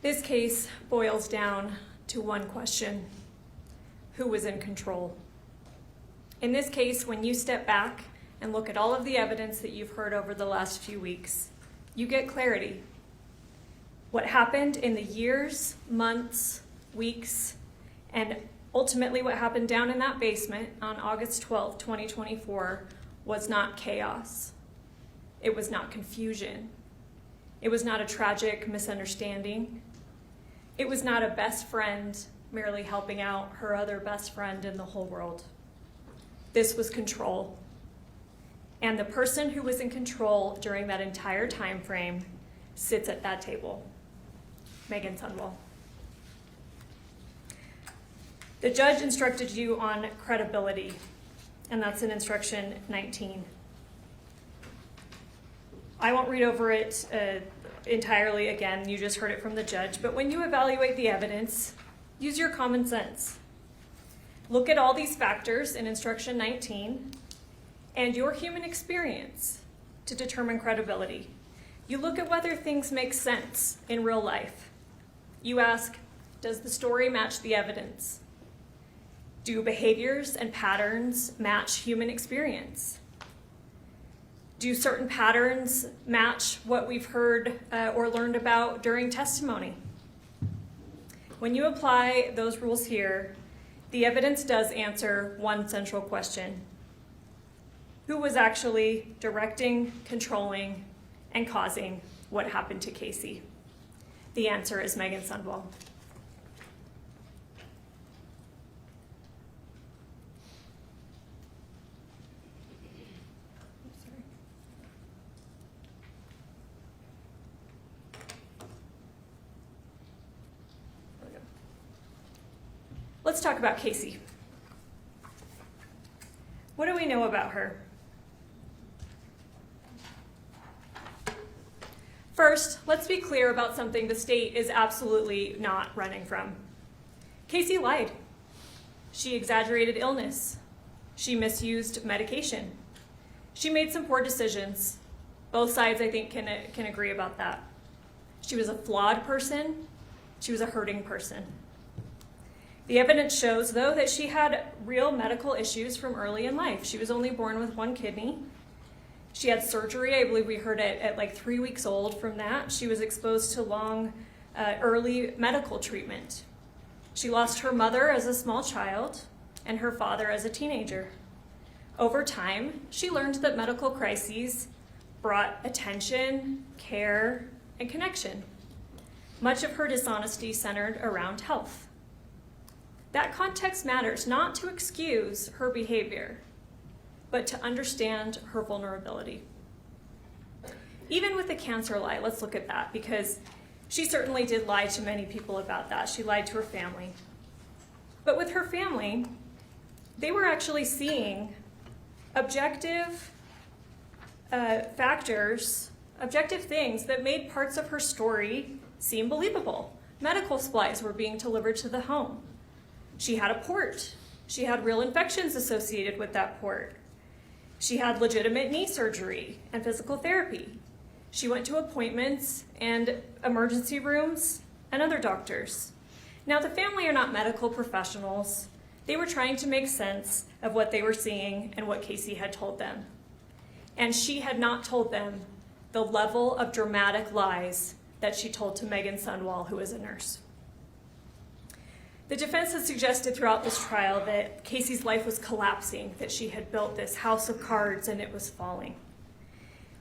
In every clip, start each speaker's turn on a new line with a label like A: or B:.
A: This case boils down to one question: who was in control? In this case, when you step back and look at all of the evidence that you've heard over the last few weeks, you get clarity. What happened in the years, months, weeks, and ultimately what happened down in that basement on August 12, 2024 was not chaos. It was not confusion. It was not a tragic misunderstanding. It was not a best friend merely helping out her other best friend in the whole world. This was control. And the person who was in control during that entire time frame sits at that table: Meggan Sundwall. The judge instructed you on credibility, and that's in instruction 19. I won't read over it entirely again, you just heard it from the judge, but when you evaluate the evidence, use your common sense. Look at all these factors in instruction 19 and your human experience to determine credibility. You look at whether things make sense in real life. You ask, does the story match the evidence? Do behaviors and patterns match human experience? Do certain patterns match what we've heard or learned about during testimony? When you apply those rules here, the evidence does answer one central question: who was actually directing, controlling, and causing what happened to Kacee? The answer is Meggan Sundwall. Let's talk about Kacee. What do we know about her? First, let's be clear about something the state is absolutely not running from. Kacee lied. She exaggerated illness. She misused medication. She made some poor decisions. Both sides, I think, can agree about that. She was a flawed person. She was a hurting person. The evidence shows, though, that she had real medical issues from early in life. She was only born with one kidney. She had surgery, I believe we heard it, at like 3 weeks old from that. She was exposed to long, early medical treatment. She lost her mother as a small child and her father as a teenager. Over time, she learned that medical crises brought attention, care, and connection. Much of her dishonesty centered around health. That context matters not to excuse her behavior, but to understand her vulnerability. Even with the cancer lie, let's look at that, because she certainly did lie to many people about that. She lied to her family. But with her family, they were actually seeing objective factors, objective things that made parts of her story seem believable. Medical supplies were being delivered to the home. She had a port. She had real infections associated with that port. She had legitimate knee surgery and physical therapy. She went to appointments and emergency rooms and other doctors. Now, the family are not medical professionals. They were trying to make sense of what they were seeing and what Kacee had told them. And she had not told them the level of dramatic lies that she told to Meggan Sundwall, who is a nurse. The defense has suggested throughout this trial that Kacee's life was collapsing, that she had built this house of cards and it was falling,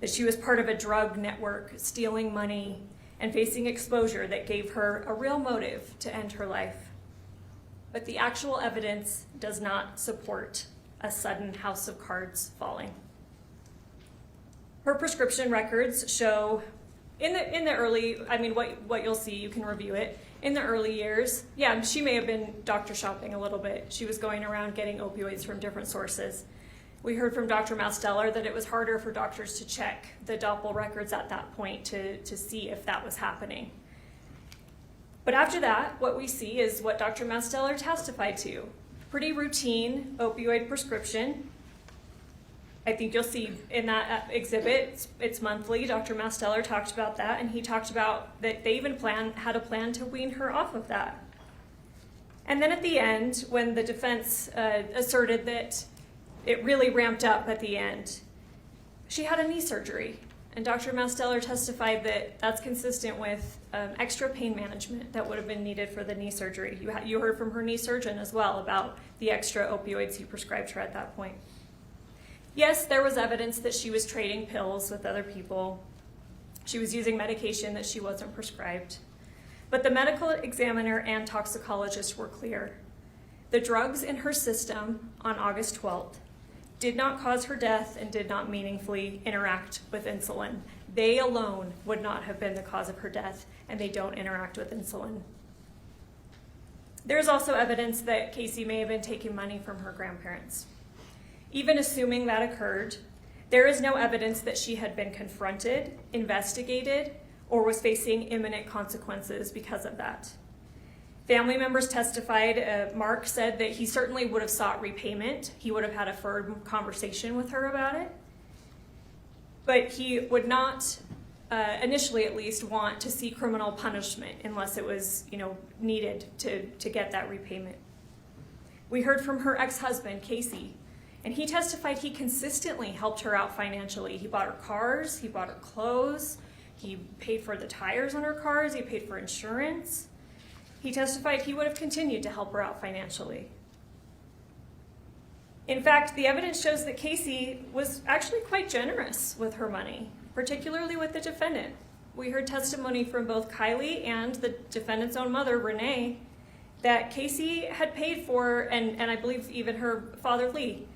A: that she was part of a drug network, stealing money and facing exposure that gave her a real motive to end her life. But the actual evidence does not support a sudden house of cards falling. Her prescription records show in the early, what you'll see, you can review it. In the early years, yeah, she may have been doctor shopping a little bit. She was going around getting opioids from different sources. We heard from Dr. Masteller that it was harder for doctors to check the Doppel records at that point to see if that was happening. But after that, what we see is what Dr. Masteller testified to. Pretty routine opioid prescription. I think you'll see in that exhibit, it's monthly. Dr. Masteller talked about that, and he talked about that they even had a plan to wean her off of that. And then at the end, when the defense asserted that it really ramped up at the end, she had a knee surgery. And Dr. Masteller testified that that's consistent with extra pain management that would have been needed for the knee surgery. You heard from her knee surgeon as well about the extra opioids he prescribed her at that point. Yes, there was evidence that she was trading pills with other people. She was using medication that she wasn't prescribed. But the medical examiner and toxicologist were clear. The drugs in her system on August 12th did not cause her death and did not meaningfully interact with insulin. They alone would not have been the cause of her death, and they don't interact with insulin. There's also evidence that Kacee may have been taking money from her grandparents. Even assuming that occurred, there is no evidence that she had been confronted, investigated, or was facing imminent consequences because of that. Family members testified. Mark said that he certainly would have sought repayment. He would have had a firm conversation with her about it. But he would not, initially at least, want to see criminal punishment unless it was, needed to get that repayment. We heard from her ex-husband, Kacee, and he testified he consistently helped her out financially. He bought her cars, he bought her clothes, he paid for the tires on her cars, he paid for insurance. He testified he would have continued to help her out financially. In fact, the evidence shows that Kacee was actually quite generous with her money, particularly with the defendant. We heard testimony from both Kylie and the defendant's own mother, Renee, that Kacee had paid for, and I believe even her father, Lee,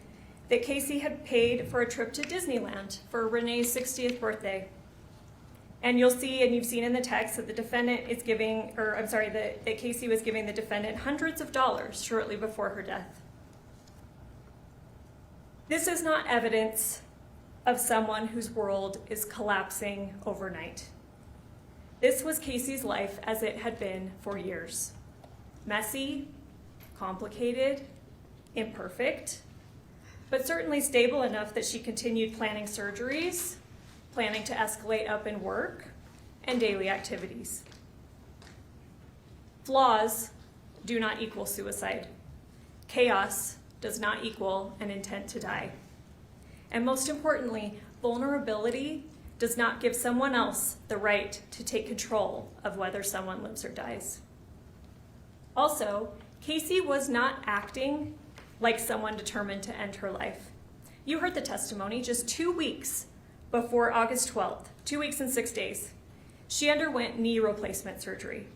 A: that Kacee had paid for a trip to Disneyland for Renee's 60th birthday. And you'll see, and you've seen in the text, that the defendant is giving, that Kacee was giving the defendant hundreds of dollars shortly before her death. This is not evidence of someone whose world is collapsing overnight. This was Kacee's life as it had been for years. Messy, complicated, imperfect, but certainly stable enough that she continued planning surgeries, planning to escalate up in work, and daily activities. Flaws do not equal suicide. Chaos does not equal an intent to die. And most importantly, vulnerability does not give someone else the right to take control of whether someone lives or dies. Also, Kacee was not acting like someone determined to end her life. You heard the testimony just 2 weeks before August 12th, 2 weeks and 6 days. She underwent knee replacement surgery.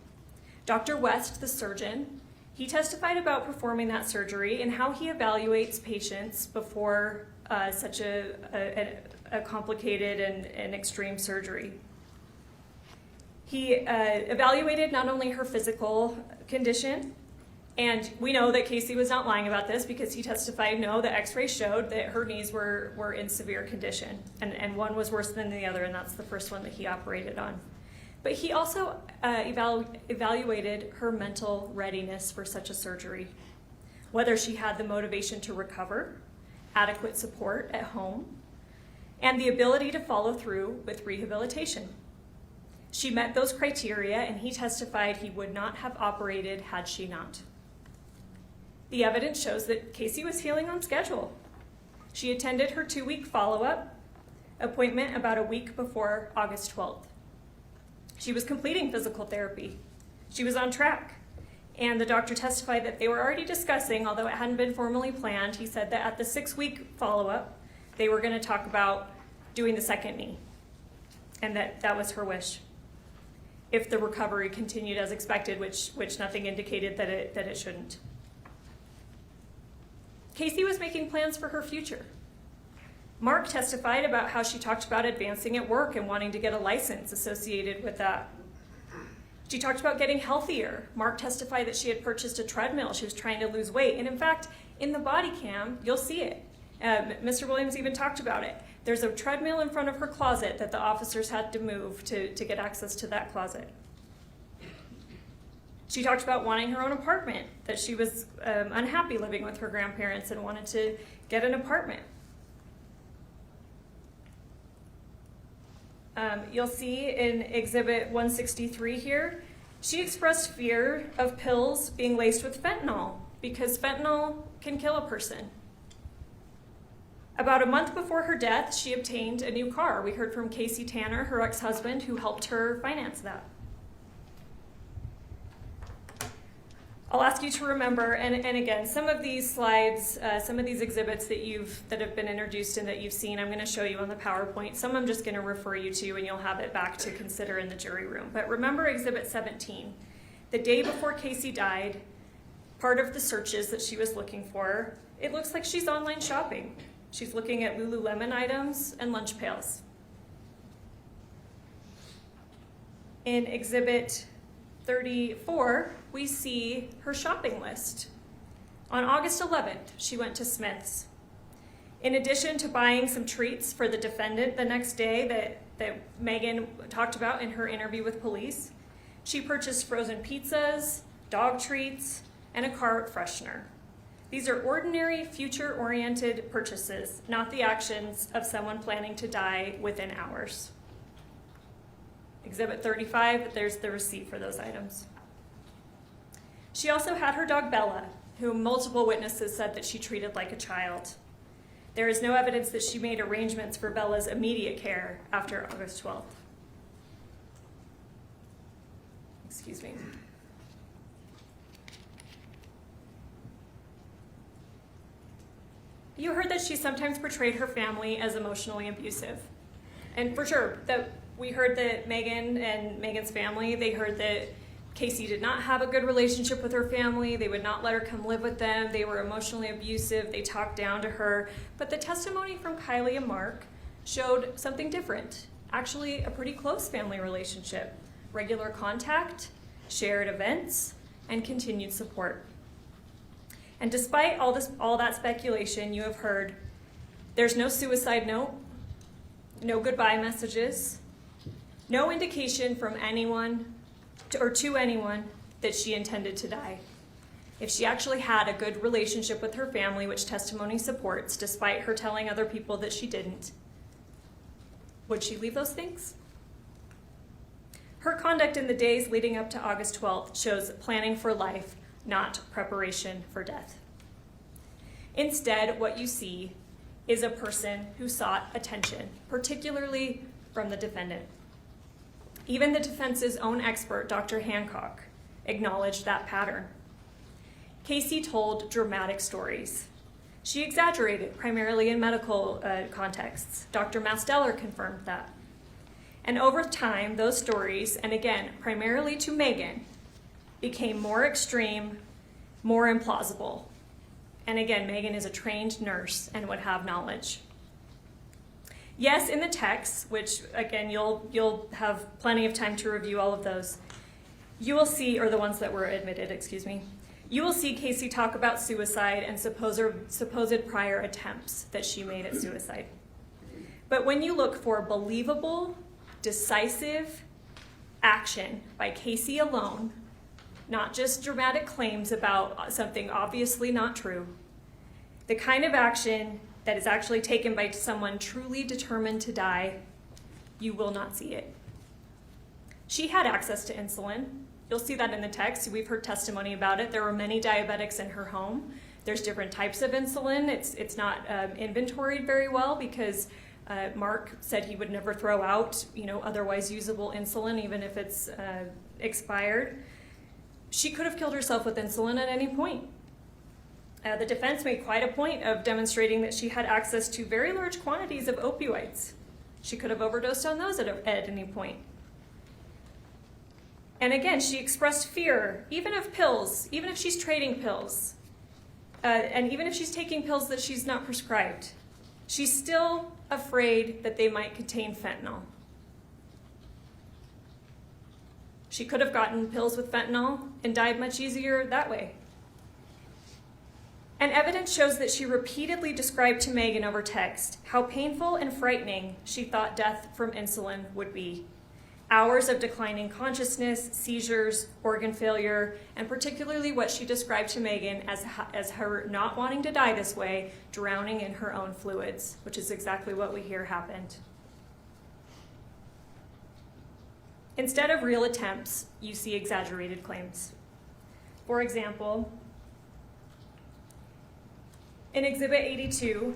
A: Dr. West, the surgeon, he testified about performing that surgery and how he evaluates patients before such a complicated and extreme surgery. He evaluated not only her physical condition, and we know that Kacee was not lying about this because he testified, no, the x-ray showed that her knees were in severe condition, and one was worse than the other, and that's the first one that he operated on. But he also evaluated her mental readiness for such a surgery, whether she had the motivation to recover, adequate support at home, and the ability to follow through with rehabilitation. She met those criteria, and he testified he would not have operated had she not. The evidence shows that Kacee was healing on schedule. She attended her 2-week follow-up appointment about a week before August 12th. She was completing physical therapy. She was on track. And the doctor testified that they were already discussing, although it hadn't been formally planned, he said that at the 6-week follow-up, they were going to talk about doing the second knee, and that was her wish, if the recovery continued as expected, which nothing indicated that it shouldn't. Kacee was making plans for her future. Mark testified about how she talked about advancing at work and wanting to get a license associated with that. She talked about getting healthier. Mark testified that she had purchased a treadmill. She was trying to lose weight. And in fact, in the body cam, you'll see it. Mr. Williams even talked about it. There's a treadmill in front of her closet that the officers had to move to get access to that closet. She talked about wanting her own apartment, that she was unhappy living with her grandparents and wanted to get an apartment. You'll see in Exhibit 163 here, she expressed fear of pills being laced with fentanyl because fentanyl can kill a person. About a month before her death, she obtained a new car. We heard from Kacee Tanner, her ex-husband, who helped her finance that. I'll ask you to remember, and again, some of these slides, some of these exhibits that have been introduced and that you've seen, I'm going to show you on the PowerPoint. Some I'm just going to refer you to, and you'll have it back to consider in the jury room. But remember Exhibit 17. The day before Kacee died, part of the searches that she was looking for, it looks like she's online shopping. She's looking at Lululemon items and lunch pails. In Exhibit 34, we see her shopping list. On August 11th, she went to Smith's. In addition to buying some treats for the defendant the next day that Meggan talked about in her interview with police, she purchased frozen pizzas, dog treats, and a car freshener. These are ordinary, future-oriented purchases, not the actions of someone planning to die within hours. Exhibit 35, there's the receipt for those items. She also had her dog Bella, whom multiple witnesses said that she treated like a child. There is no evidence that she made arrangements for Bella's immediate care after August 12th. Excuse me. You heard that she sometimes portrayed her family as emotionally abusive. And for sure, we heard that Meggan and Meggan's family, they heard that Kacee did not have a good relationship with her family. They would not let her come live with them. They were emotionally abusive. They talked down to her. But the testimony from Kylie and Mark showed something different. Actually, a pretty close family relationship. Regular contact, shared events, and continued support. And despite all that speculation, you have heard there's no suicide note, no goodbye messages, no indication from anyone to anyone that she intended to die. If she actually had a good relationship with her family, which testimony supports, despite her telling other people that she didn't, would she leave those things? Her conduct in the days leading up to August 12th shows planning for life, not preparation for death. Instead, what you see is a person who sought attention, particularly from the defendant. Even the defense's own expert, Dr. Hancock, acknowledged that pattern. Kacee told dramatic stories. She exaggerated, primarily in medical contexts. Dr. Masteller confirmed that. And over time, those stories, and again, primarily to Meggan, became more extreme, more implausible. And again, Meggan is a trained nurse and would have knowledge. Yes, in the text, which again, you'll have plenty of time to review all of those, you will see, or the ones that were admitted, excuse me, you will see Kacee talk about suicide and supposed prior attempts that she made at suicide. But when you look for believable, decisive action by Kacee alone, not just dramatic claims about something obviously not true, the kind of action that is actually taken by someone truly determined to die, you will not see it. She had access to insulin. You'll see that in the text. We've heard testimony about it. There were many diabetics in her home. There's different types of insulin. It's not inventoried very well because Mark said he would never throw out, otherwise usable insulin, even if it's expired. She could have killed herself with insulin at any point. The defense made quite a point of demonstrating that she had access to very large quantities of opioids. She could have overdosed on those at any point. And again, she expressed fear, even of pills, even if she's trading pills, and even if she's taking pills that she's not prescribed. She's still afraid that they might contain fentanyl. She could have gotten pills with fentanyl and died much easier that way. And evidence shows that she repeatedly described to Meggan over text how painful and frightening she thought death from insulin would be. Hours of declining consciousness, seizures, organ failure, and particularly what she described to Meggan as her not wanting to die this way, drowning in her own fluids, which is exactly what we hear happened. Instead of real attempts, you see exaggerated claims. For example, in Exhibit 82,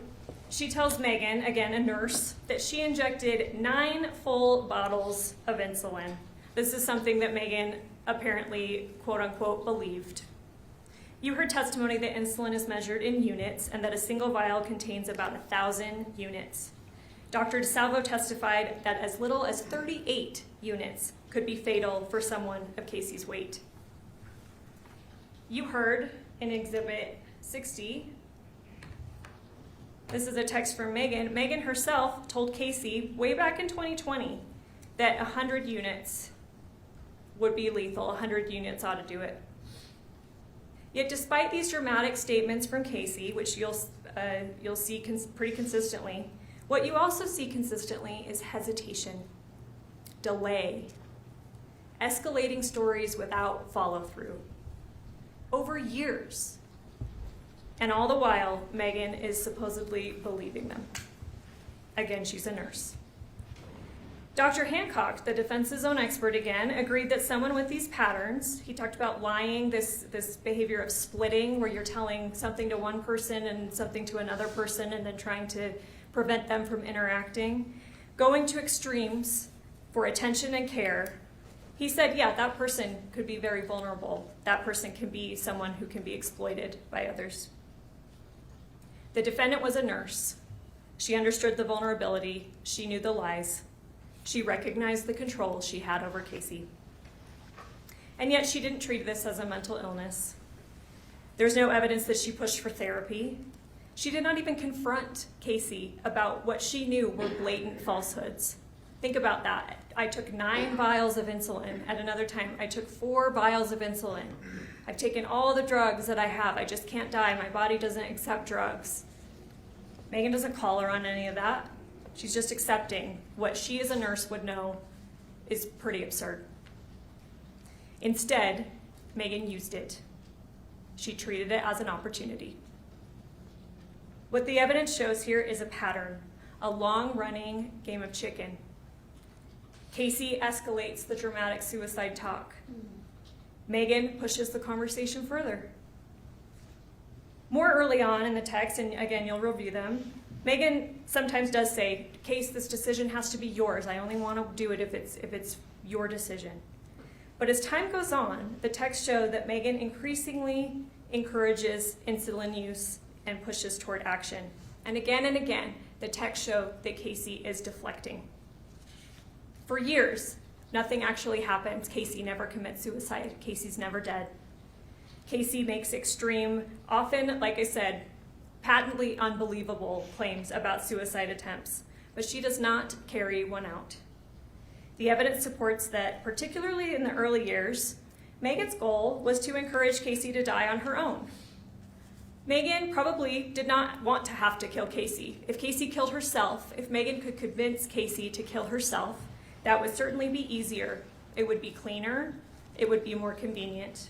A: she tells Meggan, again a nurse, that she injected 9 full bottles of insulin. This is something that Meggan apparently, quote unquote, believed. You heard testimony that insulin is measured in units and that a single vial contains about 1,000 units. Dr. DeSalvo testified that as little as 38 units could be fatal for someone of Kacee's weight. You heard in Exhibit 60, this is a text from Meggan. Meggan herself told Kacee way back in 2020 that 100 units would be lethal, 100 units ought to do it. Yet despite these dramatic statements from Kacee, which you'll see pretty consistently, what you also see consistently is hesitation, delay, escalating stories without follow-through, over years. And all the while, Meggan is supposedly believing them. Again, she's a nurse. Dr. Hancock, the defense's own expert again, agreed that someone with these patterns, he talked about lying, this behavior of splitting, where you're telling something to one person and something to another person and then trying to prevent them from interacting, going to extremes for attention and care. He said, yeah, that person could be very vulnerable. That person can be someone who can be exploited by others. The defendant was a nurse. She understood the vulnerability. She knew the lies. She recognized the control she had over Kacee. And yet she didn't treat this as a mental illness. There's no evidence that she pushed for therapy. She did not even confront Kacee about what she knew were blatant falsehoods. Think about that. I took 9 vials of insulin. At another time, I took 4 vials of insulin. I've taken all the drugs that I have. I just can't die. My body doesn't accept drugs. Meggan doesn't call her on any of that. She's just accepting what she as a nurse would know is pretty absurd. Instead, Meggan used it. She treated it as an opportunity. What the evidence shows here is a pattern, a long-running game of chicken. Kacee escalates the dramatic suicide talk. Meggan pushes the conversation further. More early on in the text, and again, you'll review them, Meggan sometimes does say, Kacee, this decision has to be yours. I only want to do it if it's your decision. But as time goes on, the text shows that Meggan increasingly encourages insulin use and pushes toward action. And again, the text show that Kacee is deflecting. For years, nothing actually happens. Kacee never commits suicide. Kacee's never dead. Kacee makes extreme, often, like I said, patently unbelievable claims about suicide attempts, but she does not carry one out. The evidence supports that, particularly in the early years, Meggan's goal was to encourage Kacee to die on her own. Meggan probably did not want to have to kill Kacee. If Kacee killed herself, if Meggan could convince Kacee to kill herself, that would certainly be easier. It would be cleaner. It would be more convenient.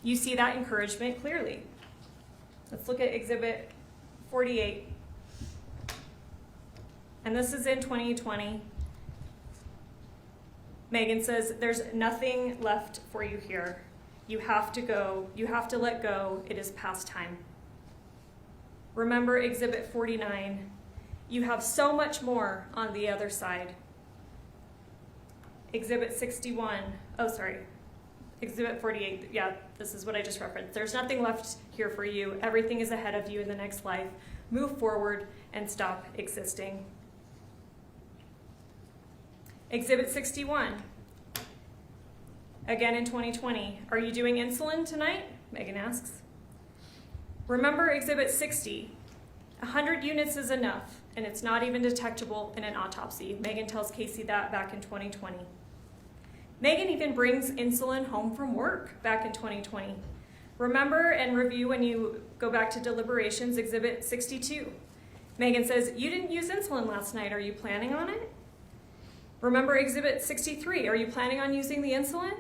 A: You see that encouragement clearly. Let's look at Exhibit 48. And this is in 2020. Meggan says, there's nothing left for you here. You have to go. You have to let go. It is past time. Remember Exhibit 49. You have so much more on the other side. Exhibit 61. Exhibit 48. Yeah, this is what I just referenced. There's nothing left here for you. Everything is ahead of you in the next life. Move forward and stop existing. Exhibit 61. Again in 2020. Are you doing insulin tonight? Meggan asks. Remember Exhibit 60. 100 units is enough, and it's not even detectable in an autopsy. Meggan tells Kacee that back in 2020. Meggan even brings insulin home from work back in 2020. Remember and review when you go back to deliberations, Exhibit 62. Meggan says, you didn't use insulin last night. Are you planning on it? Remember Exhibit 63. Are you planning on using the insulin?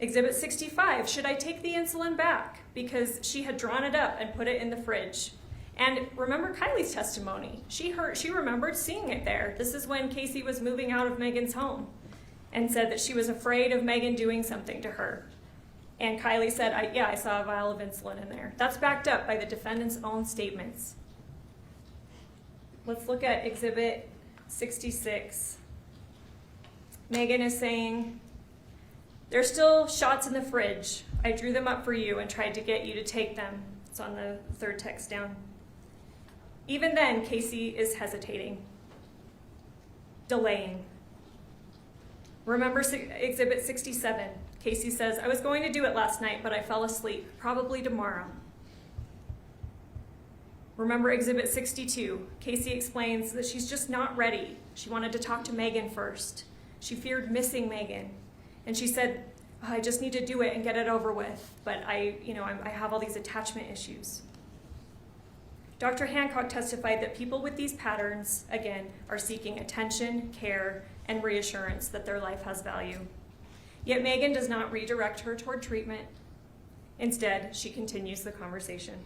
A: Exhibit 65. Should I take the insulin back? Because she had drawn it up and put it in the fridge. And remember Kylie's testimony. She remembered seeing it there. This is when Kacee was moving out of Meggan's home. and said that she was afraid of Meggan doing something to her. And Kylie said, I saw a vial of insulin in there. That's backed up by the defendant's own statements. Let's look at Exhibit 66. Meggan is saying, "There's still shots in the fridge. I drew them up for you and tried to get you to take them." It's on the third text down. Even then, Kacee is hesitating, delaying. Remember Exhibit 67. Kacee says, "I was going to do it last night, but I fell asleep. Probably tomorrow." Remember Exhibit 62. Kacee explains that she's just not ready. She wanted to talk to Meggan first. She feared missing Meggan. And she said, "I just need to do it and get it over with, but I have all these attachment issues." Dr. Hancock testified that people with these patterns, again, are seeking attention, care, and reassurance that their life has value. Yet Meggan does not redirect her toward treatment. Instead, she continues the conversation.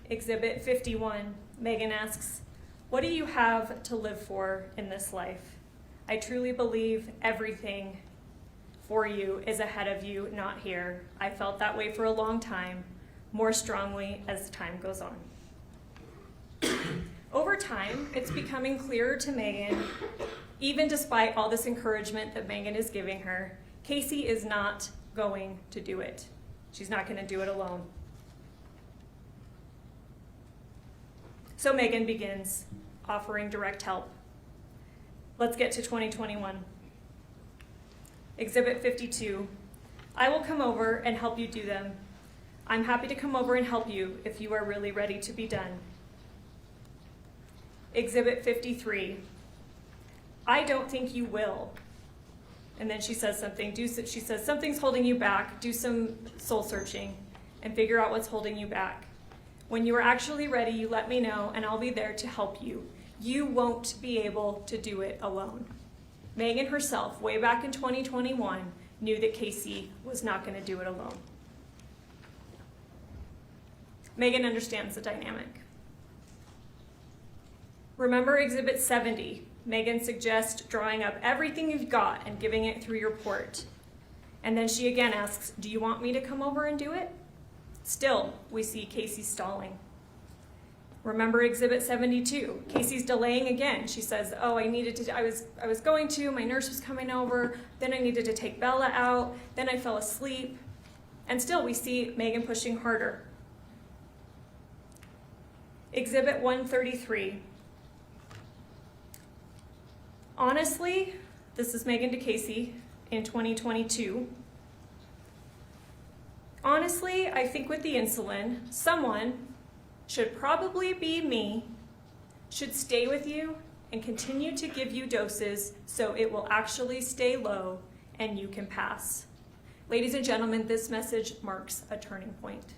A: Exhibit 51, Meggan asks, "What do you have to live for in this life? I truly believe everything for you is ahead of you, not here. I felt that way for a long time, more strongly as time goes on." Over time, it's becoming clearer to Meggan, even despite all this encouragement that Meggan is giving her, Kacee is not going to do it. She's not going to do it alone. So Meggan begins offering direct help. Let's get to 2021. Exhibit 52. "I will come over and help you do them. I'm happy to come over and help you if you are really ready to be done." Exhibit 53. "I don't think you will." And then she says something. She says, "Something's holding you back. Do some soul searching and figure out what's holding you back. When you are actually ready, you let me know and I'll be there to help you. You won't be able to do it alone." Meggan herself, way back in 2021, knew that Kacee was not going to do it alone. Meggan understands the dynamic. Remember Exhibit 70. Meggan suggests drawing up everything you've got and giving it through your port. And then she again asks, "Do you want me to come over and do it?" Still, we see Kacee stalling. Remember Exhibit 72. Kacee's delaying again. She says, "Oh, I was going to, my nurse was coming over, then I needed to take Bella out, then I fell asleep." And still we see Meggan pushing harder. Exhibit 133. Honestly, this is Meggan to Kacee in 2022. "Honestly, I think with the insulin, someone, should probably be me, should stay with you and continue to give you doses so it will actually stay low and you can pass." Ladies and gentlemen, this message marks a turning point.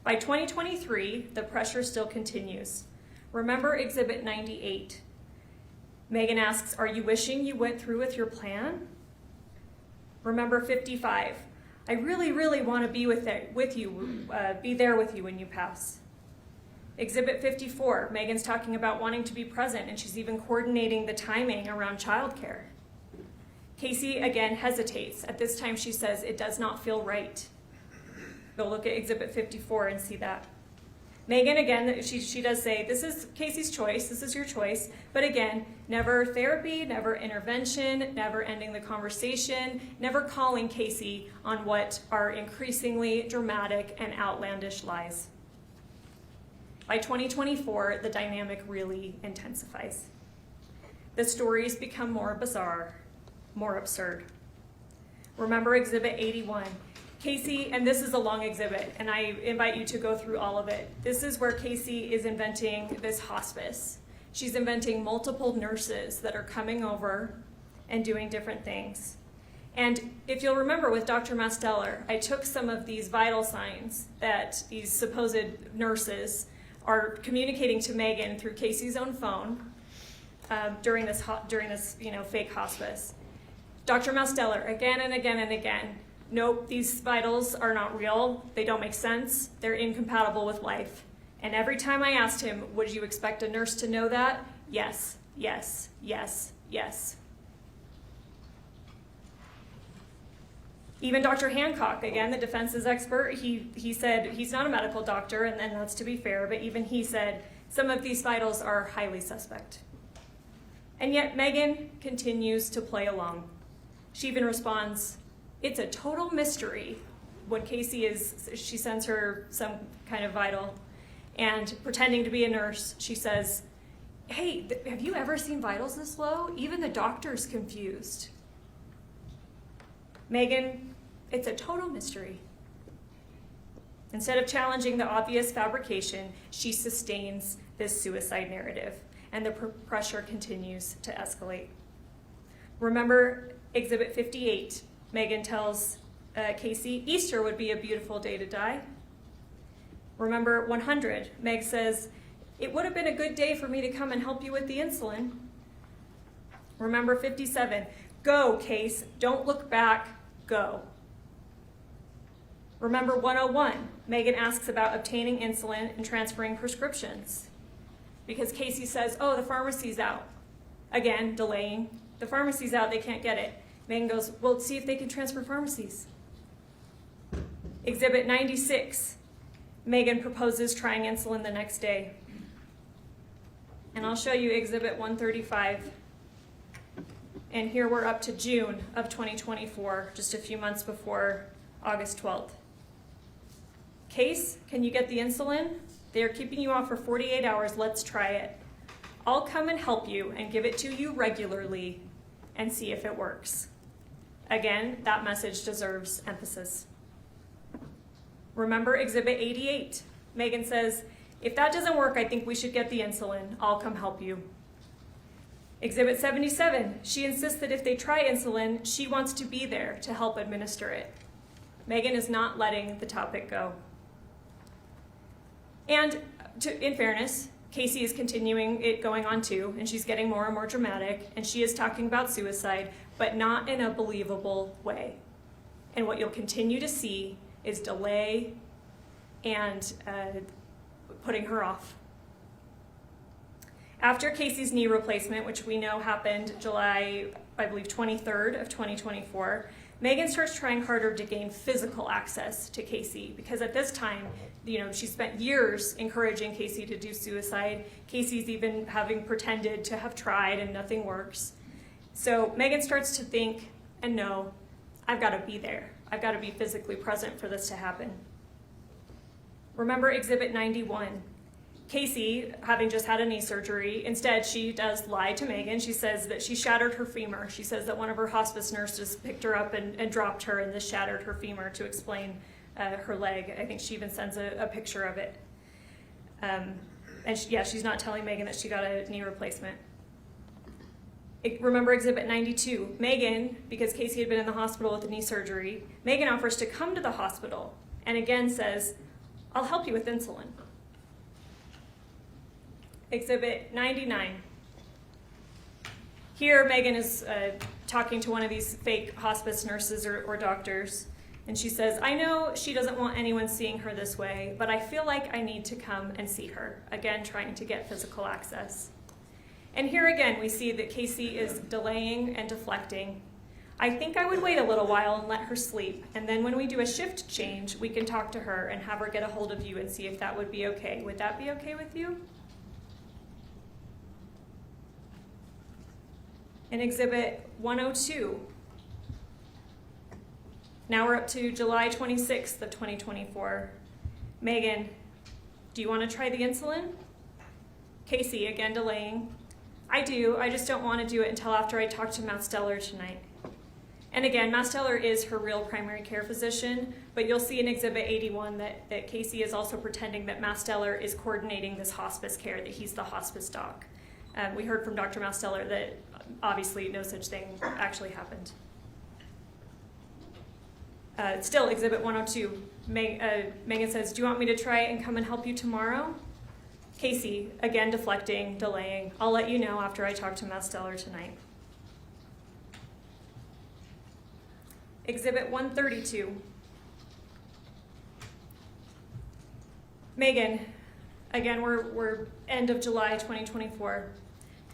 A: By 2023, the pressure still continues. Remember Exhibit 98. Meggan asks, "Are you wishing you went through with your plan?" Remember 55. "I really, really want to be be there with you when you pass." Exhibit 54, Meggan's talking about wanting to be present, and she's even coordinating the timing around childcare. Kacee again hesitates. At this time, she says, "It does not feel right." Go look at Exhibit 54 and see that. Meggan, again, she does say, "This is Kacee's choice, this is your choice," but again, never therapy, never intervention, never ending the conversation, never calling Kacee on what are increasingly dramatic and outlandish lies. By 2024, the dynamic really intensifies. The stories become more bizarre, more absurd. Remember Exhibit 81. Kacee, and this is a long exhibit, and I invite you to go through all of it. This is where Kacee is inventing this hospice. She's inventing multiple nurses that are coming over and doing different things. And if you'll remember with Dr. Masteller, I took some of these vital signs that these supposed nurses are communicating to Meggan through Kacee's own phone during this fake hospice. Dr. Masteller, again and again and again, "Nope, these vitals are not real. They don't make sense. They're incompatible with life." And every time I asked him, "Would you expect a nurse to know that?" "Yes, yes, yes, yes. Even Dr. Hancock, again, the defense's expert, he said he's not a medical doctor, and that's to be fair, but even he said some of these vitals are highly suspect. And yet Meggan continues to play along. She even responds, "It's a total mystery." When she sends her some kind of vital, and pretending to be a nurse, she says, "Hey, have you ever seen vitals this low? Even the doctor's confused." Meggan, it's a total mystery. Instead of challenging the obvious fabrication, she sustains this suicide narrative, and the pressure continues to escalate. Remember Exhibit 58, Meggan tells Kacee, "Easter would be a beautiful day to die." Remember 100, Meg says, "It would have been a good day for me to come and help you with the insulin." Remember 57, "Go, Case, don't look back, go." Remember 101, Meggan asks about obtaining insulin and transferring prescriptions. Because Kacee says, "Oh, the pharmacy's out." Again, delaying. "The pharmacy's out, they can't get it." Meggan goes, "Well, see if they can transfer pharmacies." Exhibit 96, Meggan proposes trying insulin the next day. And I'll show you Exhibit 135. And here we're up to June of 2024, just a few months before August 12th. "Case, can you get the insulin? They are keeping you off for 48 hours, let's try it. I'll come and help you and give it to you regularly and see if it works." Again, that message deserves emphasis. Remember Exhibit 88. Meggan says, "If that doesn't work, I think we should get the insulin. I'll come help you." Exhibit 77. She insists that if they try insulin, she wants to be there to help administer it. Meggan is not letting the topic go. And in fairness, Kacee is continuing it going on too, and she's getting more and more dramatic, and she is talking about suicide, but not in a believable way. And what you'll continue to see is delay and putting her off. After Kacee's knee replacement, which we know happened July, I believe, 23rd of 2024, Meggan starts trying harder to gain physical access to Kacee, because at this time, she spent years encouraging Kacee to do suicide. Kacee's even having pretended to have tried and nothing works. So Meggan starts to think and know, I've got to be there. I've got to be physically present for this to happen. Remember Exhibit 91. Kacee, having just had a knee surgery, instead she does lie to Meggan. She says that she shattered her femur. She says that one of her hospice nurses picked her up and dropped her, and this shattered her femur to explain her leg. I think she even sends a picture of it. She's not telling Meggan that she got a knee replacement. Remember Exhibit 92. Meggan, because Kacee had been in the hospital with a knee surgery, Meggan offers to come to the hospital and again says, "I'll help you with insulin." Exhibit 99. Here, Meggan is talking to one of these fake hospice nurses or doctors, and she says, "I know she doesn't want anyone seeing her this way, but I feel like I need to come and see her." Again, trying to get physical access. And here again, we see that Kacee is delaying and deflecting. "I think I would wait a little while and let her sleep, and then when we do a shift change, we can talk to her and have her get a hold of you and see if that would be okay. Would that be okay with you?" In Exhibit 102, now we're up to July 26th of 2024. Meggan, "Do you want to try the insulin?" Kacee, again delaying. "I do, I just don't want to do it until after I talk to Matt Steller tonight." And again, Matt Steller is her real primary care physician, but you'll see in Exhibit 81 that Kacee is also pretending that Matt Steller is coordinating this hospice care, that he's the hospice doc. We heard from Dr. Matt Steller that obviously no such thing actually happened. Still, Exhibit 102, Meggan says, "Do you want me to try and come and help you tomorrow?" Kacee, again deflecting, delaying. "I'll let you know after I talk to Matt Steller tonight." Exhibit 132. Meggan, again, we're end of July 2024.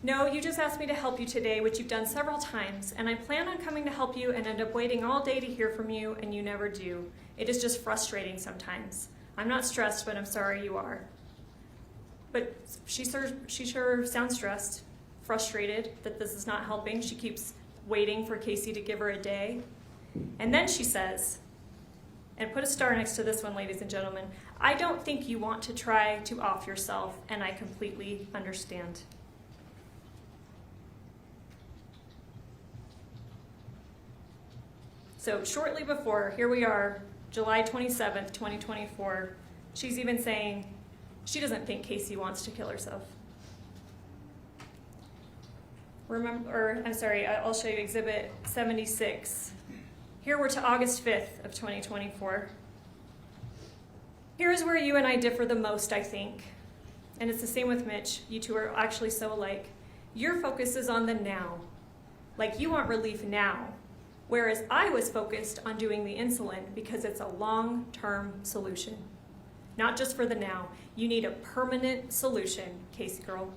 A: No, you just asked me to help you today, which you've done several times, and I plan on coming to help you and end up waiting all day to hear from you, and you never do. It is just frustrating sometimes. I'm not stressed, but I'm sorry you are. But she sure sounds stressed, frustrated that this is not helping. She keeps waiting for Kacee to give her a day. And then she says, and put a star next to this one, ladies and gentlemen, I don't think you want to try to off yourself, and I completely understand. So shortly before, here we are, July 27th, 2024, she's even saying she doesn't think Kacee wants to kill herself. I'll show you Exhibit 76. Here we're to August 5th of 2024. Here's where you and I differ the most, I think. And it's the same with Mitch. You two are actually so alike. Your focus is on the now. Like you want relief now. Whereas I was focused on doing the insulin because it's a long-term solution. Not just for the now. You need a permanent solution, Kacee girl.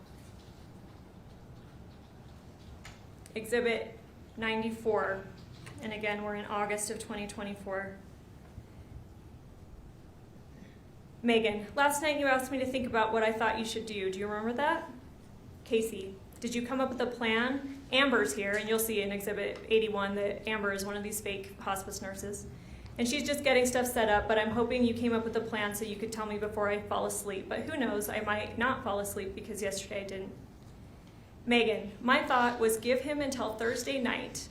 A: Exhibit 94. And again, we're in August of 2024. Meggan, last night you asked me to think about what I thought you should do. Do you remember that? Kacee, did you come up with a plan? Amber's here, and you'll see in Exhibit 81 that Amber is one of these fake hospice nurses. And she's just getting stuff set up, but I'm hoping you came up with a plan so you could tell me before I fall asleep. But who knows, I might not fall asleep because yesterday I didn't. Meggan, my thought was give him until Thursday night.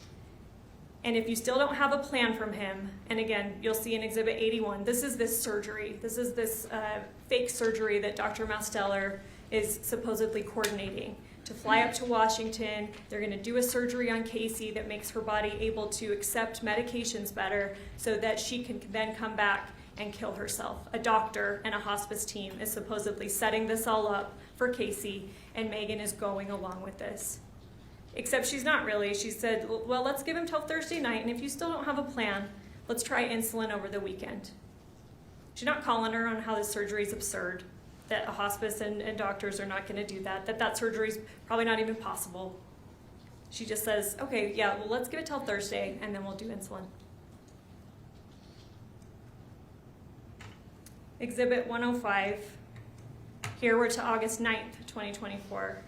A: And if you still don't have a plan from him, and again, you'll see in Exhibit 81, this is this surgery. This is this fake surgery that Dr. Masteller is supposedly coordinating to fly up to Washington. They're going to do a surgery on Kacee that makes her body able to accept medications better so that she can then come back and kill herself. A doctor and a hospice team is supposedly setting this all up for Kacee, and Meggan is going along with this. Except she's not really. She said, well, let's give him till Thursday night, and if you still don't have a plan, let's try insulin over the weekend. She's not calling her on how this surgery is absurd, that a hospice and doctors are not going to do that, that surgery is probably not even possible. She just says, okay, yeah, well, let's give it till Thursday, and then we'll do insulin. Exhibit 105. Here we're to August 9th, 2024.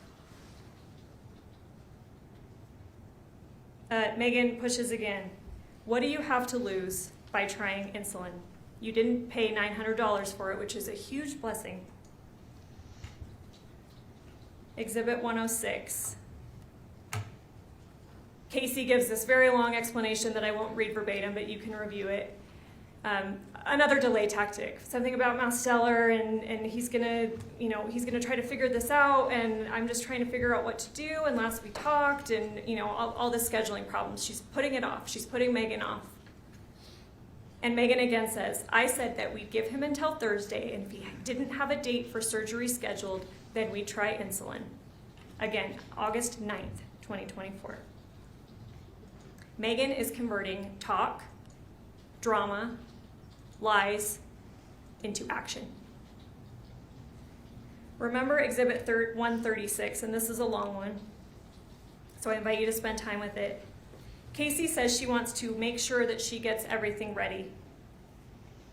A: Meggan pushes again. What do you have to lose by trying insulin? You didn't pay $900 for it, which is a huge blessing. Exhibit 106. Kacee gives this very long explanation that I won't read verbatim, but you can review it. Another delay tactic, something about Masteller, and he's gonna try to figure this out, and I'm just trying to figure out what to do, and last we talked, and all the scheduling problems. She's putting it off. She's putting Meggan off. And Meggan again says, I said that we'd give him until Thursday, and if he didn't have a date for surgery scheduled, then we'd try insulin. Again, August 9th, 2024. Meggan is converting talk, drama, lies into action. Remember Exhibit 136, and this is a long one, so I invite you to spend time with it. Kacee says she wants to make sure that she gets everything ready.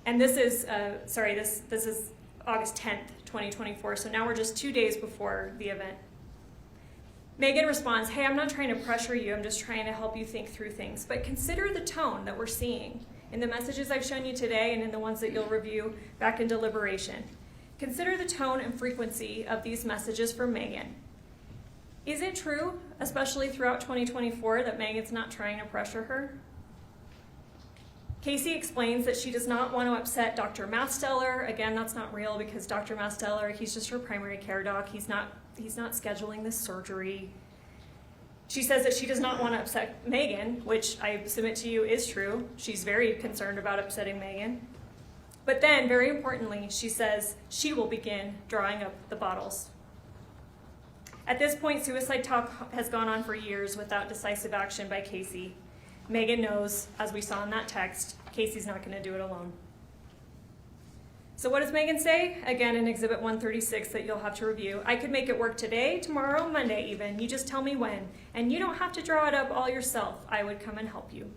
A: And this is, this is August 10th, 2024, so now we're just 2 days before the event. Meggan responds, hey, I'm not trying to pressure you, I'm just trying to help you think through things, but consider the tone that we're seeing in the messages I've shown you today and in the ones that you'll review back in deliberation. Consider the tone and frequency of these messages from Meggan. Is it true, especially throughout 2024, that Meggan's not trying to pressure her? Kacee explains that she does not want to upset Dr. Masteller. Again, that's not real because Dr. Masteller, he's just her primary care doc. He's not scheduling this surgery. She says that she does not want to upset Meggan, which I submit to you is true. She's very concerned about upsetting Meggan. But then, very importantly, she says she will begin drawing up the bottles. At this point, suicide talk has gone on for years without decisive action by Kacee. Meggan knows, as we saw in that text, Kacee's not going to do it alone. So what does Meggan say? Again, in Exhibit 136 that you'll have to review. I could make it work today, tomorrow, Monday even. You just tell me when. And you don't have to draw it up all yourself. I would come and help you.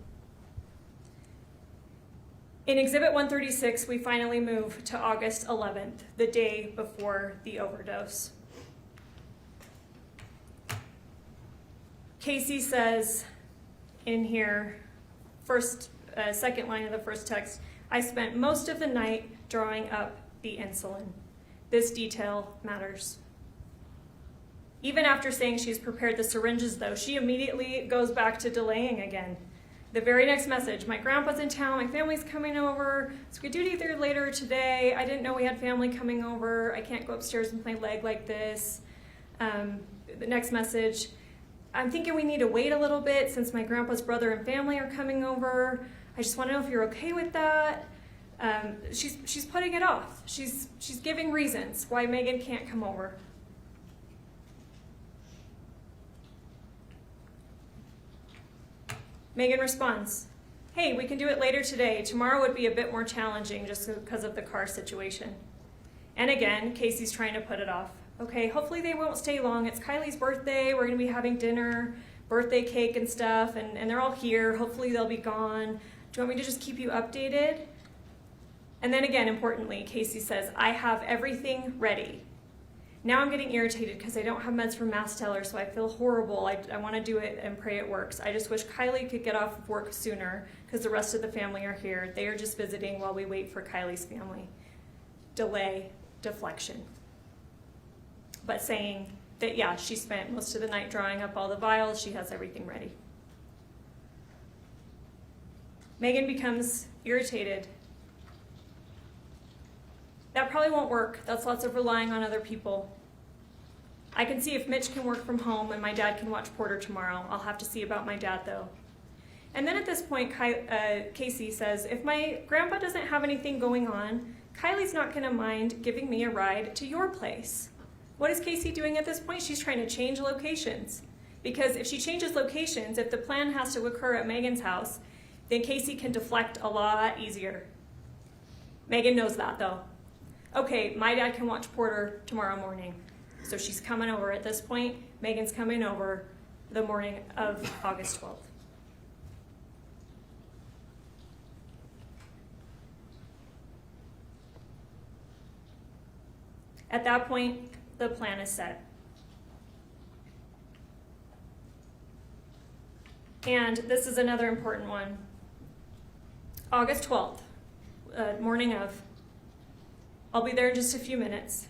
A: In Exhibit 136, we finally move to August 11th, the day before the overdose. Kacee says in here, second line of the first text, I spent most of the night drawing up the insulin. This detail matters. Even after saying she's prepared the syringes, though, she immediately goes back to delaying again. The very next message, my grandpa's in town, my family's coming over, so we could do it either later today. I didn't know we had family coming over. I can't go upstairs with my leg like this. The next message, I'm thinking we need to wait a little bit since my grandpa's brother and family are coming over. I just want to know if you're okay with that. She's putting it off. She's giving reasons why Meggan can't come over. Meggan responds, hey, we can do it later today. Tomorrow would be a bit more challenging just because of the car situation. And again, Kacee's trying to put it off. Okay, hopefully they won't stay long. It's Kylie's birthday. We're going to be having dinner, birthday cake and stuff, and they're all here. Hopefully they'll be gone. Do you want me to just keep you updated? And then again, importantly, Kacee says, I have everything ready. Now I'm getting irritated because I don't have meds for Masteller, so I feel horrible. I want to do it and pray it works. I just wish Kylie could get off of work sooner because the rest of the family are here. They are just visiting while we wait for Kylie's family. Delay, deflection. But saying that, yeah, she spent most of the night drawing up all the vials. She has everything ready. Meggan becomes irritated. That probably won't work. That's lots of relying on other people. I can see if Mitch can work from home and my dad can watch Porter tomorrow. I'll have to see about my dad, though. And then at this point, Kacee says, if my grandpa doesn't have anything going on, Kylie's not going to mind giving me a ride to your place. What is Kacee doing at this point? She's trying to change locations. Because if she changes locations, if the plan has to occur at Meggan's house, then Kacee can deflect a lot easier. Meggan knows that, though. Okay, my dad can watch Porter tomorrow morning. So she's coming over at this point. Meggan's coming over the morning of August 12th. At that point, the plan is set. And this is another important one. August 12th, morning of. I'll be there in just a few minutes.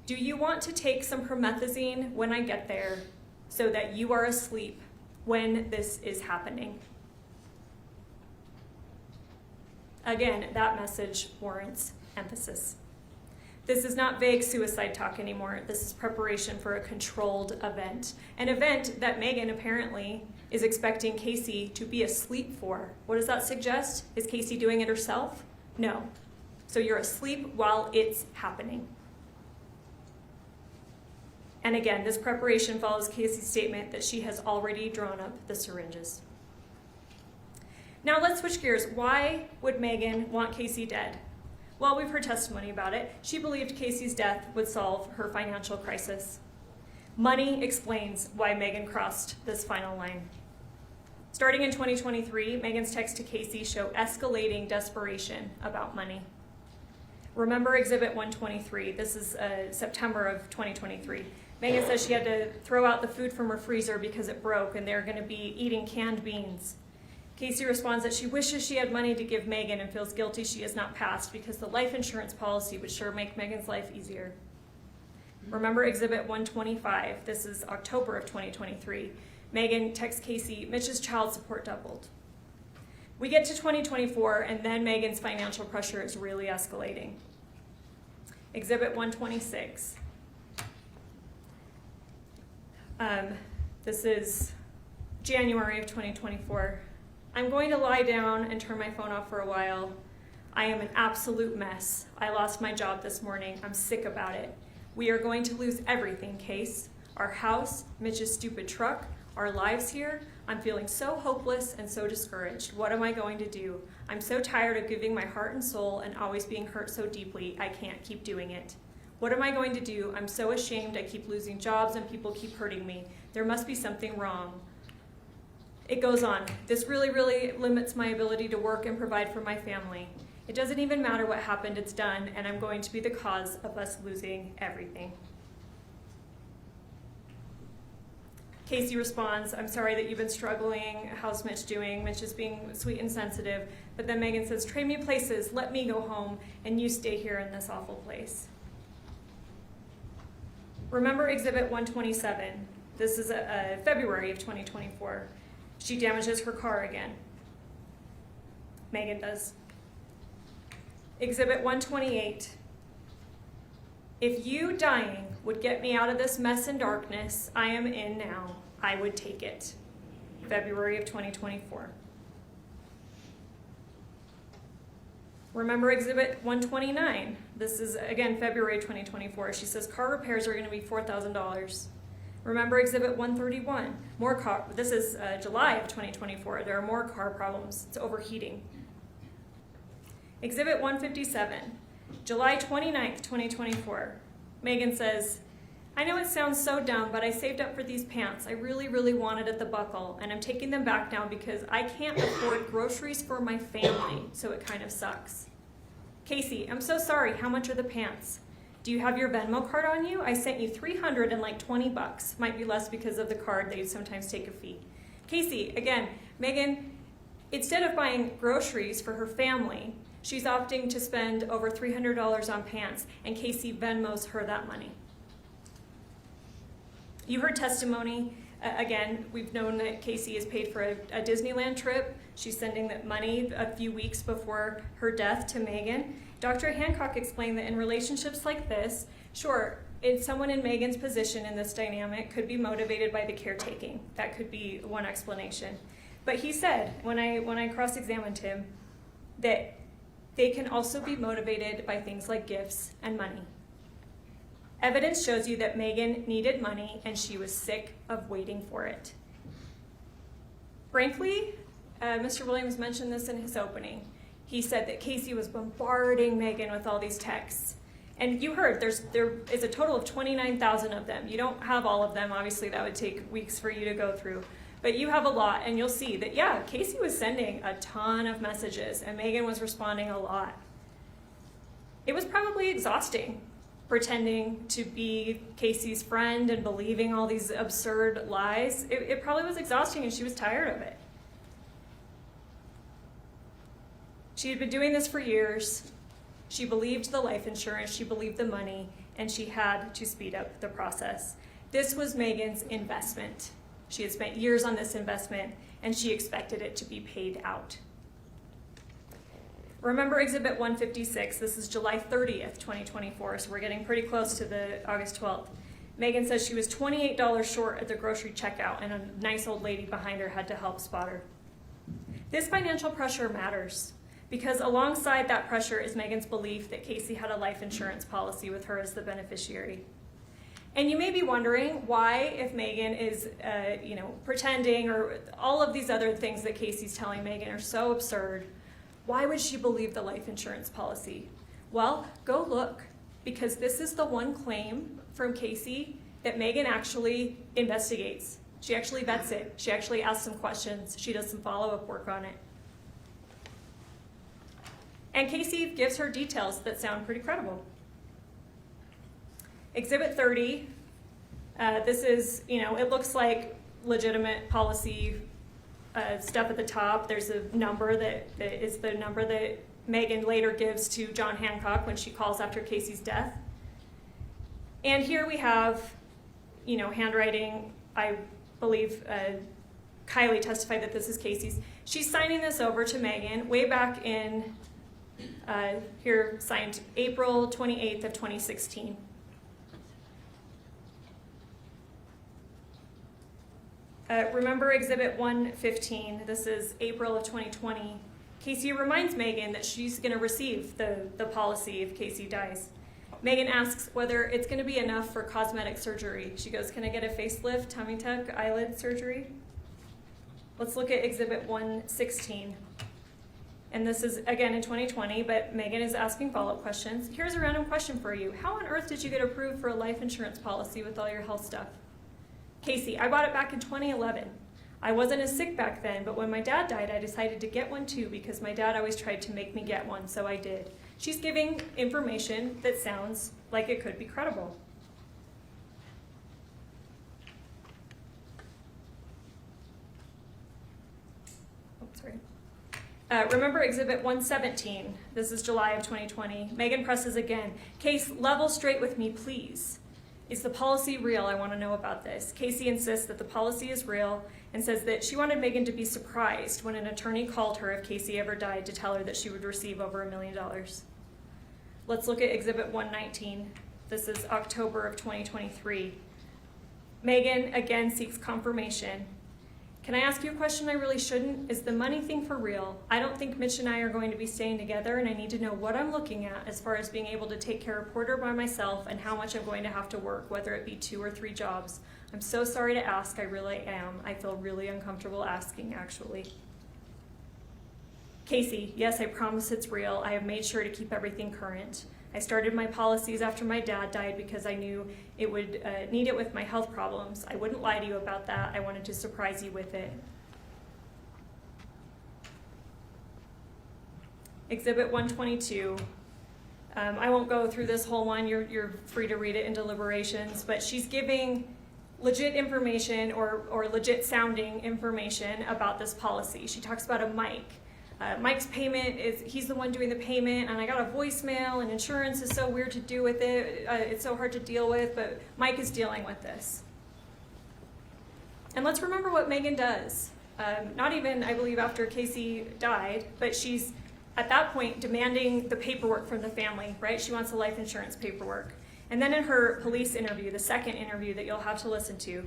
A: Do you want to take some promethazine when I get there so that you are asleep when this is happening? Again, that message warrants emphasis. This is not vague suicide talk anymore. This is preparation for a controlled event. An event that Meggan apparently is expecting Kacee to be asleep for. What does that suggest? Is Kacee doing it herself? No. So you're asleep while it's happening. And again, this preparation follows Kacee's statement that she has already drawn up the syringes. Now let's switch gears. Why would Meggan want Kacee dead? Well, we've heard testimony about it. She believed Kacee's death would solve her financial crisis. Money explains why Meggan crossed this final line. Starting in 2023, Meggan's texts to Kacee show escalating desperation about money. Remember Exhibit 123. This is September of 2023. Meggan says she had to throw out the food from her freezer because it broke and they're going to be eating canned beans. Kacee responds that she wishes she had money to give Meggan and feels guilty she has not passed because the life insurance policy would sure make Meggan's life easier. Remember Exhibit 125. This is October of 2023. Meggan texts Kacee, Mitch's child support doubled. We get to 2024, and then Meggan's financial pressure is really escalating. Exhibit 126. This is January of 2024. I'm going to lie down and turn my phone off for a while. I am an absolute mess. I lost my job this morning. I'm sick about it. We are going to lose everything, Case. Our house, Mitch's stupid truck, our lives here. I'm feeling so hopeless and so discouraged. What am I going to do? I'm so tired of giving my heart and soul and always being hurt so deeply. I can't keep doing it. What am I going to do? I'm so ashamed. I keep losing jobs and people keep hurting me. There must be something wrong. It goes on. This really, really limits my ability to work and provide for my family. It doesn't even matter what happened, it's done, and I'm going to be the cause of us losing everything. Kacee responds, I'm sorry that you've been struggling. How's Mitch doing? Mitch is being sweet and sensitive. But then Meggan says, trade me places, let me go home, and you stay here in this awful place. Remember Exhibit 127. This is February of 2024. She damages her car again. Meggan does. Exhibit 128. If you dying would get me out of this mess and darkness I am in now, I would take it. February of 2024. Remember Exhibit 129. This is, again, February 2024. She says car repairs are going to be $4,000. Remember Exhibit 131. This is July of 2024. There are more car problems. It's overheating. Exhibit 157. July 29th, 2024. Meggan says, I know it sounds so dumb, but I saved up for these pants. I really, really wanted at the buckle, and I'm taking them back now because I can't afford groceries for my family, so it kind of sucks. Kacee, I'm so sorry. How much are the pants? Do you have your Venmo card on you? I sent you $320. Might be less because of the card. They sometimes take a fee. Kacee, again, Meggan, instead of buying groceries for her family, she's opting to spend over $300 on pants, and Kacee Venmos her that money. You heard testimony. Again, we've known that Kacee is paid for a Disneyland trip. She's sending that money a few weeks before her death to Meggan. Dr. Hancock explained that in relationships like this, sure, someone in Meggan's position in this dynamic could be motivated by the caretaking. That could be one explanation. But he said, when I cross-examined him, that they can also be motivated by things like gifts and money. Evidence shows you that Meggan needed money and she was sick of waiting for it. Frankly, Mr. Williams mentioned this in his opening. He said that Kacee was bombarding Meggan with all these texts. And you heard there is a total of 29,000 of them. You don't have all of them. Obviously, that would take weeks for you to go through. But you have a lot, and you'll see that, yeah, Kacee was sending a ton of messages, and Meggan was responding a lot. It was probably exhausting, pretending to be Kacee's friend and believing all these absurd lies. It probably was exhausting, and she was tired of it. She had been doing this for years. She believed the life insurance, she believed the money, and she had to speed up the process. This was Meggan's investment. She had spent years on this investment, and she expected it to be paid out. Remember Exhibit 156. This is July 30th, 2024, so we're getting pretty close to the August 12th. Meggan says she was $28 short at the grocery checkout, and a nice old lady behind her had to help spot her. This financial pressure matters, because alongside that pressure is Meggan's belief that Kacee had a life insurance policy with her as the beneficiary. And you may be wondering why, if Meggan is, pretending, or all of these other things that Kacee's telling Meggan are so absurd, why would she believe the life insurance policy? Well, go look, because this is the one claim from Kacee that Meggan actually investigates. She actually vets it. She actually asks some questions. She does some follow-up work on it. And Kacee gives her details that sound pretty credible. Exhibit 30, this is, it looks like legitimate policy stuff at the top. There's a number that is the number that Meggan later gives to John Hancock when she calls after Kacee's death. And here we have, handwriting. I believe Kylie testified that this is Kacee's. She's signing this over to Meggan way back in, here signed April 28th of 2016. Remember Exhibit 115, this is April of 2020. Kacee reminds Meggan that she's going to receive the policy if Kacee dies. Meggan asks whether it's going to be enough for cosmetic surgery. She goes, can I get a facelift, tummy tuck, eyelid surgery? Let's look at Exhibit 116. And this is, again, in 2020, but Meggan is asking follow-up questions. Here's a random question for you. How on earth did you get approved for a life insurance policy with all your health stuff? Kacee, I bought it back in 2011. I wasn't as sick back then, but when my dad died, I decided to get one too because my dad always tried to make me get one, so I did. She's giving information that sounds like it could be credible. Remember Exhibit 117. This is July of 2020. Meggan presses again. Case, level straight with me, please. Is the policy real? I want to know about this. Kacee insists that the policy is real and says that she wanted Meggan to be surprised when an attorney called her if Kacee ever died to tell her that she would receive over $1 million. Let's look at Exhibit 119. This is October of 2023. Meggan again seeks confirmation. Can I ask you a question I really shouldn't? Is the money thing for real? I don't think Mitch and I are going to be staying together, and I need to know what I'm looking at as far as being able to take care of Porter by myself and how much I'm going to have to work, whether it be 2 or 3 jobs. I'm so sorry to ask, I really am. I feel really uncomfortable asking, actually. Kacee, yes, I promise it's real. I have made sure to keep everything current. I started my policies after my dad died because I knew it would need it with my health problems. I wouldn't lie to you about that. I wanted to surprise you with it. Exhibit 122. I won't go through this whole one. You're free to read it in deliberations, but she's giving legit information or legit sounding information about this policy. She talks about a Mike. Mike's payment he's the one doing the payment, and I got a voicemail, and insurance is so weird to do with it. It's so hard to deal with, but Mike is dealing with this. And let's remember what Meggan does. Not even, I believe, after Kacee died, but she's at that point demanding the paperwork from the family, right? She wants the life insurance paperwork. And then in her police interview, the second interview that you'll have to listen to,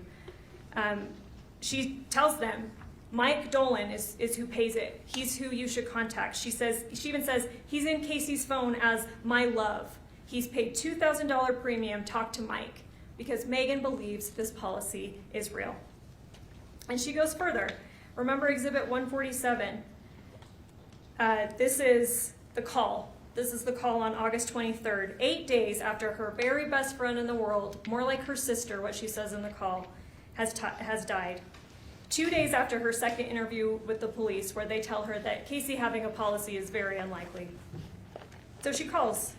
A: she tells them, Mike Dolan is who pays it. He's who you should contact. She even says, he's in Kacee's phone as my love. He's paid $2,000 premium, talk to Mike, because Meggan believes this policy is real. And she goes further. Remember Exhibit 147. This is the call. This is the call on August 23rd, 8 days after her very best friend in the world, more like her sister, what she says in the call, has died. 2 days after her second interview with the police, where they tell her that Kacee having a policy is very unlikely. So she calls.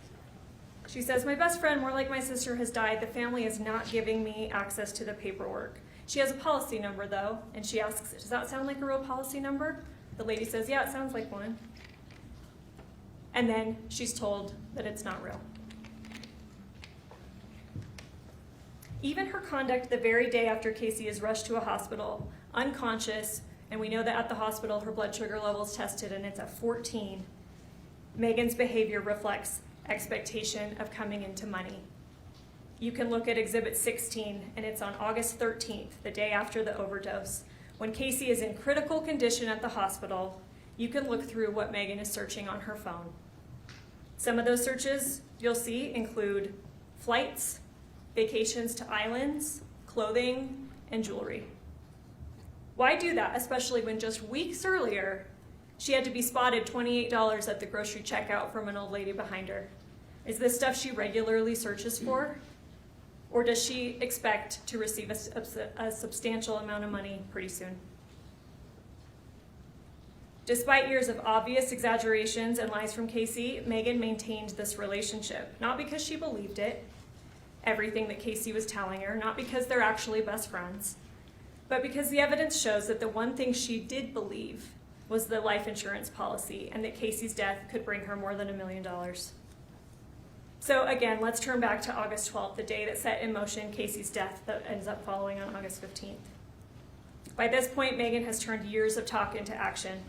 A: She says, my best friend, more like my sister, has died. The family is not giving me access to the paperwork. She has a policy number, though, and she asks, does that sound like a real policy number? The lady says, yeah, it sounds like one. And then she's told that it's not real. Even her conduct the very day after Kacee is rushed to a hospital, unconscious, and we know that at the hospital her blood sugar level is tested and it's at 14, Meggan's behavior reflects expectation of coming into money. You can look at Exhibit 16, and it's on August 13th, the day after the overdose. When Kacee is in critical condition at the hospital, you can look through what Meggan is searching on her phone. Some of those searches you'll see include flights, vacations to islands, clothing, and jewelry. Why do that, especially when just weeks earlier she had to be spotted $28 at the grocery checkout from an old lady behind her? Is this stuff she regularly searches for? Or does she expect to receive a substantial amount of money pretty soon? Despite years of obvious exaggerations and lies from Kacee, Meggan maintained this relationship, not because she believed it, everything that Kacee was telling her, not because they're actually best friends, but because the evidence shows that the one thing she did believe was the life insurance policy and that Kacee's death could bring her more than $1 million. So again, let's turn back to August 12th, the day that set in motion Kacee's death that ends up following on August 15th. By this point, Meggan has turned years of talk into action,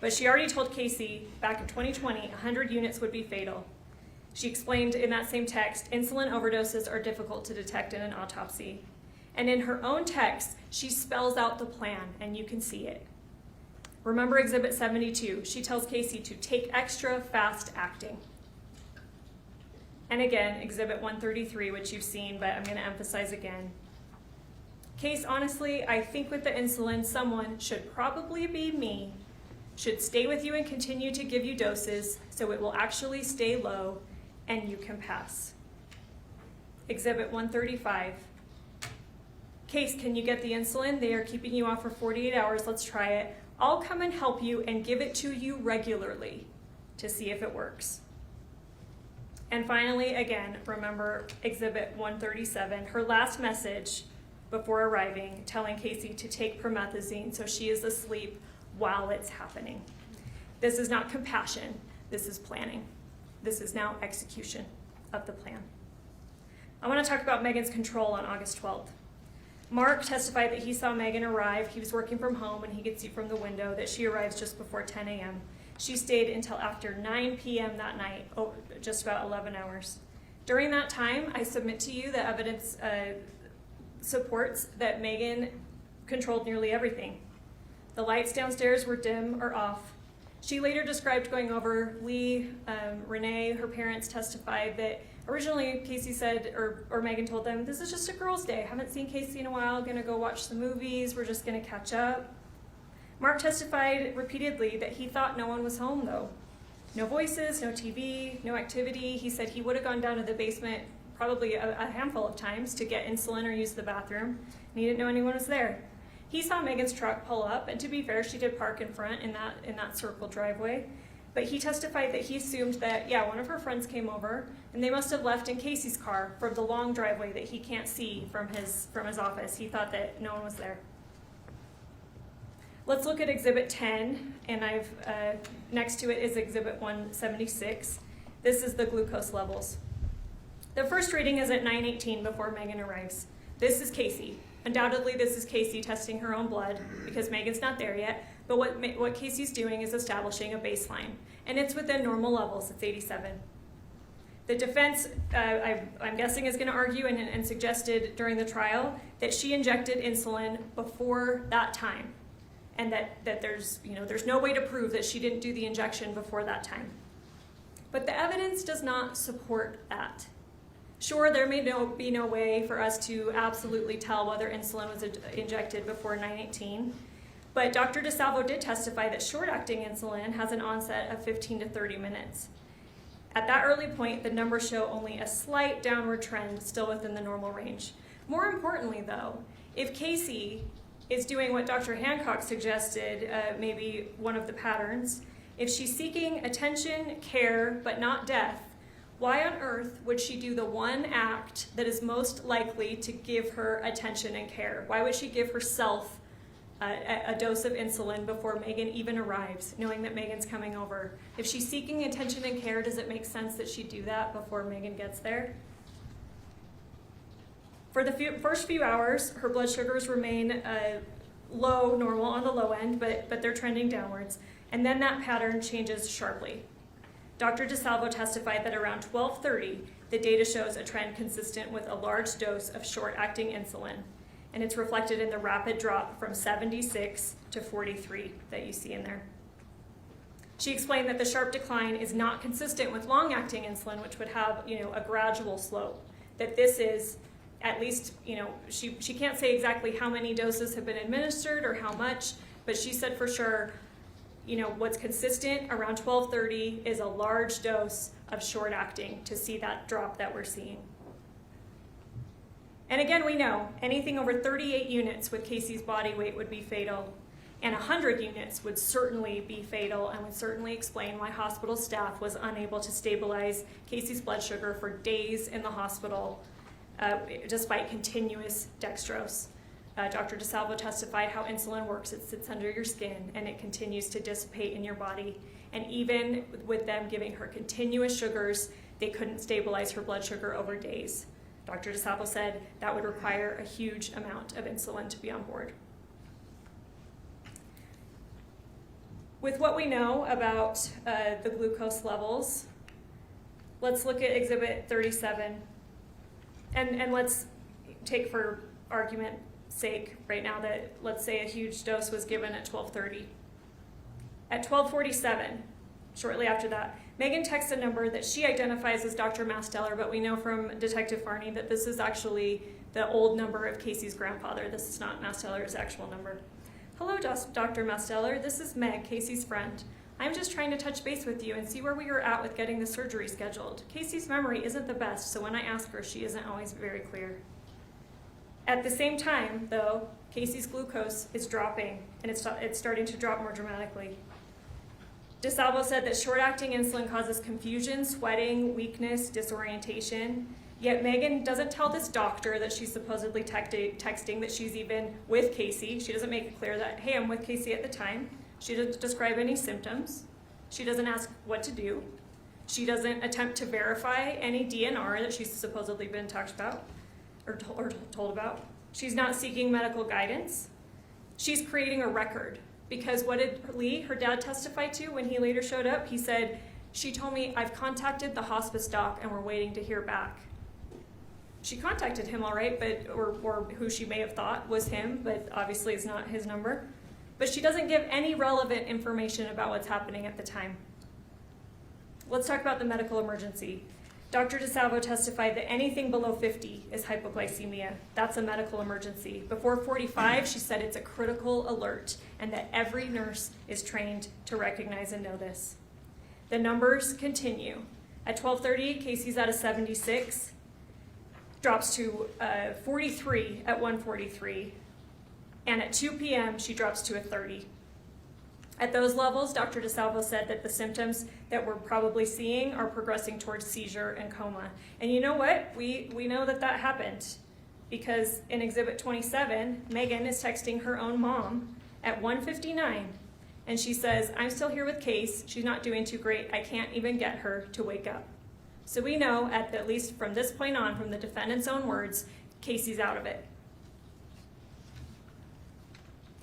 A: but she already told Kacee back in 2020 100 units would be fatal. She explained in that same text, insulin overdoses are difficult to detect in an autopsy. And in her own text, she spells out the plan, and you can see it. Remember Exhibit 72. She tells Kacee to take extra fast acting. And again, Exhibit 133, which you've seen, but I'm going to emphasize again. Case, honestly, I think with the insulin, someone, should probably be me, should stay with you and continue to give you doses so it will actually stay low and you can pass. Exhibit 135. Case, can you get the insulin? They are keeping you off for 48 hours. Let's try it. I'll come and help you and give it to you regularly to see if it works. And finally, again, remember Exhibit 137, her last message before arriving, telling Kacee to take promethazine so she is asleep while it's happening. This is not compassion, this is planning. This is now execution of the plan. I want to talk about Meggan's control on August 12th. Mark testified that he saw Meggan arrive. He was working from home and he could see from the window that she arrives just before 10 a.m. She stayed until after 9 p.m. that night, just about 11 hours. During that time, I submit to you that evidence supports that Meggan controlled nearly everything. The lights downstairs were dim or off. She later described going over. Renee, her parents, testified that originally Kacee said, or Meggan told them, this is just a girl's day. Haven't seen Kacee in a while, gonna go watch the movies, we're just gonna catch up. Mark testified repeatedly that he thought no one was home though. No voices, no TV, no activity. He said he would have gone down to the basement probably a handful of times to get insulin or use the bathroom, and he didn't know anyone was there. He saw Meggan's truck pull up, and to be fair, she did park in front in that circle driveway. But he testified that he assumed that, yeah, one of her friends came over, and they must have left in Kacee's car from the long driveway that he can't see from his office. He thought that no one was there. Let's look at Exhibit 10, and next to it is Exhibit 176. This is the glucose levels. The first reading is at 9:18 before Meggan arrives. This is Kacee. Undoubtedly, this is Kacee testing her own blood because Meggan's not there yet. But what Kacee's doing is establishing a baseline, and it's within normal levels. It's 87. The defense, I'm guessing, is going to argue and suggested during the trial that she injected insulin before that time, and that there's no way to prove that she didn't do the injection before that time. But the evidence does not support that. Sure, there may be no way for us to absolutely tell whether insulin was injected before 9:18, but Dr. DeSalvo did testify that short-acting insulin has an onset of 15 to 30 minutes. At that early point, the numbers show only a slight downward trend, still within the normal range. More importantly, though, if Kacee is doing what Dr. Hancock suggested, maybe one of the patterns, if she's seeking attention, care, but not death, why on earth would she do the one act that is most likely to give her attention and care? Why would she give herself a dose of insulin before Meggan even arrives, knowing that Meggan's coming over? If she's seeking attention and care, does it make sense that she do that before Meggan gets there? For the first few hours, her blood sugars remain low, normal on the low end, but they're trending downwards. And then that pattern changes sharply. Dr. DeSalvo testified that around 12:30, the data shows a trend consistent with a large dose of short-acting insulin, and it's reflected in the rapid drop from 76 to 43 that you see in there. She explained that the sharp decline is not consistent with long-acting insulin, which would have, a gradual slope. That this is, at least, she can't say exactly how many doses have been administered or how much, but she said for sure, what's consistent around 12:30 is a large dose of short-acting to see that drop that we're seeing. And again, we know anything over 38 units with Kacee's body weight would be fatal, and 100 units would certainly be fatal and would certainly explain why hospital staff was unable to stabilize Kacee's blood sugar for days in the hospital despite continuous dextrose. Dr. DeSalvo testified how insulin works. It sits under your skin and it continues to dissipate in your body. And even with them giving her continuous sugars, they couldn't stabilize her blood sugar over days. Dr. DeSalvo said that would require a huge amount of insulin to be on board. With what we know about the glucose levels, let's look at Exhibit 37. And let's take for argument sake right now that let's say a huge dose was given at 12:30. At 12:47, shortly after that, Meggan texts a number that she identifies as Dr. Masteller, but we know from Detective Farney that this is actually the old number of Kacee's grandfather. This is not Masteller's actual number. Hello, Dr. Masteller. This is Meg, Kacee's friend. I'm just trying to touch base with you and see where we are at with getting the surgery scheduled. Kacee's memory isn't the best, so when I ask her, she isn't always very clear. At the same time, though, Kacee's glucose is dropping, and it's starting to drop more dramatically. DeSalvo said that short-acting insulin causes confusion, sweating, weakness, disorientation. Yet Meggan doesn't tell this doctor that she's supposedly texting that she's even with Kacee. She doesn't make it clear that, hey, I'm with Kacee at the time. She doesn't describe any symptoms. She doesn't ask what to do. She doesn't attempt to verify any DNR that she's supposedly been talked about or told about. She's not seeking medical guidance. She's creating a record, because what did Lee, her dad, testify to when he later showed up? He said, she told me, I've contacted the hospice doc and we're waiting to hear back. She contacted him, all right, but or who she may have thought was him, but obviously it's not his number. But she doesn't give any relevant information about what's happening at the time. Let's talk about the medical emergency. Dr. DeSalvo testified that anything below 50 is hypoglycemia. That's a medical emergency. Before 45, she said it's a critical alert and that every nurse is trained to recognize and know this. The numbers continue. At 12:30, Kacee's at a 76, drops to 43 at 1:43, and at 2 p.m. she drops to a 30. At those levels, Dr. DeSalvo said that the symptoms that we're probably seeing are progressing towards seizure and coma. And you know what? We know that happened, because in Exhibit 27, Meggan is texting her own mom at 1:59, and she says, I'm still here with Kacee. She's not doing too great. I can't even get her to wake up. So we know, at least from this point on, from the defendant's own words, Kacee's out of it.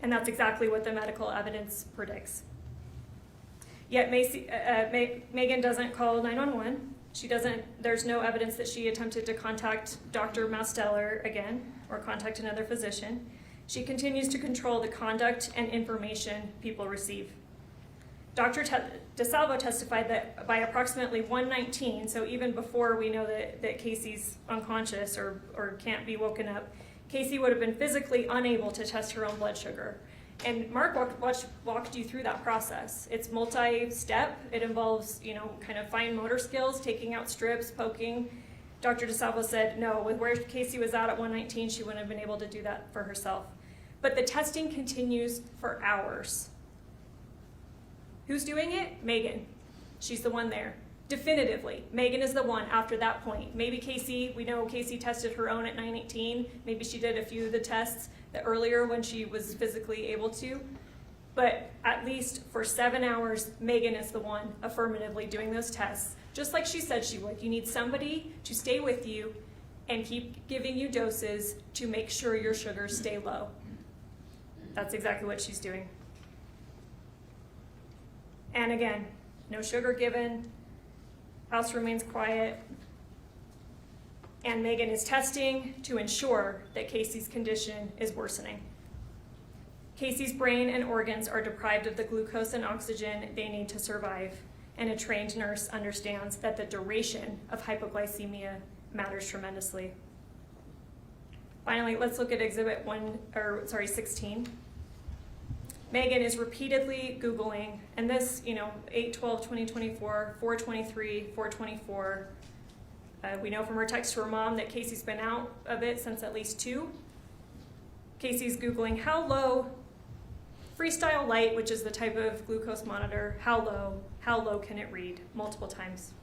A: And that's exactly what the medical evidence predicts. Yet Meggan doesn't call 911. There's no evidence that she attempted to contact Dr. Masteller again or contact another physician. She continues to control the conduct and information people receive. Dr. DeSalvo testified that by approximately 1:19, so even before we know that Kacee's unconscious or can't be woken up, Kacee would have been physically unable to test her own blood sugar. And Mark walked you through that process. It's multi-step. It involves, kind of fine motor skills, taking out strips, poking. Dr. DeSalvo said, no, with where Kacee was at 1:19, she wouldn't have been able to do that for herself. But the testing continues for hours. Who's doing it? Meggan. She's the one there. Definitively, Meggan is the one after that point. Maybe Kacee, we know Kacee tested her own at 9:18. Maybe she did a few of the tests earlier when she was physically able to. But at least for 7 hours, Meggan is the one affirmatively doing those tests, just like she said she would. You need somebody to stay with you and keep giving you doses to make sure your sugars stay low. That's exactly what she's doing. And again, no sugar given. House remains quiet, and Meggan is testing to ensure that Kacee's condition is worsening. Kacee's brain and organs are deprived of the glucose and oxygen they need to survive, and a trained nurse understands that the duration of hypoglycemia matters tremendously. Finally, let's look at Exhibit 16. Meggan is repeatedly Googling, and this, 8/12/2024, 4/23, 4/24. We know from her text to her mom that Kacee's been out of it since at least 2. Kacee's Googling how low, Freestyle Light, which is the type of glucose monitor, how low can it read, multiple times.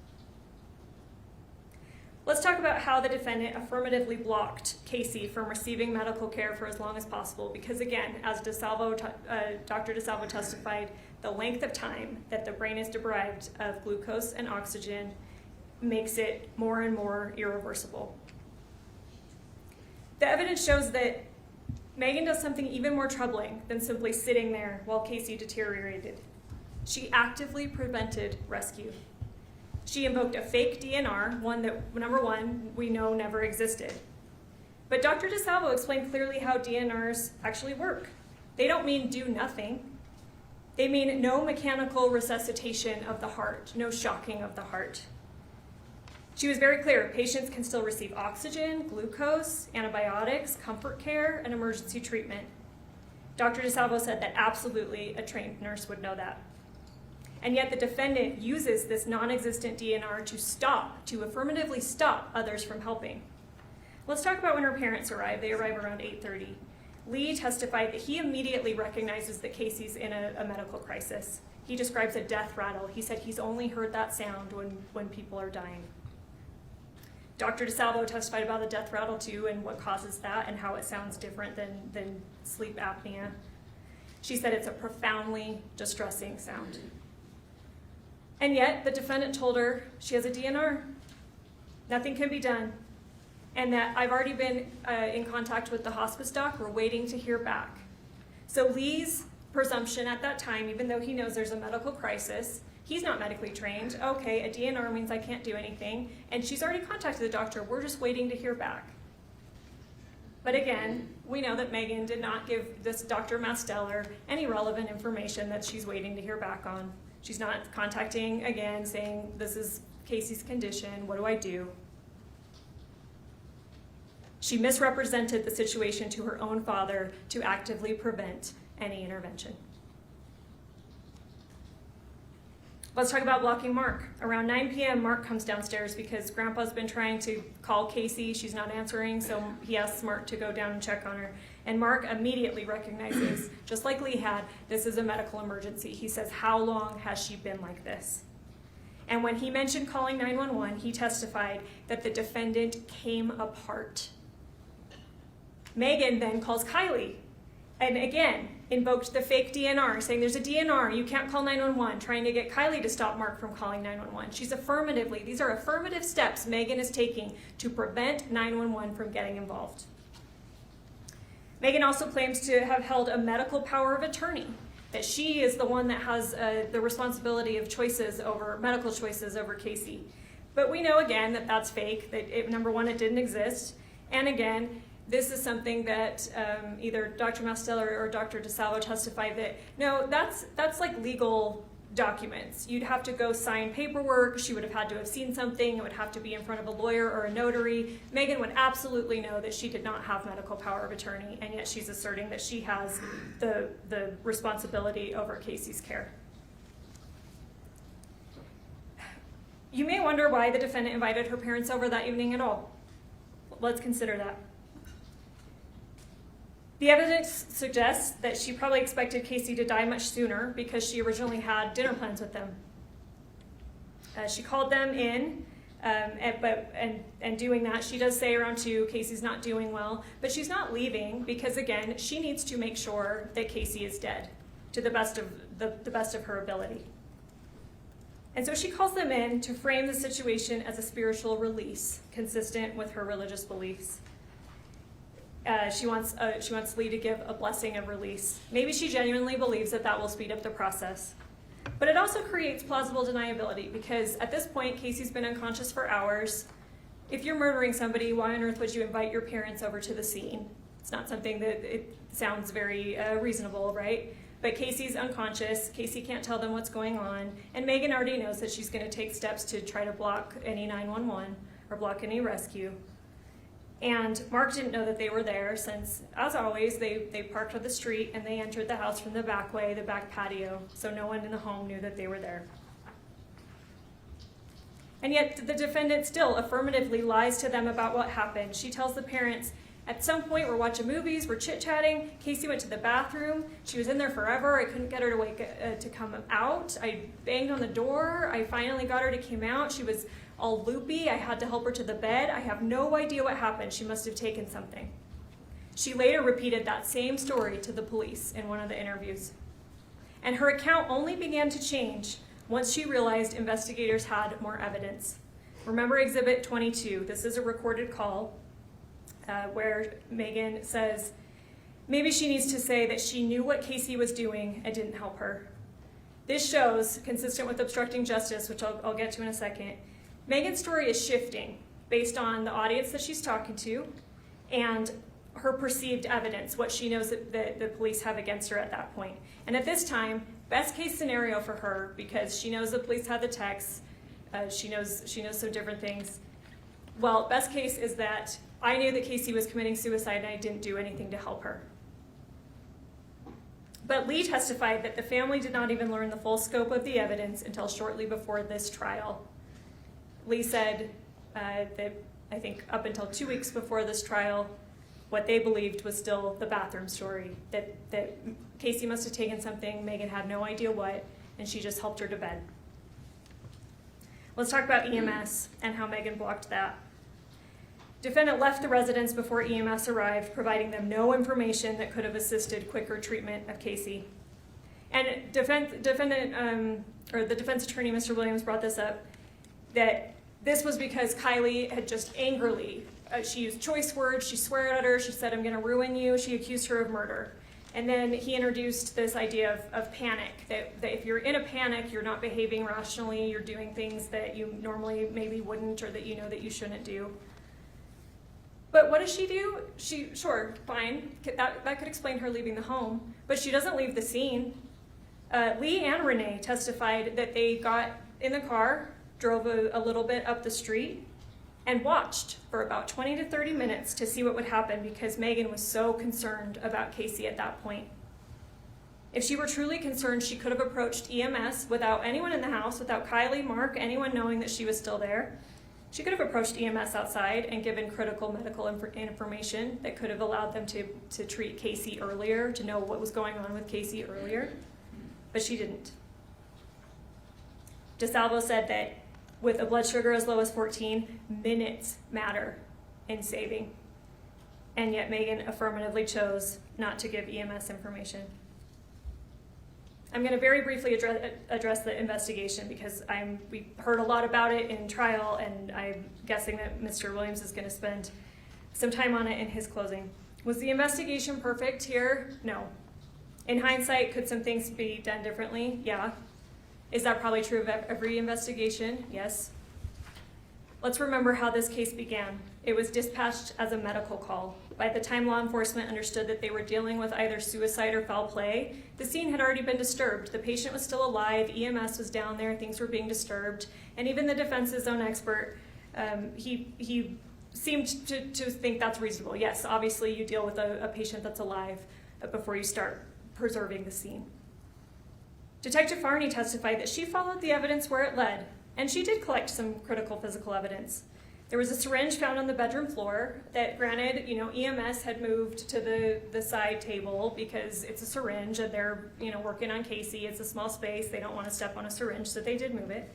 A: Let's talk about how the defendant affirmatively blocked Kacee from receiving medical care for as long as possible, because again, as Dr. DeSalvo testified, the length of time that the brain is deprived of glucose and oxygen makes it more and more irreversible. The evidence shows that Meggan does something even more troubling than simply sitting there while Kacee deteriorated. She actively prevented rescue. She invoked a fake DNR, one that, number one, we know never existed. But Dr. DeSalvo explained clearly how DNRs actually work. They don't mean do nothing. They mean no mechanical resuscitation of the heart, no shocking of the heart. She was very clear, patients can still receive oxygen, glucose, antibiotics, comfort care, and emergency treatment. Dr. DeSalvo said that absolutely a trained nurse would know that. And yet the defendant uses this non-existent DNR to affirmatively stop others from helping. Let's talk about when her parents arrive. They arrive around 8:30. Lee testified that he immediately recognizes that Kacee's in a medical crisis. He describes a death rattle. He said he's only heard that sound when people are dying. Dr. DeSalvo testified about the death rattle too and what causes that and how it sounds different than sleep apnea. She said it's a profoundly distressing sound. And yet the defendant told her she has a DNR. Nothing can be done. And that I've already been in contact with the hospice doc. We're waiting to hear back. So Lee's presumption at that time, even though he knows there's a medical crisis, he's not medically trained. Okay, a DNR means I can't do anything. And she's already contacted the doctor. We're just waiting to hear back. But again, we know that Meggan did not give this Dr. Masteller any relevant information that she's waiting to hear back on. She's not contacting again saying, this is Kacee's condition, what do I do? She misrepresented the situation to her own father to actively prevent any intervention. Let's talk about blocking Mark. Around 9 p.m., Mark comes downstairs because Grandpa's been trying to call Kacee. She's not answering, so he asks Mark to go down and check on her. And Mark immediately recognizes, just like Lee had, this is a medical emergency. He says, how long has she been like this? And when he mentioned calling 911, he testified that the defendant came apart. Meggan then calls Kylie, and again, invoked the fake DNR, saying there's a DNR, you can't call 911, trying to get Kylie to stop Mark from calling 911. These are affirmative steps Meggan is taking to prevent 911 from getting involved. Meggan also claims to have held a medical power of attorney, that she is the one that has the responsibility of medical choices over Kacee. But we know again that that's fake, that number one, it didn't exist, and again, this is something that either Dr. Masteller or Dr. DeSalvo testified that, no, that's like legal documents. You'd have to go sign paperwork. She would have had to have seen something. It would have to be in front of a lawyer or a notary. Meggan would absolutely know that she did not have medical power of attorney, and yet she's asserting that she has the responsibility over Kacee's care. You may wonder why the defendant invited her parents over that evening at all. Let's consider that. The evidence suggests that she probably expected Kacee to die much sooner because she originally had dinner plans with them. She called them in, and doing that, she does say around 2, Kacee's not doing well, but she's not leaving because, again, she needs to make sure that Kacee is dead to the best of her ability. And so she calls them in to frame the situation as a spiritual release, consistent with her religious beliefs. She wants Lee to give a blessing of release. Maybe she genuinely believes that will speed up the process. But it also creates plausible deniability because at this point, Kacee's been unconscious for hours. If you're murdering somebody, why on earth would you invite your parents over to the scene? It's not something that it sounds very reasonable, right? But Kacee's unconscious. Kacee can't tell them what's going on. And Meggan already knows that she's going to take steps to try to block any 911 or block any rescue. And Mark didn't know that they were there since, as always, they parked on the street and they entered the house from the back way, the back patio, so no one in the home knew that they were there. And yet the defendant still affirmatively lies to them about what happened. She tells the parents, at some point we're watching movies, we're chit-chatting, Kacee went to the bathroom, she was in there forever, I couldn't get her to come out, I banged on the door, I finally got her to come out, she was all loopy, I had to help her to the bed, I have no idea what happened, she must have taken something. She later repeated that same story to the police in one of the interviews. And her account only began to change once she realized investigators had more evidence. Remember Exhibit 22, this is a recorded call where Meggan says, maybe she needs to say that she knew what Kacee was doing and didn't help her. This shows, consistent with obstructing justice, which I'll get to in a second, Meggan's story is shifting based on the audience that she's talking to and her perceived evidence, what she knows that the police have against her at that point. And at this time, best case scenario for her, because she knows the police had the texts, she knows some different things, Well, best case is that I knew that Kacee was committing suicide and I didn't do anything to help her. But Lee testified that the family did not even learn the full scope of the evidence until shortly before this trial. Lee said that I think up until 2 weeks before this trial, what they believed was still the bathroom story, that Kacee must have taken something, Meggan had no idea what, and she just helped her to bed. Let's talk about EMS and how Meggan blocked that. Defendant left the residence before EMS arrived, providing them no information that could have assisted quicker treatment of Kacee. And the defense attorney, Mr. Williams, brought this up, that this was because Kylie had just angrily, she used choice words, she swore at her, she said, "I'm gonna ruin you," she accused her of murder. And then he introduced this idea of panic, that if you're in a panic, you're not behaving rationally, you're doing things that you normally maybe wouldn't, or that you know that you shouldn't do. But what does she do? Sure, fine, that could explain her leaving the home, but she doesn't leave the scene. Lee and Renee testified that they got in the car, drove a little bit up the street, and watched for about 20 to 30 minutes to see what would happen because Meggan was so concerned about Kacee at that point. If she were truly concerned, she could have approached EMS without anyone in the house, without Kylie, Mark, anyone knowing that she was still there. She could have approached EMS outside and given critical medical information that could have allowed them to treat Kacee earlier, to know what was going on with Kacee earlier, but she didn't. DeSalvo said that with a blood sugar as low as 14, minutes matter in saving, and yet Meggan affirmatively chose not to give EMS information. I'm going to very briefly address the investigation because we heard a lot about it in trial, and I'm guessing that Mr. Williams is going to spend some time on it in his closing. Was the investigation perfect here? No. In hindsight, could some things be done differently? Yeah. Is that probably true of every investigation? Yes. Let's remember how this case began. It was dispatched as a medical call. By the time law enforcement understood that they were dealing with either suicide or foul play, the scene had already been disturbed. The patient was still alive, EMS was down there, things were being disturbed, and even the defense's own expert, he seemed to think that's reasonable. Yes, obviously you deal with a patient that's alive before you start preserving the scene. Detective Farney testified that she followed the evidence where it led, and she did collect some critical physical evidence. There was a syringe found on the bedroom floor that, granted, EMS had moved to the side table because it's a syringe and they're, working on Kacee. It's a small space. They don't want to step on a syringe, so they did move it.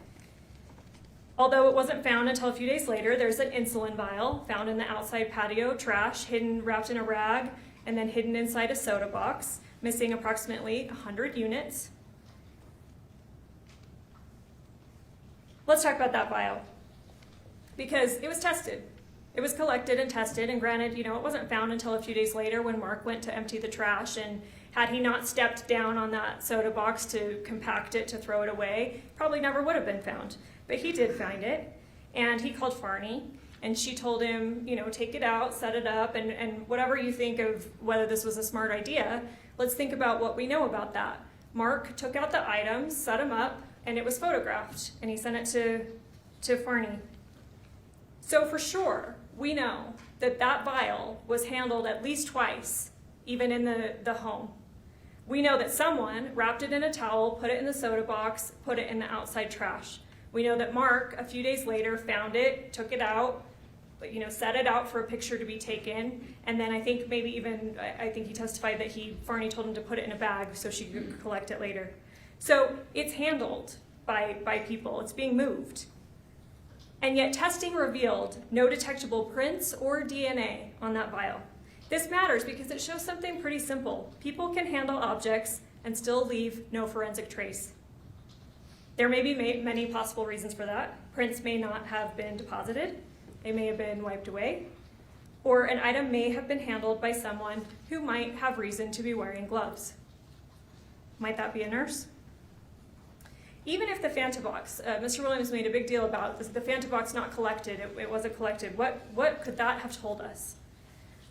A: Although it wasn't found until a few days later, there's an insulin vial found in the outside patio trash, wrapped in a rag, and then hidden inside a soda box, missing approximately 100 units. Let's talk about that vial, because it was tested. It was collected and tested, and granted, it wasn't found until a few days later when Mark went to empty the trash, and had he not stepped down on that soda box to compact it, to throw it away, probably never would have been found. But he did find it, and he called Farney, and she told him, take it out, set it up, and whatever you think of whether this was a smart idea, let's think about what we know about that. Mark took out the items, set them up, and it was photographed, and he sent it to Farney. So for sure, we know that vial was handled at least twice, even in the home. We know that someone wrapped it in a towel, put it in the soda box, put it in the outside trash. We know that Mark, a few days later, found it, took it out, set it out for a picture to be taken, and then I think he testified that Farney told him to put it in a bag so she could collect it later. So it's handled by people, it's being moved. And yet testing revealed no detectable prints or DNA on that vial. This matters because it shows something pretty simple. People can handle objects and still leave no forensic trace. There may be many possible reasons for that. Prints may not have been deposited, they may have been wiped away, or an item may have been handled by someone who might have reason to be wearing gloves. Might that be a nurse? Even if the Fantabox, Mr. Williams made a big deal about the Fantabox not collected, it wasn't collected, what could that have told us?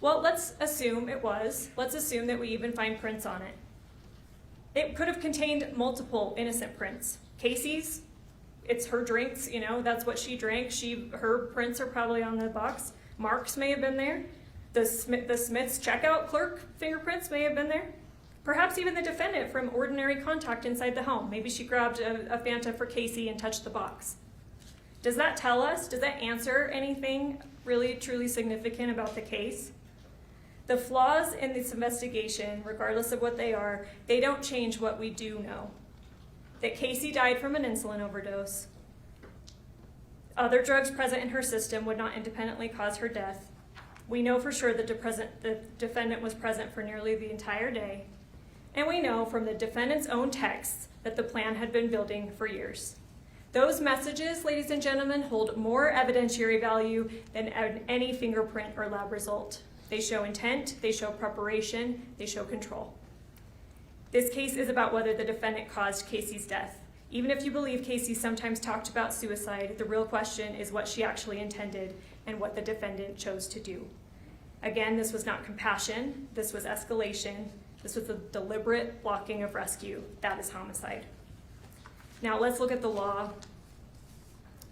A: Well, let's assume it was. Let's assume that we even find prints on it. It could have contained multiple innocent prints. Kacee's, it's her drinks, you know, that's what she drank. Her prints are probably on the box. Marks may have been there. The Smith's checkout clerk fingerprints may have been there. Perhaps even the defendant from ordinary contact inside the home. Maybe she grabbed a Fanta for Kacee and touched the box. Does that tell us, does that answer anything really truly significant about the case? The flaws in this investigation, regardless of what they are, they don't change what we do know. That Kacee died from an insulin overdose. Other drugs present in her system would not independently cause her death. We know for sure that the defendant was present for nearly the entire day. And we know from the defendant's own texts that the plan had been building for years. Those messages, ladies and gentlemen, hold more evidentiary value than any fingerprint or lab result. They show intent, they show preparation, they show control. This case is about whether the defendant caused Kacee's death. Even if you believe Kacee sometimes talked about suicide, the real question is what she actually intended and what the defendant chose to do. Again, this was not compassion, this was escalation, this was a deliberate blocking of rescue. That is homicide. Now let's look at the law.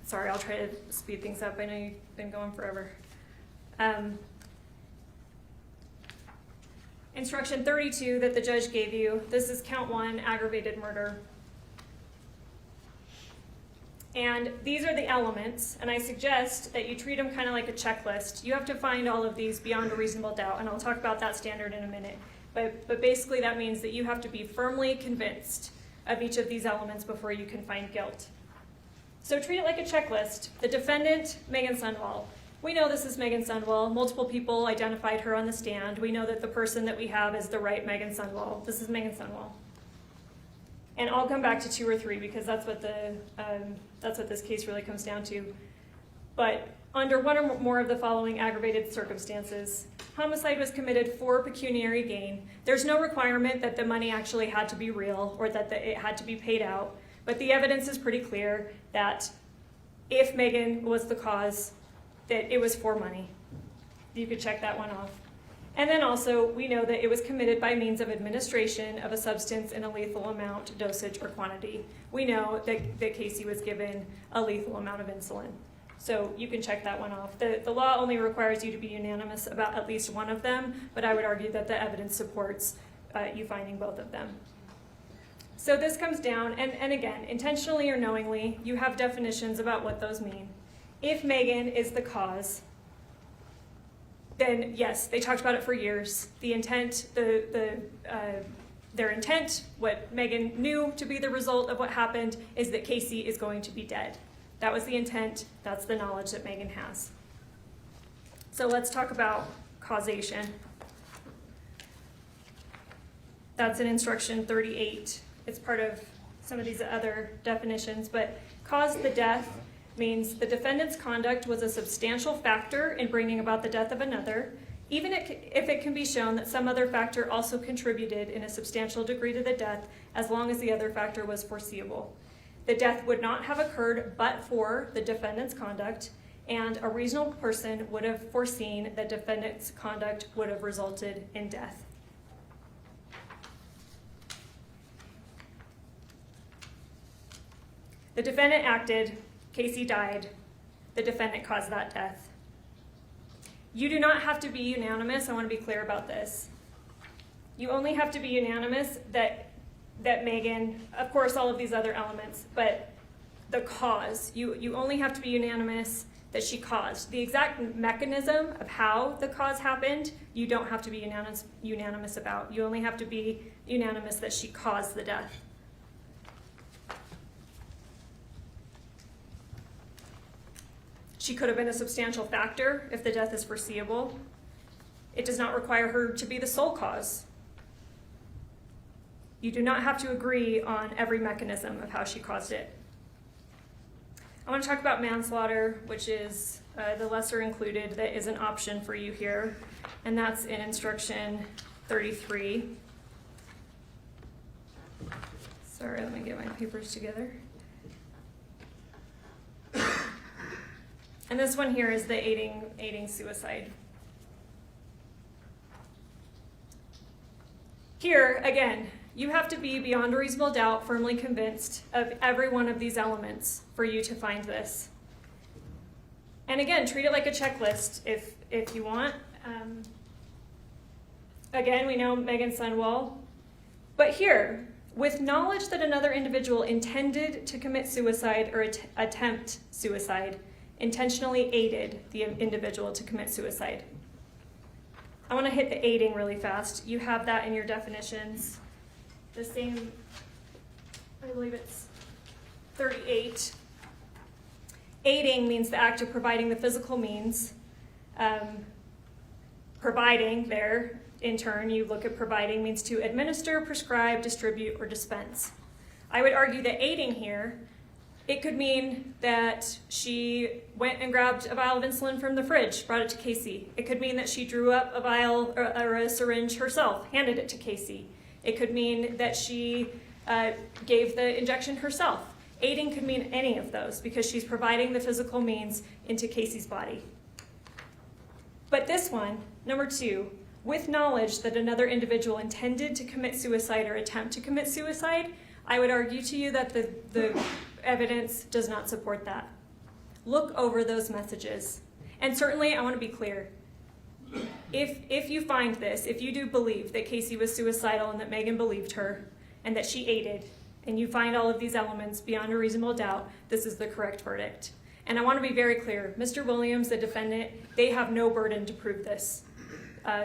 A: Sorry, I'll try to speed things up. I know you've been going forever. Instruction 32 that the judge gave you, this is count 1, aggravated murder. And these are the elements, and I suggest that you treat them kind of like a checklist. You have to find all of these beyond a reasonable doubt, and I'll talk about that standard in a minute. But basically that means that you have to be firmly convinced of each of these elements before you can find guilt. So treat it like a checklist. The defendant, Meggan Sundwall. We know this is Meggan Sundwall. Multiple people identified her on the stand. We know that the person that we have is the right Meggan Sundwall. This is Meggan Sundwall. And I'll come back to 2 or 3 because that's what this case really comes down to. But under one or more of the following aggravated circumstances, homicide was committed for pecuniary gain. There's no requirement that the money actually had to be real or that it had to be paid out, but the evidence is pretty clear that if Meggan was the cause, that it was for money. You could check that one off. And then also, we know that it was committed by means of administration of a substance in a lethal amount, dosage, or quantity. We know that Kacee was given a lethal amount of insulin. So you can check that one off. The law only requires you to be unanimous about at least one of them, but I would argue that the evidence supports you finding both of them. So this comes down, and again, intentionally or knowingly, you have definitions about what those mean. If Meggan is the cause, then yes, they talked about it for years. The intent, their intent, what Meggan knew to be the result of what happened is that Kacee is going to be dead. That was the intent, that's the knowledge that Meggan has. So let's talk about causation. That's in instruction 38. It's part of some of these other definitions, but cause the death means the defendant's conduct was a substantial factor in bringing about the death of another, even if it can be shown that some other factor also contributed in a substantial degree to the death, as long as the other factor was foreseeable. The death would not have occurred but for the defendant's conduct, and a reasonable person would have foreseen that defendant's conduct would have resulted in death. The defendant acted, Kacee died, the defendant caused that death. You do not have to be unanimous, I want to be clear about this. You only have to be unanimous that Meggan, of course all of these other elements, but the cause, you only have to be unanimous that she caused. The exact mechanism of how the cause happened, you don't have to be unanimous about. You only have to be unanimous that she caused the death. She could have been a substantial factor if the death is foreseeable. It does not require her to be the sole cause. You do not have to agree on every mechanism of how she caused it. I want to talk about manslaughter, which is the lesser included that is an option for you here, and that's in instruction 33. Sorry, let me get my papers together. And this one here is the aiding suicide. Here, again, You have to be beyond a reasonable doubt firmly convinced of every one of these elements for you to find this. And again, treat it like a checklist if you want. Again, we know Meggan Sundwall. But here, with knowledge that another individual intended to commit suicide or attempt suicide, intentionally aided the individual to commit suicide. I want to hit the aiding really fast. You have that in your definitions. The same, I believe it's 38. Aiding means the act of providing the physical means. Providing there, in turn, you look at providing means to administer, prescribe, distribute, or dispense. I would argue that aiding here, it could mean that she went and grabbed a vial of insulin from the fridge, brought it to Kacee. It could mean that she drew up a vial or a syringe herself, handed it to Kacee. It could mean that she gave the injection herself. Aiding could mean any of those because she's providing the physical means into Kacee's body. But this one, number 2, with knowledge that another individual intended to commit suicide or attempt to commit suicide, I would argue to you that the evidence does not support that. Look over those messages. And certainly, I want to be clear. If you find this, if you do believe that Kacee was suicidal and that Meggan believed her and that she aided, and you find all of these elements beyond a reasonable doubt, this is the correct verdict. And I want to be very clear. Mr. Williams, the defendant, they have no burden to prove this.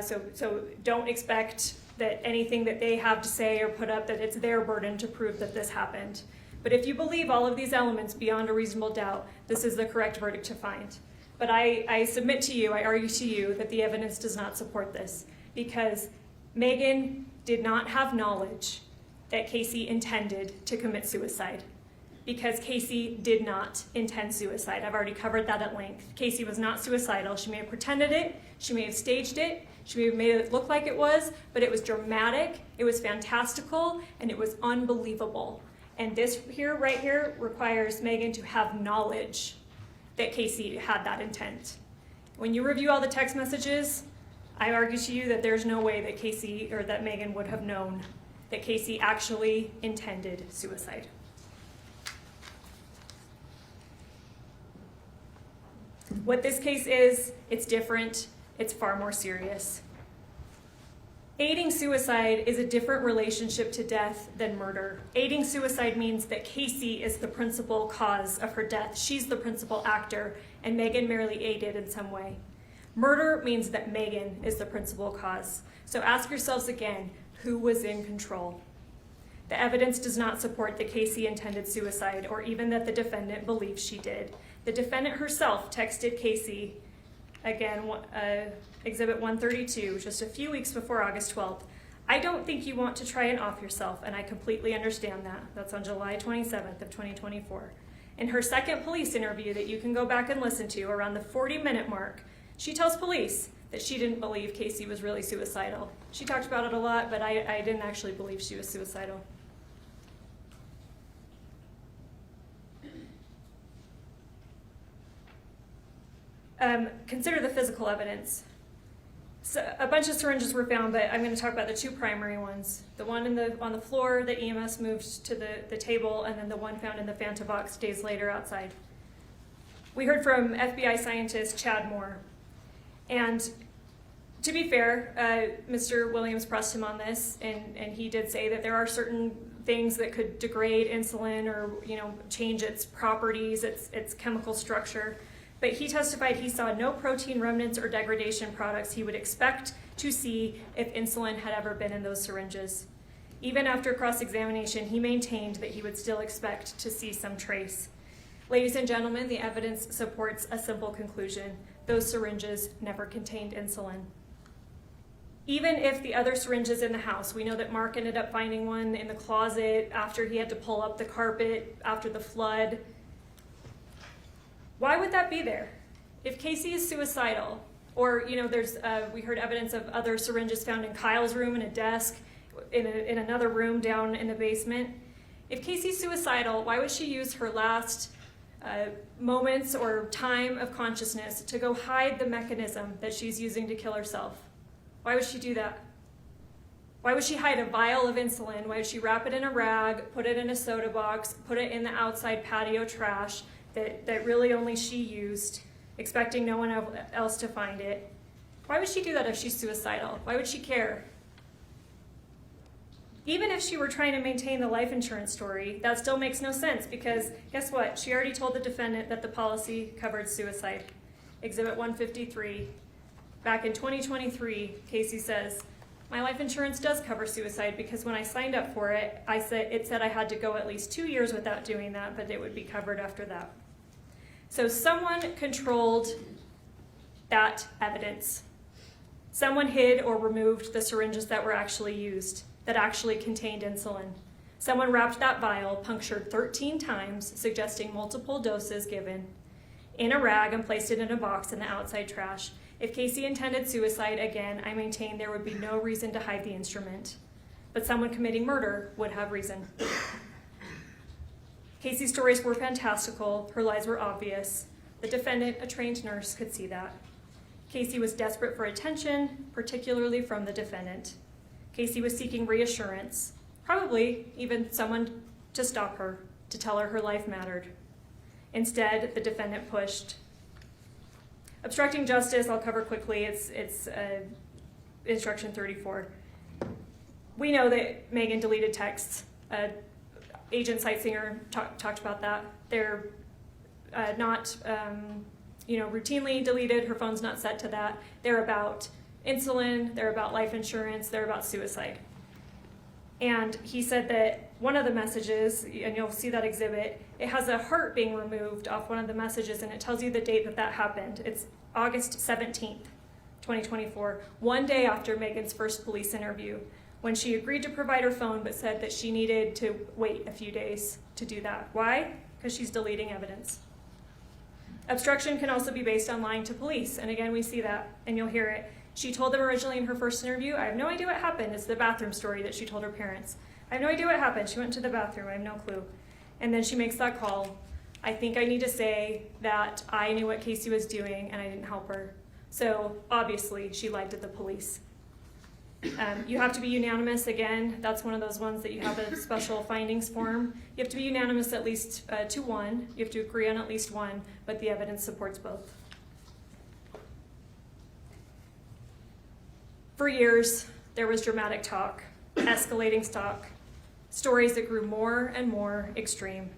A: So don't expect that anything that they have to say or put up, that it's their burden to prove that this happened. But if you believe all of these elements beyond a reasonable doubt, this is the correct verdict to find. But I submit to you, I argue to you, that the evidence does not support this because Meggan did not have knowledge that Kacee intended to commit suicide because Kacee did not intend suicide. I've already covered that at length. Kacee was not suicidal. She may have pretended it, she may have staged it, she may have made it look like it was, but it was dramatic, it was fantastical, and it was unbelievable. And this here, right here, requires Meggan to have knowledge that Kacee had that intent. When you review all the text messages, I argue to you that there's no way that Kacee or that Meggan would have known that Kacee actually intended suicide. What this case is, it's different, it's far more serious. Aiding suicide is a different relationship to death than murder. Aiding suicide means that Kacee is the principal cause of her death. She's the principal actor, and Meggan merely aided in some way. Murder means that Meggan is the principal cause. So ask yourselves again, who was in control? The evidence does not support that Kacee intended suicide or even that the defendant believes she did. The defendant herself texted Kacee, again, Exhibit 132, just a few weeks before August 12th. I don't think you want to try and off yourself, and I completely understand that. That's on July 27th of 2024. In her second police interview that you can go back and listen to, around the 40-minute mark, she tells police that she didn't believe Kacee was really suicidal. She talked about it a lot, but I didn't actually believe she was suicidal. Consider the physical evidence. So a bunch of syringes were found, but I'm going to talk about the 2 primary ones. The one on the floor that EMS moved to the table, and then the one found in the Fanta box days later outside. We heard from FBI scientist Chad Moore. And to be fair, Mr. Williams pressed him on this, and he did say that there are certain things that could degrade insulin or change its properties, its chemical structure. But he testified he saw no protein remnants or degradation products he would expect to see if insulin had ever been in those syringes. Even after cross-examination, he maintained that he would still expect to see some trace. Ladies and gentlemen, the evidence supports a simple conclusion. Those syringes never contained insulin. Even if the other syringes in the house, we know that Mark ended up finding one in the closet after he had to pull up the carpet after the flood. Why would that be there? If Kacee is suicidal, or we heard evidence of other syringes found in Kyle's room in a desk, in another room down in the basement. If Kacee's suicidal, why would she use her last moments or time of consciousness to go hide the mechanism that she's using to kill herself? Why would she do that? Why would she hide a vial of insulin? Why would she wrap it in a rag, put it in a soda box, put it in the outside patio trash that really only she used, expecting no one else to find it? Why would she do that if she's suicidal? Why would she care? Even if she were trying to maintain the life insurance story, that still makes no sense because guess what? She already told the defendant that the policy covered suicide. Exhibit 153. Back in 2023, Kacee says, my life insurance does cover suicide because when I signed up for it, it said I had to go at least 2 years without doing that, but it would be covered after that. So someone controlled that evidence. Someone hid or removed the syringes that were actually used, that actually contained insulin. Someone wrapped that vial, punctured 13 times, suggesting multiple doses given, in a rag and placed it in a box in the outside trash. If Kacee intended suicide, again, I maintain there would be no reason to hide the instrument. But someone committing murder would have reason. Kacee's stories were fantastical. Her lies were obvious. The defendant, a trained nurse, could see that. Kacee was desperate for attention, particularly from the defendant. Kacee was seeking reassurance, probably even someone to stop her, to tell her life mattered. Instead, the defendant pushed. Obstructing justice, I'll cover quickly. It's instruction 34. We know that Meggan deleted texts. Agent Sightsinger talked about that. They're not routinely deleted. Her phone's not set to that. They're about insulin, they're about life insurance, they're about suicide. And he said that one of the messages, and you'll see that exhibit, it has a heart being removed off one of the messages, and it tells you the date that happened. It's August 17th, 2024, one day after Meggan's first police interview, when she agreed to provide her phone but said that she needed to wait a few days to do that. Why? Because she's deleting evidence. Obstruction can also be based on lying to police, and again, we see that, and you'll hear it. She told them originally in her first interview, I have no idea what happened. It's the bathroom story that she told her parents. I have no idea what happened. She went to the bathroom. I have no clue. And then she makes that call. I think I need to say that I knew what Kacee was doing and I didn't help her. So obviously she lied to the police. You have to be unanimous. Again, that's one of those ones that you have a special findings form. You have to be unanimous at least to one. You have to agree on at least one, but the evidence supports both. For years, there was dramatic talk, escalating talk, stories that grew more and more extreme,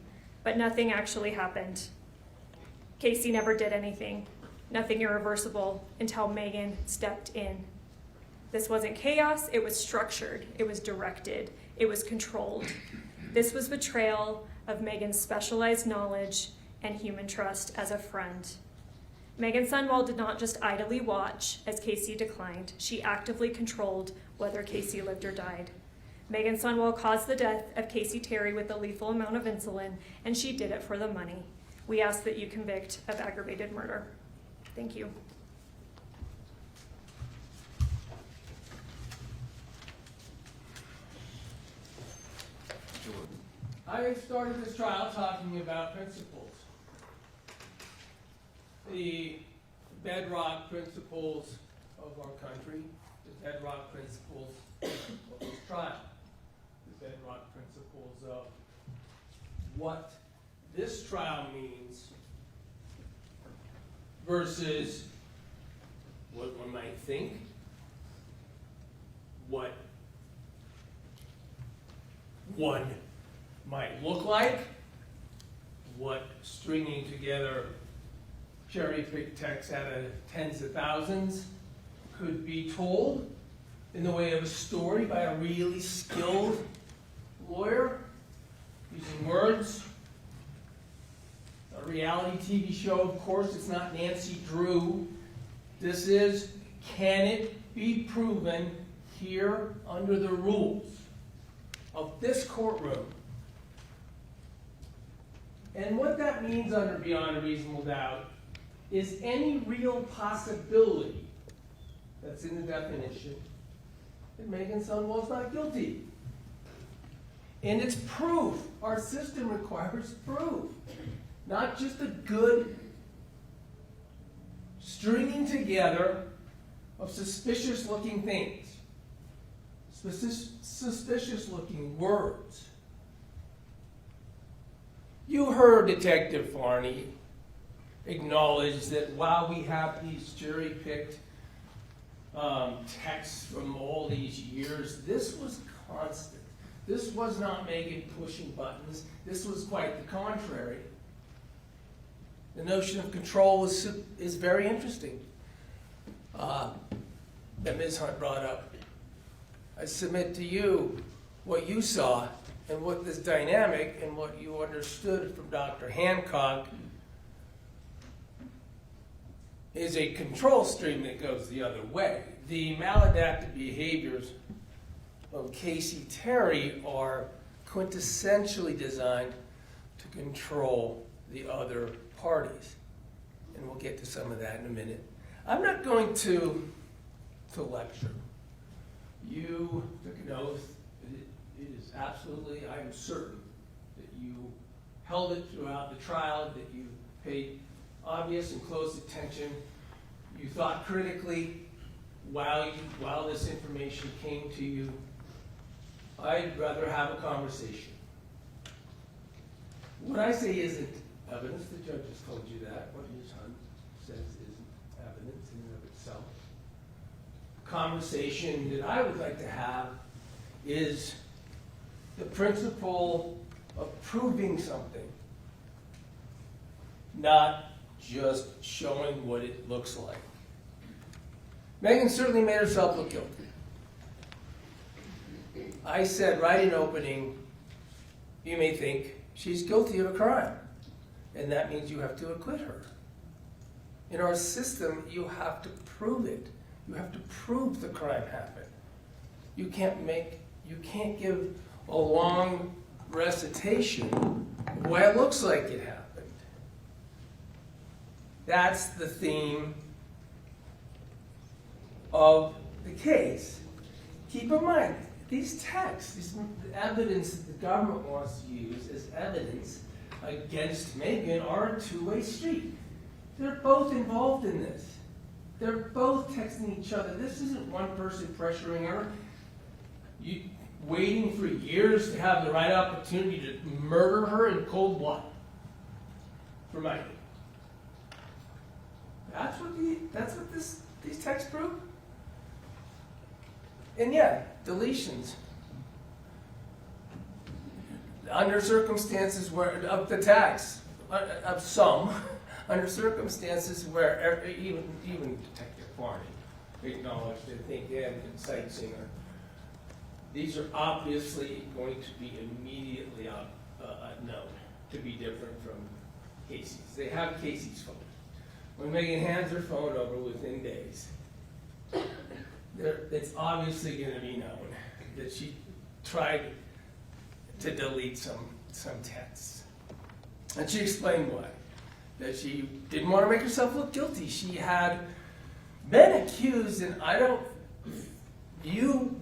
A: but nothing actually happened. Kacee never did anything, nothing irreversible, until Meggan stepped in. This wasn't chaos, it was structured, it was directed, it was controlled. This was betrayal of Meggan's specialized knowledge and human trust as a friend. Meggan Sundwall did not just idly watch as Kacee declined. She actively controlled whether Kacee lived or died. Meggan Sundwall caused the death of Kacee Terry with a lethal amount of insulin, and she did it for the money. We ask that you convict of aggravated murder. Thank you.
B: I started this trial talking about principles. The bedrock principles of our country, the bedrock principles of this trial, the bedrock principles of what this trial means versus what one might think, what one might look like, what stringing together cherry-picked texts out of tens of thousands could be told in the way of a story by a really skilled lawyer, using words. A reality TV show, of course, it's not Nancy Drew. This is, can it be proven here under the rules of this courtroom? And what that means under beyond a reasonable doubt is any real possibility that's in the definition that Meggan Sundwall is not guilty. And it's proof. Our system requires proof. Not just a good stringing together of suspicious looking things. suspicious looking words. You heard Detective Farney acknowledge that while we have these jury-picked texts from all these years, this was constant. This was not Meggan pushing buttons. This was quite the contrary. The notion of control is very interesting that Ms. Hunt brought up. I submit to you what you saw and what this dynamic and what you understood from Dr. Hancock is a control stream that goes the other way. The maladaptive behaviors of Kacee Terry are quintessentially designed to control the other parties. And we'll get to some of that in a minute. I'm not going to lecture. You took an oath. It is absolutely, I am certain, that you held it throughout the trial, that you paid obvious and close attention. You thought critically while this information came to you. I'd rather have a conversation. What I say isn't evidence. The judge has told you that. What Ms. Hunt says isn't evidence in and of itself. The conversation that I would like to have is the principle of proving something, not just showing what it looks like. Meggan certainly made herself look guilty. I said right in opening, you may think she's guilty of a crime, and that means you have to acquit her. In our system, you have to prove it. You have to prove the crime happened. You can't give a long recitation of why it looks like it happened. That's the theme of the case. Keep in mind, these texts, this evidence that the government wants to use as evidence against Meggan are a two-way street. They're both involved in this. They're both texting each other. This isn't one person pressuring her, waiting for years to have the right opportunity to murder her in cold blood for money. That's what these texts prove. And yeah, deletions. Under circumstances where, of the text, of some, under circumstances where even Detective Farney acknowledged, I think, and Sight Singer, these are obviously going to be immediately known to be different from Kacee's. They have Kacee's phone. When Meggan hands her phone over within days, it's obviously going to be known that she tried to delete some texts. And she explained why. That she didn't want to make herself look guilty. She had been accused, and you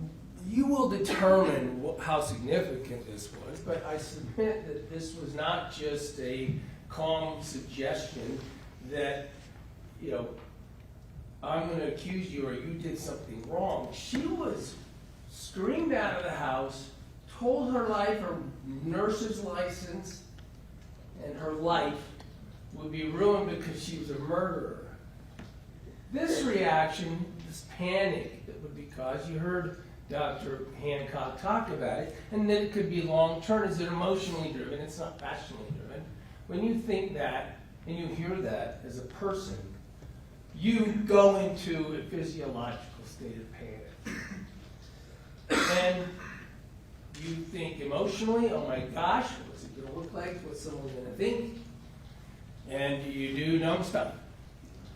B: will determine how significant this was, but I submit that this was not just a calm suggestion that, I'm going to accuse you or you did something wrong. She was screamed out of the house, told her life, her nurse's license, and her life would be ruined because she was a murderer. This reaction, this panic that would be caused, you heard Dr. Hancock talk about it, and that it could be long-term. Is it emotionally driven? It's not passionately driven. When you think that, and you hear that as a person, you go into a physiological state of panic. And you think emotionally, oh my gosh, what's it going to look like? What's someone going to think? And you do dumb stuff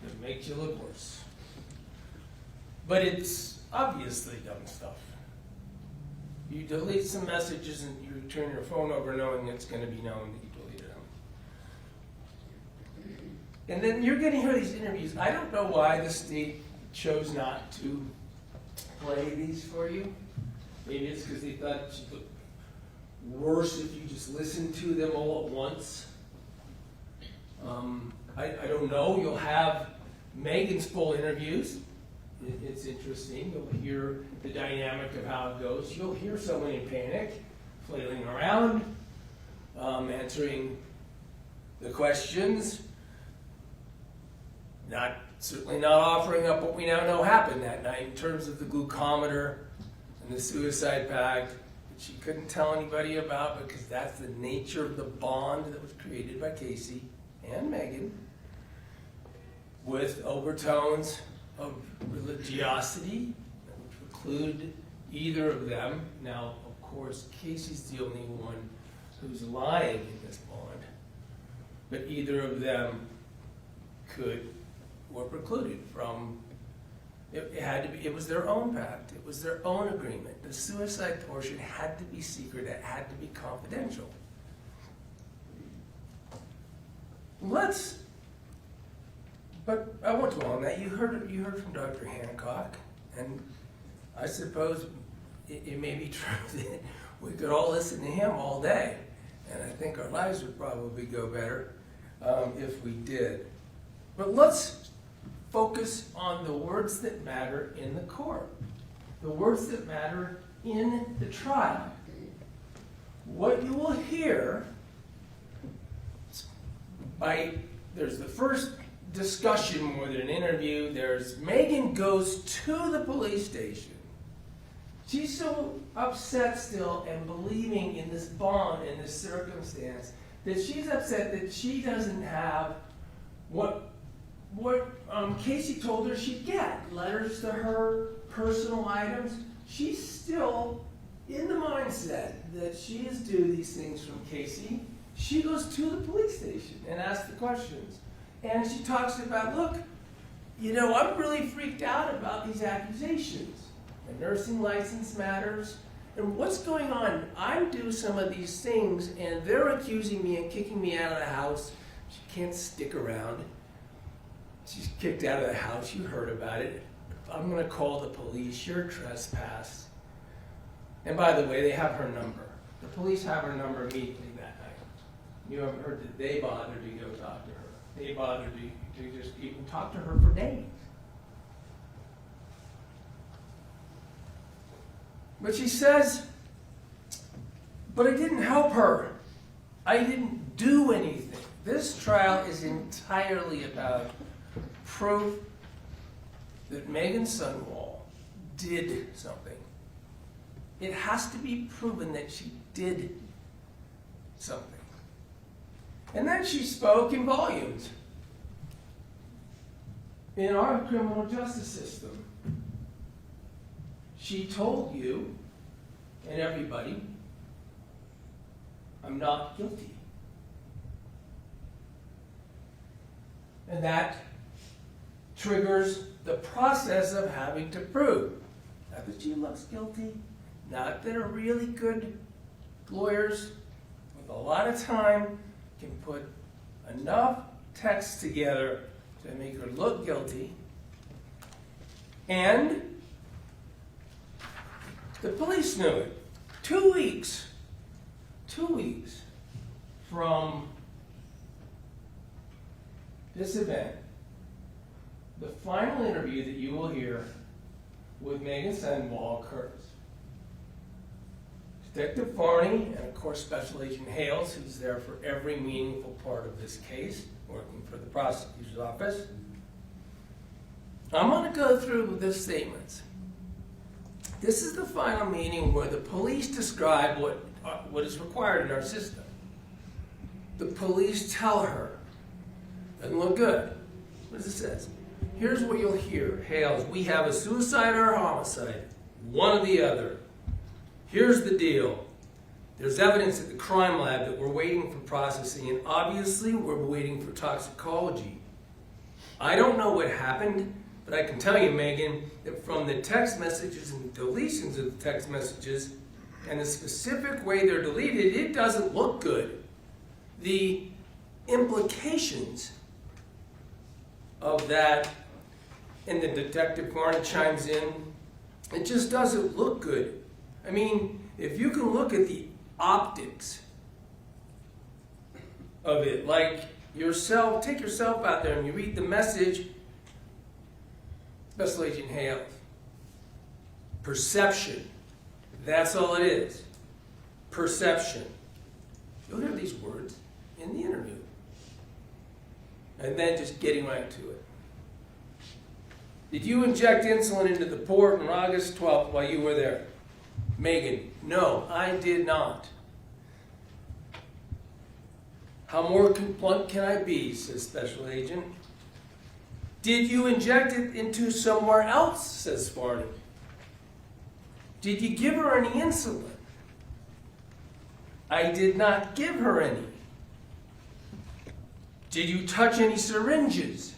B: that makes you look worse. But it's obviously dumb stuff. You delete some messages and you turn your phone over knowing it's going to be known that you deleted them. And then you're going to hear these interviews. I don't know why the state chose not to play these for you. Maybe it's because they thought she'd look worse if you just listened to them all at once. I don't know. You'll have Meggan's full interviews, it's interesting. You'll hear the dynamic of how it goes. You'll hear someone in panic, flailing around, answering the questions, certainly not offering up what we now know happened that night in terms of the glucometer and the suicide pact that she couldn't tell anybody about because that's the nature of the bond that was created by Kacee and Meggan, with overtones of religiosity that would preclude either of them. Now, of course, Casee's the only one who's lying in this bond, but either of them were precluded from, it had to be, it was their own pact, it was their own agreement. The suicide portion had to be secret, it had to be confidential. But I won't dwell on that. You heard from Dr. Hancock, and I suppose it may be true that we could all listen to him all day, and I think our lives would probably go better if we did. But let's focus on the words that matter in the court, the words that matter in the trial. What you will hear there's the first discussion more than an interview. There's Meggan goes to the police station. She's so upset still and believing in this bond, in this circumstance, that she's upset that she doesn't have what Kacee told her she'd get. Letters to her, personal items. She's still in the mindset that she is due these things from Kacee. She goes to the police station and asks the questions. And she talks about, look, I'm really freaked out about these accusations. The nursing license matters. And what's going on? I do some of these things, and they're accusing me and kicking me out of the house. She can't stick around. She's kicked out of the house. You heard about it. I'm going to call the police. You're trespass. And by the way, they have her number. The police have her number immediately that night. You haven't heard that they bothered to go talk to her. They bothered to just even talk to her for days. But she says, but I didn't help her. I didn't do anything. This trial is entirely about proof that Meggan Sundwall did something. It has to be proven that she did something. And then she spoke in volumes. In our criminal justice system, she told you and everybody, I'm not guilty. And that triggers the process of having to prove. Not that she looks guilty, not that are really good lawyers with a lot of time can put enough text together to make her look guilty. And the police knew it. 2 weeks from this event, the final interview that you will hear with Meggan Sundwall occurs. Detective Farney and of course Special Agent Hales, who's there for every meaningful part of this case, working for the prosecutor's office. I'm going to go through the statements. This is the final meeting where the police describe what is required in our system. The police tell her, doesn't look good. What does it say? Here's what you'll hear. Hales, we have a suicide or a homicide. One or the other. Here's the deal. There's evidence at the crime lab that we're waiting for processing, and obviously we're waiting for toxicology. I don't know what happened, but I can tell you, Meggan, that from the text messages and the deletions of the text messages and the specific way they're deleted, it doesn't look good. The implications of that, and the Detective Farney chimes in, it just doesn't look good. I mean, if you can look at the optics of it, like yourself, take yourself out there and you read the message Special Agent Hales. Perception. That's all it is. Perception. You'll hear these words in the interview. And then just getting right to it. Did you inject insulin into the port on August 12th while you were there? Meggan, no, I did not. How more blunt can I be, says Special Agent. Did you inject it into somewhere else, says Sparty. Did you give her any insulin? I did not give her any. Did you touch any syringes?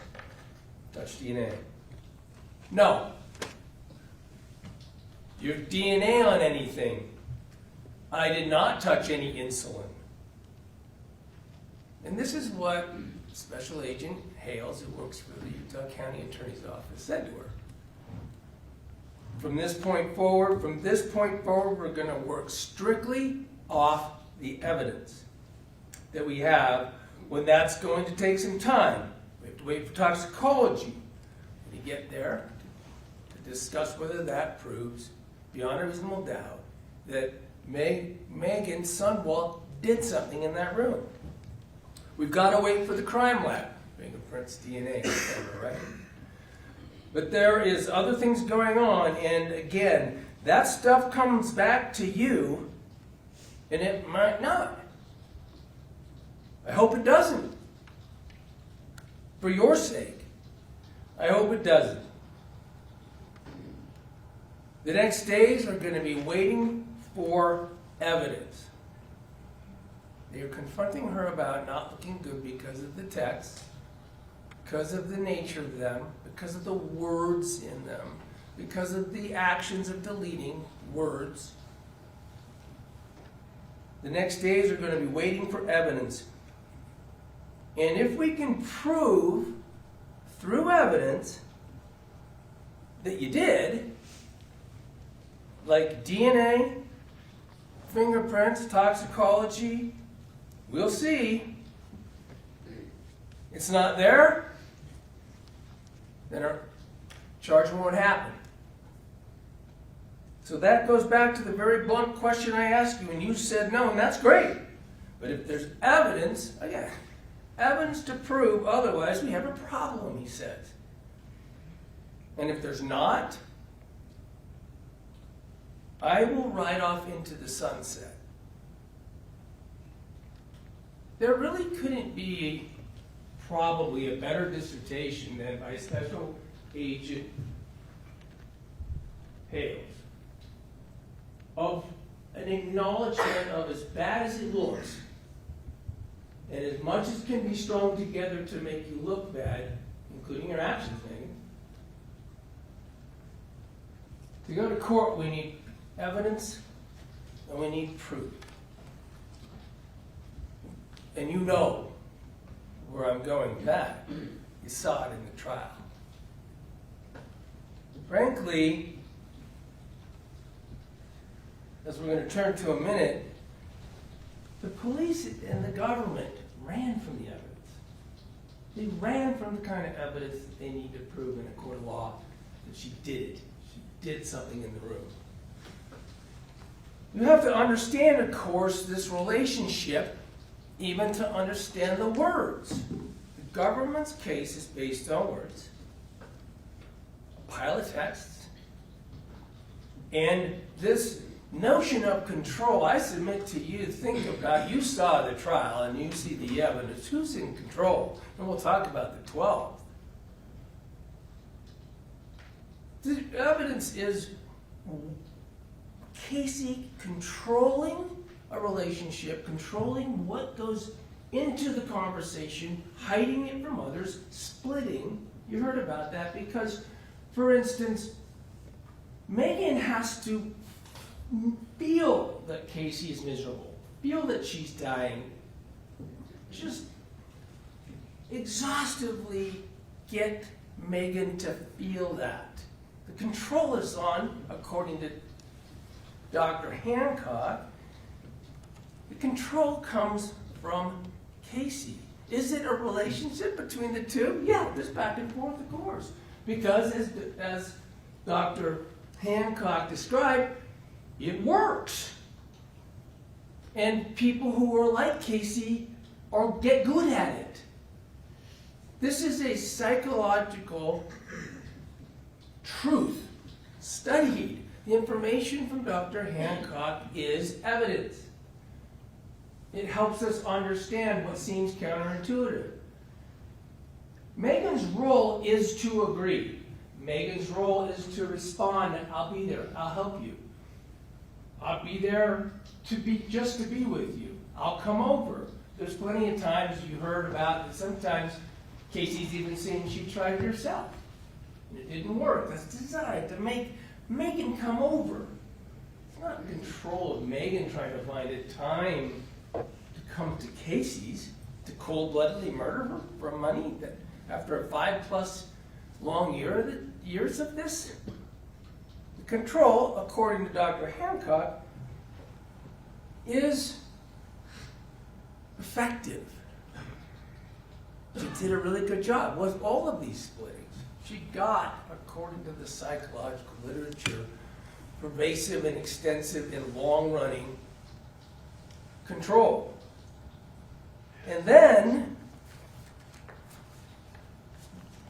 B: Touch DNA. No. Your DNA on anything? I did not touch any insulin. And this is what Special Agent Hales, who works for the Utah County Attorney's Office, said to her. From this point forward, we're going to work strictly off the evidence that we have. When that's going to take some time, we have to wait for toxicology. When you get there, to discuss whether that proves, beyond a reasonable doubt, that Meggan Sundwall did something in that room. We've got to wait for the crime lab, fingerprints, DNA, etc., right? But there is other things going on, and again, that stuff comes back to you, and it might not. I hope it doesn't. For your sake, I hope it doesn't. The next days are going to be waiting for evidence. They are confronting her about not looking good because of the texts, because of the nature of them, because of the words in them, because of the actions of deleting words. The next days are going to be waiting for evidence. And if we can prove through evidence that you did, like DNA, fingerprints, toxicology, we'll see. It's not there, then our charge won't happen. So that goes back to the very blunt question I asked you, and you said no, and that's great. But if there's evidence, again, evidence to prove otherwise, we have a problem, he says. And if there's not, I will ride off into the sunset. There really couldn't be probably a better dissertation than by Special Agent Hales of an acknowledgement of as bad as it looks, and as much as can be strung together to make you look bad, including your actions, Meggan. To go to court, we need evidence and we need proof. And you know where I'm going with that. You saw it in the trial. Frankly, as we're going to turn to a minute, the police and the government ran from the evidence. They ran from the kind of evidence that they need to prove in a court of law that she did it. She did something in the room. You have to understand, of course, this relationship, even to understand the words. The government's case is based on words, a pile of texts, and this notion of control, I submit to you, think about, you saw the trial and you see the evidence. Who's in control? And we'll talk about the 12. The evidence is Kacee controlling a relationship, controlling what goes into the conversation, hiding it from others, splitting. You heard about that because, for instance, Meggan has to feel that Kacee is miserable, feel that she's dying, just exhaustively get Meggan to feel that. The control is on, according to Dr. Hancock, the control comes from Kacee. Is it a relationship between the two? Yeah, there's back and forth, of course. because as Dr. Hancock described, it works. And people who are like Kacee get good at it. This is a psychological truth, studied. The information from Dr. Hancock is evidence. It helps us understand what seems counterintuitive. Meggan's role is to agree. Meggan's role is to respond, I'll be there, I'll help you. I'll be there just to be with you. I'll come over. There's plenty of times you heard about that sometimes Kacee's even saying she tried it herself. And it didn't work. That's designed to make Meggan come over. It's not in control of Meggan trying to find a time to come to Kacee's to cold-bloodedly murder her for money that after a 5+ long years of this. The control, according to Dr. Hancock, is effective. She did a really good job with all of these splittings. She got, according to the psychological literature, pervasive and extensive and long-running control. And then,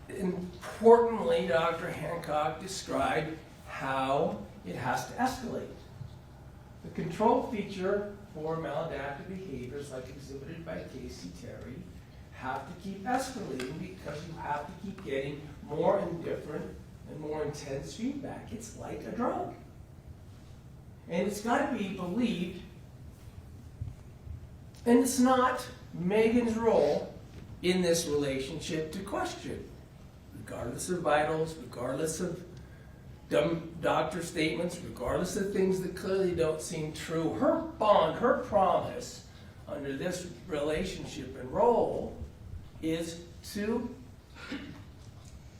B: importantly, Dr. Hancock described how it has to escalate. The control feature for maladaptive behaviors like exhibited by Kacee Terry have to keep escalating because you have to keep getting more and different and more intense feedback. It's like a drug. And it's got to be believed. And it's not Meggan's role in this relationship to question, regardless of vitals, regardless of dumb doctor statements, regardless of things that clearly don't seem true. Her bond, her promise under this relationship and role is to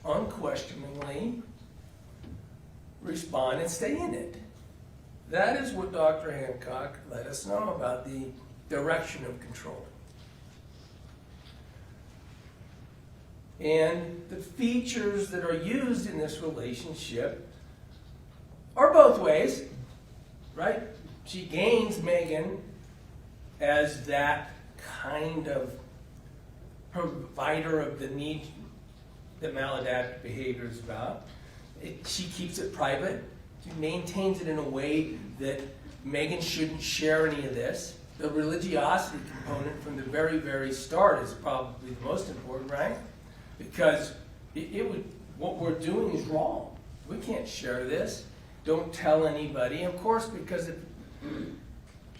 B: unquestioningly respond and stay in it. That is what Dr. Hancock let us know about the direction of control. And the features that are used in this relationship are both ways, right? She gains Meggan as that kind of provider of the need that maladaptive behavior is about. She keeps it private. She maintains it in a way that Meggan shouldn't share any of this. The religiosity component from the very, very start is probably the most important, right? Because what we're doing is wrong. We can't share this. Don't tell anybody. Of course, because if you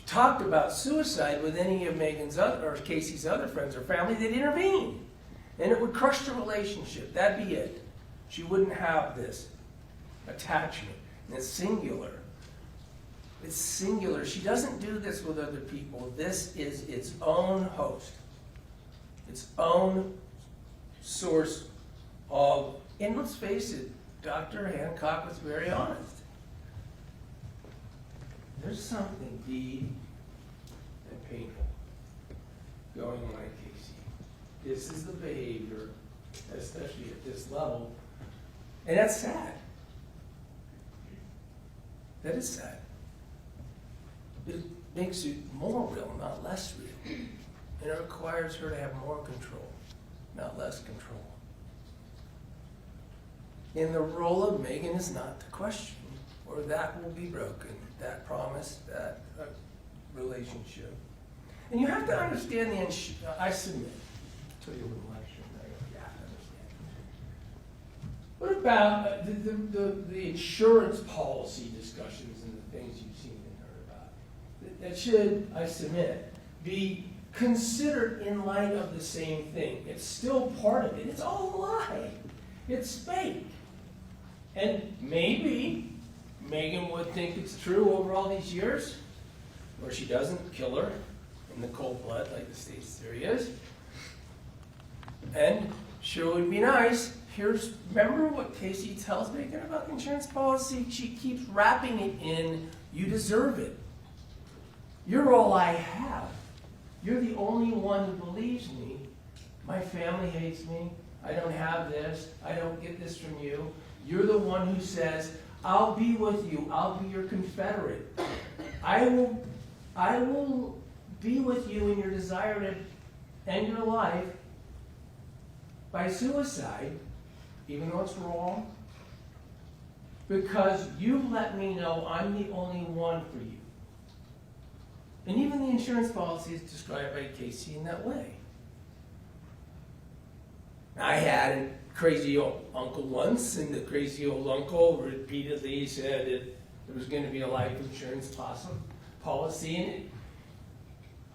B: talked about suicide with any of Meggan's or Kacee's other friends or family, they'd intervene. And it would crush the relationship. That'd be it. She wouldn't have this attachment. And it's singular. It's singular. She doesn't do this with other people. This is its own host. Its own source of, and let's face it, Dr. Hancock was very honest. There's something deep and painful going on in Kacee. This is the behavior, especially at this level, and that's sad. That is sad. It makes it more real, not less real. And it requires her to have more control, not less control. And the role of Meggan is not to question, or that will be broken, that promise, that relationship. And you have to understand I submit to you a little lecture. You have to understand. What about the insurance policy discussions and the things you've seen and heard about? That should, I submit, be considered in light of the same thing. It's still part of it. It's all a lie. It's fake. And maybe Meggan would think it's true over all these years, where she doesn't kill her in the cold blood like the state's theory is. And sure would be nice. Remember what Kacee tells Meggan about the insurance policy? She keeps wrapping it in, you deserve it. You're all I have. You're the only one who believes me. My family hates me. I don't have this, I don't get this from you. You're the one who says, I'll be with you, I'll be your confederate. I will be with you in your desire to end your life by suicide, even though it's wrong, because you let me know I'm the only one for you. And even the insurance policy is described by Kacee in that way. I had a crazy old uncle once, and the crazy old uncle repeatedly said that there was going to be a life insurance policy in it.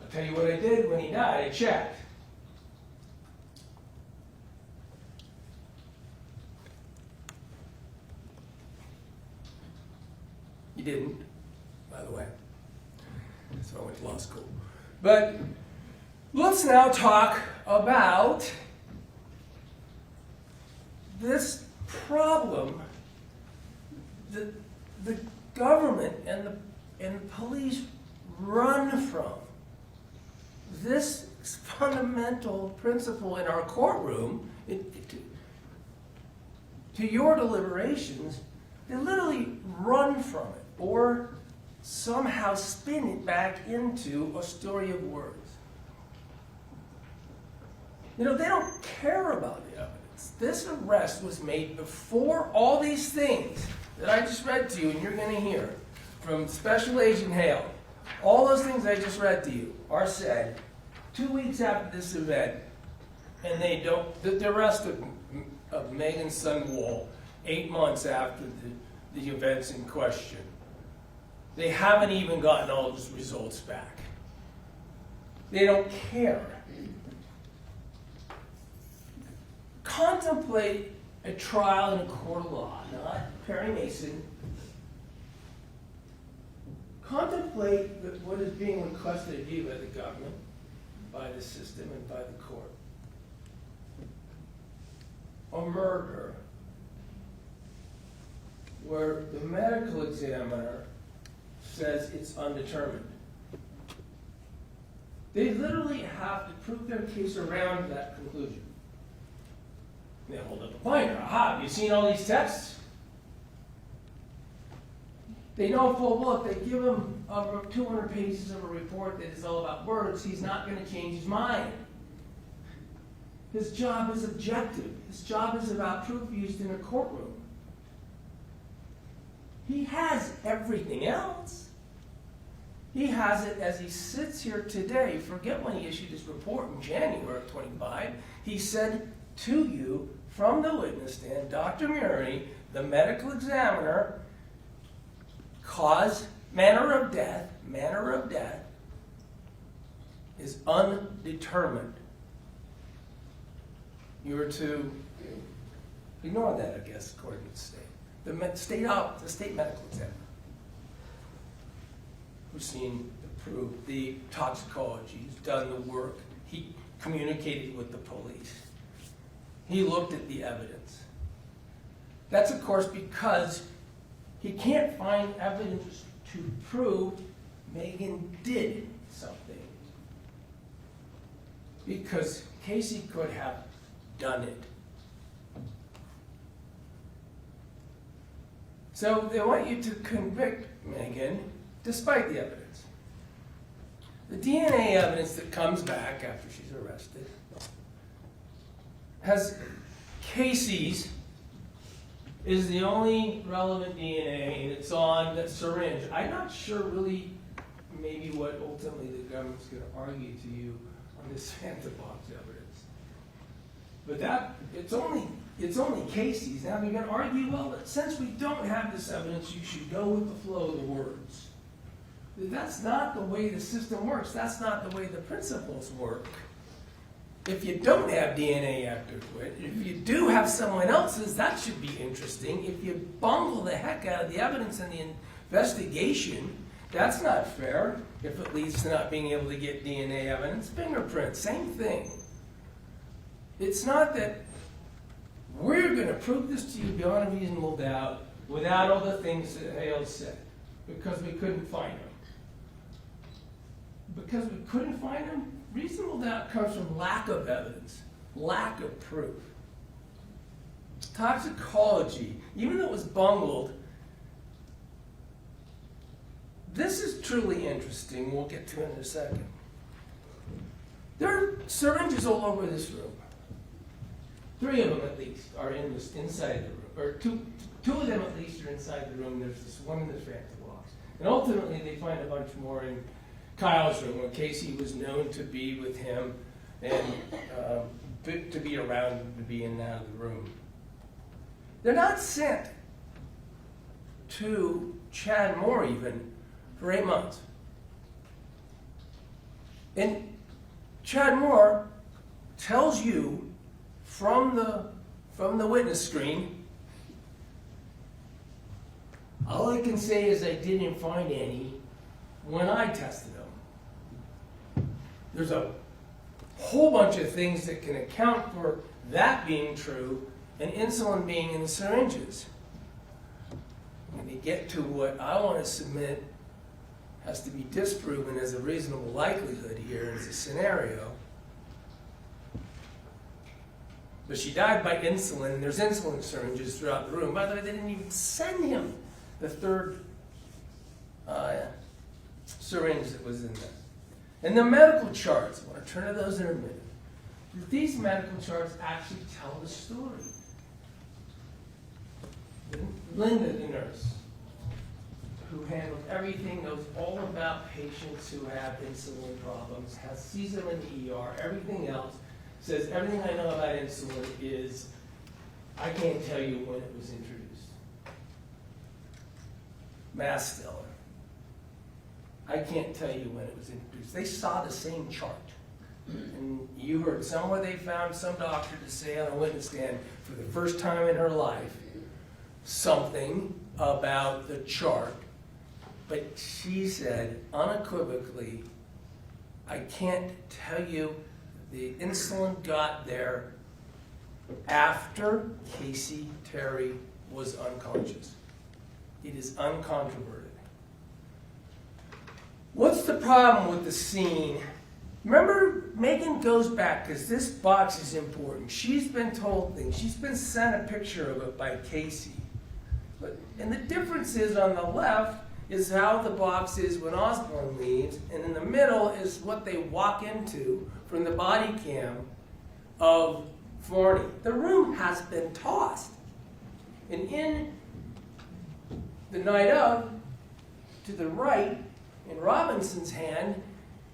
B: I'll tell you what I did when he died. I checked. He didn't, by the way. So I went to law school. But let's now talk about this problem that the government and the police run from. This fundamental principle in our courtroom, to your deliberations, they literally run from it or somehow spin it back into a story of words. You know, they don't care about the evidence. This arrest was made before all these things that I just read to you and you're going to hear from Special Agent Hale. All those things I just read to you are said 2 weeks after this event, and they don't, the arrest of Meggan Sundwall 8 months after the events in question. They haven't even gotten all those results back. They don't care. Contemplate a trial in a court of law, not Perry Mason. Contemplate what is being requested of you by the government, by the system, and by the court. A murder where the medical examiner says it's undetermined. They literally have to prove their case around that conclusion. They hold up a pointer. Aha, have you seen all these tests? They know full well if they give him 200 pages of a report that is all about words, he's not going to change his mind. His job is objective. His job is about proof used in a courtroom. He has everything else. He has it as he sits here today. Forget when he issued his report in January of 25. He said to you from the witness stand, Dr. Murray, the medical examiner, manner of death is undetermined. You are to ignore that, I guess, according to the state. The state medical examiner, who's seen the proof, the toxicology, who's done the work. He communicated with the police. He looked at the evidence. That's, of course, because he can't find evidence to prove Meggan did something. Because Kacee could have done it. So they want you to convict Meggan despite the evidence. The DNA evidence that comes back after she's arrested has Kacee's is the only relevant DNA, and it's on that syringe. I'm not sure really maybe what ultimately the government's going to argue to you on this Santa box evidence. But it's only Kacee's. Now you're going to argue, well, since we don't have this evidence, you should go with the flow of the words. That's not the way the system works. That's not the way the principles work. If you don't have DNA after quit, if you do have someone else's, that should be interesting. If you bungle the heck out of the evidence in the investigation, that's not fair. If it leads to not being able to get DNA evidence, fingerprints, same thing. It's not that we're going to prove this to you beyond a reasonable doubt without all the things that Hale said, because we couldn't find them. Because we couldn't find them, reasonable doubt comes from lack of evidence, lack of proof. toxicology, even though it was bungled, this is truly interesting. We'll get to it in a second. There are syringes all over this room. 3 of them at least are inside the room, or two of them at least are inside the room. There's this one in the fancy box. And ultimately they find a bunch more in Kyle's room, where Kacee was known to be with him and to be around, to be in and out of the room. They're not sent to Chad Moore even for 8 months. And Chad Moore tells you from the witness screen, all I can say is I didn't find any when I tested them. There's a whole bunch of things that can account for that being true and insulin being in the syringes. When you get to what I want to submit has to be disproven as a reasonable likelihood here as a scenario. But she died by insulin, and there's insulin syringes throughout the room. By the way, they didn't even send him the third syringe that was in there. And the medical charts, I want to turn to those in a minute. These medical charts actually tell the story. Linda, the nurse, who handled everything, knows all about patients who have insulin problems, sees them in the ER, everything else, says everything I know about insulin is, I can't tell you when it was introduced. Mass Stellar. I can't tell you when it was introduced. They saw the same chart. And you heard somewhere they found some doctor to say on a witness stand for the first time in her life something about the chart. But she said unequivocally, I can't tell you the insulin got there after Kacee Terry was unconscious. It is uncontroverted. What's the problem with the scene? Remember, Meggan goes back, because this box is important. She's been told things. She's been sent a picture of it by Kacee. And the difference is on the left is how the box is when Osborne leaves, and in the middle is what they walk into from the body cam of Forney. The room has been tossed. And in the night of, to the right, in Robinson's hand,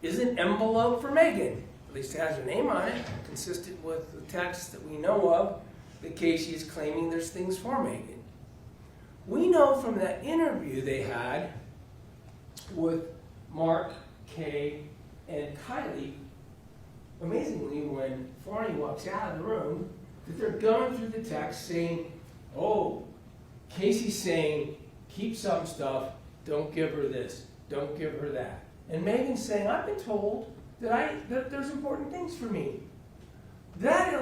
B: is an envelope for Meggan. At least it has her name on it, consistent with the text that we know of, that Kacee is claiming there's things for Meggan. We know from that interview they had with Mark, Kay, and Kylie, amazingly, when Forney walks out of the room, that they're going through the text saying, oh, Kacee's saying, keep some stuff, don't give her this, don't give her that. And Meggan's saying, I've been told that there's important things for me. That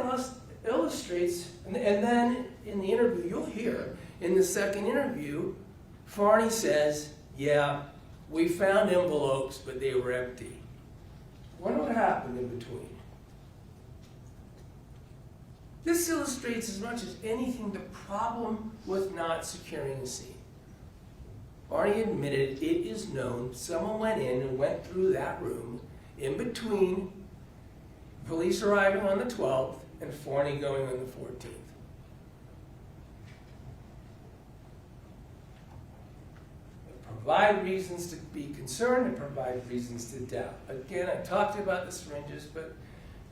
B: illustrates, and then in the interview you'll hear, in the second interview, Forney says, yeah, we found envelopes, but they were empty. Wonder what happened in between. This illustrates as much as anything the problem with not securing the scene. Forney admitted it is known someone went in and went through that room in between police arriving on the 12th and Forney going on the 14th. Provide reasons to be concerned and provide reasons to doubt. Again, I talked about the syringes, but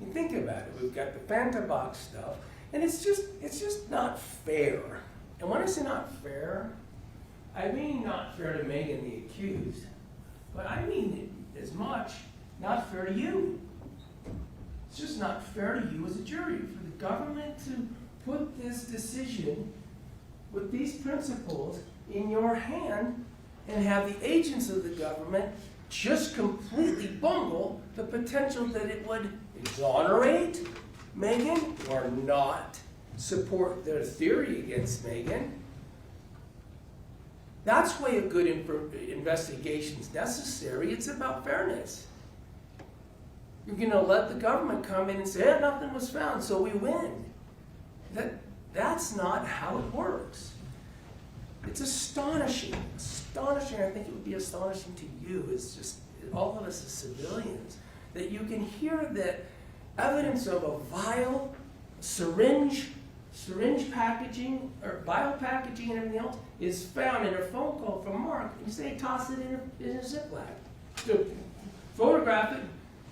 B: you think about it. We've got the Fanta box stuff, and it's just not fair. And when I say not fair, I mean not fair to Meggan the accused, but I mean it as much not fair to you. It's just not fair to you as a jury for the government to put this decision with these principles in your hand and have the agents of the government just completely bungle the potential that it would exonerate Meggan or not support their theory against Meggan. That's why a good investigation is necessary. It's about fairness. You're going to let the government come in and say, nothing was found, so we win. That's not how it works. It's astonishing, astonishing. I think it would be astonishing to you, as just all of us as civilians, that you can hear that evidence of a vial, syringe packaging, or vial packaging and everything else is found in a phone call from Mark, and you say, toss it in a Ziploc. So, photograph it,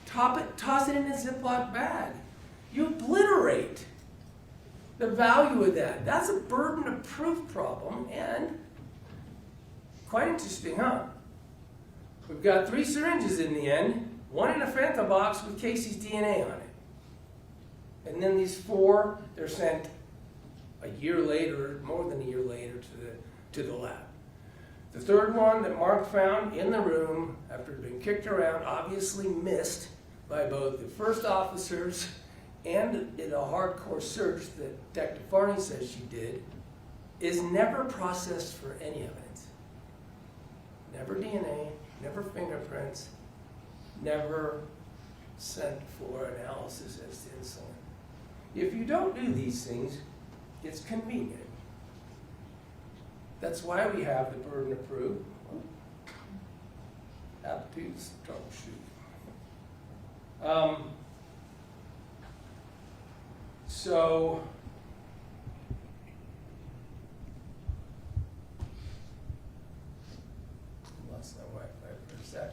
B: toss it in a Ziploc bag. You obliterate the value of that. That's a burden of proof problem, and quite interesting, huh? We've got 3 syringes in the end, 1 in a Fanta box with Kacee's DNA on it. And then these 4, they're sent a year later, more than a year later, to the lab. The 3rd one that Mark found in the room, after it had been kicked around, obviously missed by both the first officers and in a hardcore search that Detective Farney says she did, is never processed for any evidence. Never DNA, never fingerprints, never sent for analysis as to insulin. If you don't do these things, it's convenient. That's why we have the burden of proof. Aptitudes, troubleshooting. So, lost my Wi-Fi for a sec.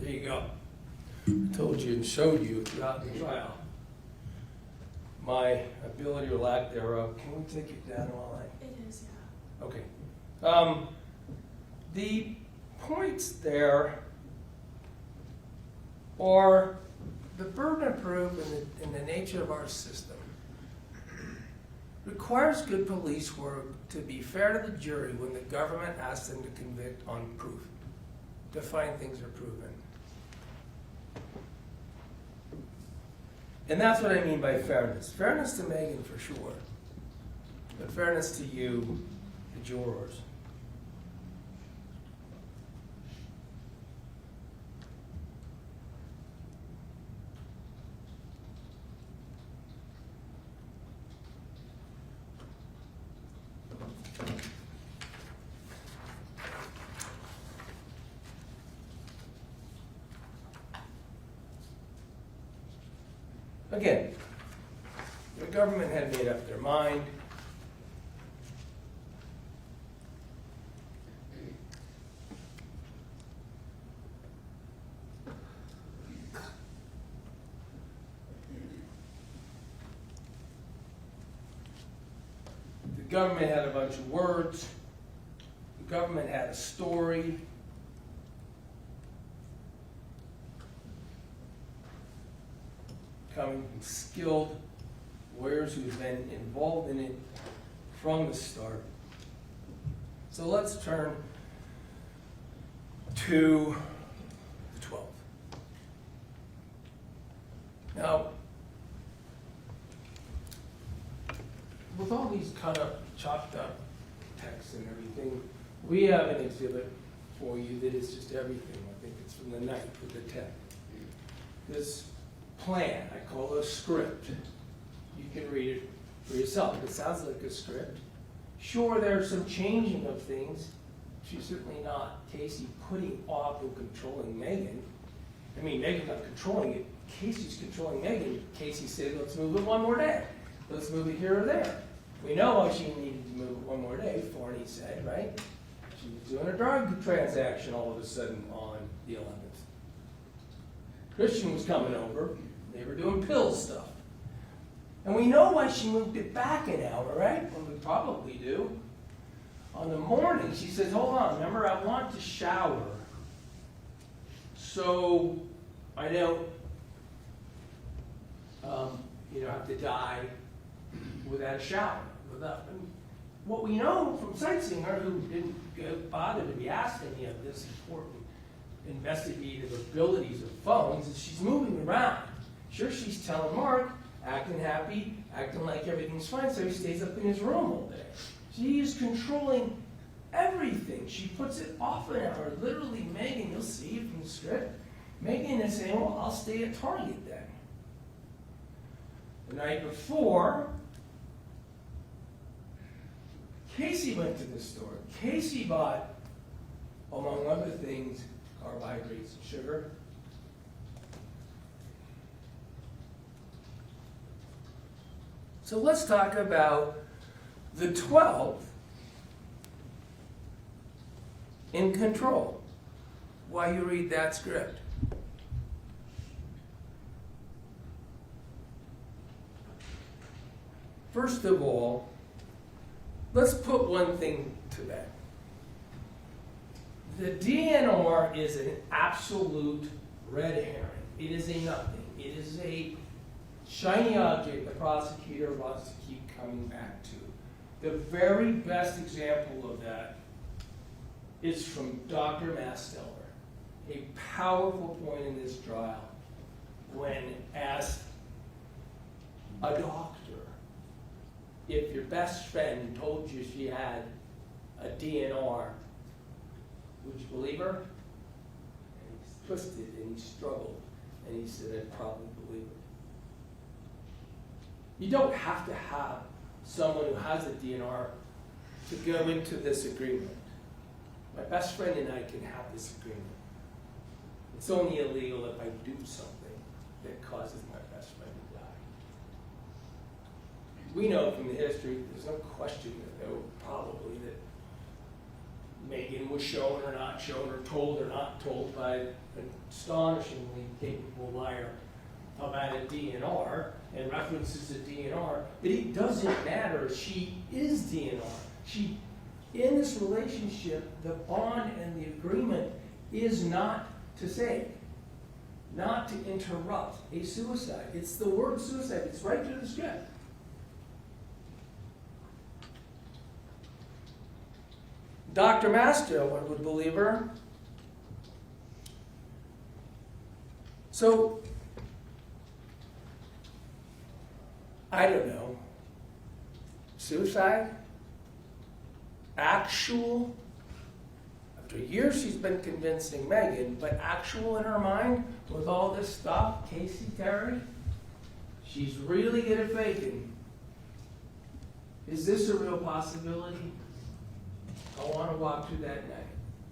B: There you go. I told you and showed you throughout the trial my ability or lack thereof. Can we take it down while
A: It is, yeah.
B: Okay. The points there are the burden of proof and the nature of our system requires good police work to be fair to the jury when the government asks them to convict on proof, to find things are proven. And that's what I mean by fairness. Fairness to Meggan for sure, but fairness to you, the jurors. Again, the government had made up their mind. The government had a bunch of words. The government had a story. Coming from skilled lawyers who've been involved in it from the start. So let's turn to the 12th. Now, with all these cut up, chopped up texts and everything, we have an exhibit for you that is just everything. I think it's from the 9th with the 10th. This plan, I call it a script. You can read it for yourself. It sounds like a script. Sure, there's some changing of things. She's certainly not Kacee putting off and controlling Meggan. I mean, Meggan's not controlling it. Kacee's controlling Meggan. Kacee said, let's move it 1 more day. Let's move it here or there. We know why she needed to move it 1 more day, Farney said, right? She was doing a drug transaction all of a sudden on the 11th. Christian was coming over. They were doing pill stuff. And we know why she moved it back an hour, right? Well, we probably do. On the morning, she says, hold on, remember, I want to shower. So I don't, have to die without a shower. And what we know from sightseeing her, who didn't bother to be asked any of this important investigative abilities of phones, is she's moving around. Sure, she's telling Mark, acting happy, acting like everything's fine, so he stays up in his room all day. She is controlling everything. She puts it off an hour. Literally, Meggan, you'll see it from the script. Meggan is saying, well, I'll stay at Target then. The night before, Kacee went to the store. Kacee bought, among other things, carbohydrates and sugar. So let's talk about the 12 in control while you read that script. First of all, let's put one thing to bed. The DNR is an absolute red herring. It is a nothing. It is a shiny object the prosecutor wants to keep coming back to. The very best example of that is from Dr. Masteller, a powerful point in this trial when asked a doctor if your best friend told you she had a DNR, would you believe her? And he twisted and he struggled and he said, I'd probably believe her. You don't have to have someone who has a DNR to go into this agreement. My best friend and I can have this agreement. It's only illegal if I do something that causes my best friend to die. We know from the history, there's no question that there were probably that Meggan was shown or not shown or told or not told by an astonishingly capable liar about a DNR and references a DNR, but it doesn't matter. She is DNR. In this relationship, the bond and the agreement is not to save, not to interrupt a suicide. It's the word suicide. It's right to the script. Dr. Masteller would believe her. So, I don't know, suicide? Actual? After years she's been convincing Meggan, but actual in her mind with all this stuff, Kacee Terry? She's really good at faking. Is this a real possibility? I want to walk through that night.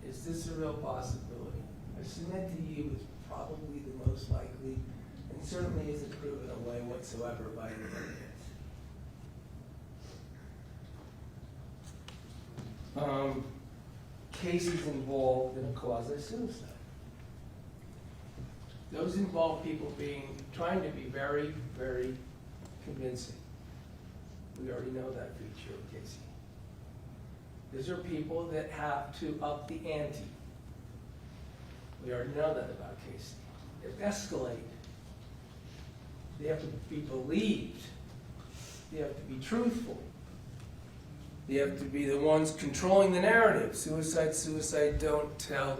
B: Is this a real possibility? I submit to you it's probably the most likely, and certainly isn't proven away whatsoever by the evidence. Cases involved in a quasi-suicide. Those involve people trying to be very, very convincing. We already know that feature of Kacee. These are people that have to up the ante. We already know that about Kacee. They escalate. They have to be believed. They have to be truthful. They have to be the ones controlling the narrative. Suicide, suicide, don't tell,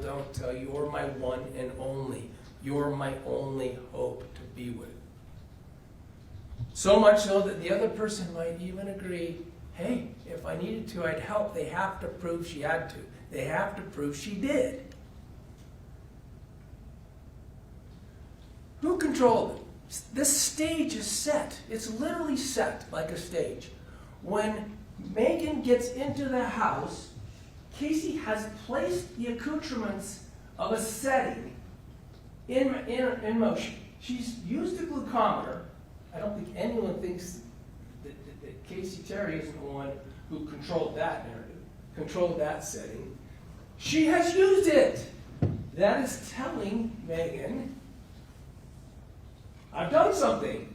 B: you're my one and only. You're my only hope to be with. So much so that the other person might even agree, hey, if I needed to, I'd help. They have to prove she had to. They have to prove she did. Who controlled it? This stage is set. It's literally set like a stage. When Meggan gets into the house, Kacee has placed the accoutrements of a setting in motion. She's used a glucometer. I don't think anyone thinks that Kacee Terry isn't the one who controlled that narrative, controlled that setting. She has used it. That is telling Meggan, I've done something.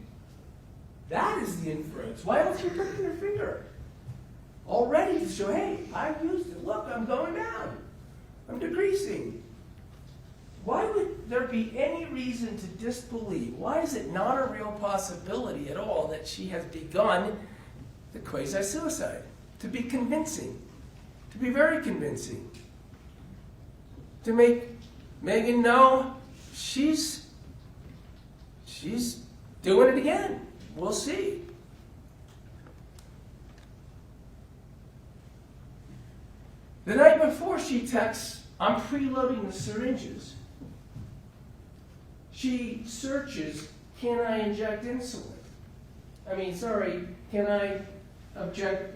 B: That is the inference. Why else are you picking her finger? Already to show, hey, I've used it. Look, I'm going down. I'm decreasing. Why would there be any reason to disbelieve? Why is it not a real possibility at all that she has begun the quasi-suicide? To be convincing. To be very convincing. To make Meggan know she's doing it again. We'll see. The night before, she texts, I'm preloading the syringes. She searches, can I inject insulin? I mean, sorry, can I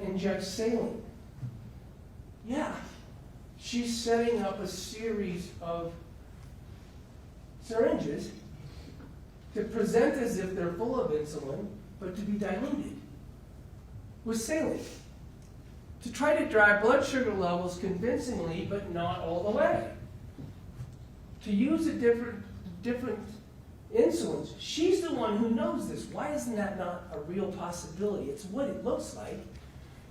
B: inject saline? Yeah. She's setting up a series of syringes to present as if they're full of insulin, but to be diluted with saline. To try to drive blood sugar levels convincingly, but not all the way. To use a different insulins. She's the one who knows this. Why isn't that not a real possibility? It's what it looks like.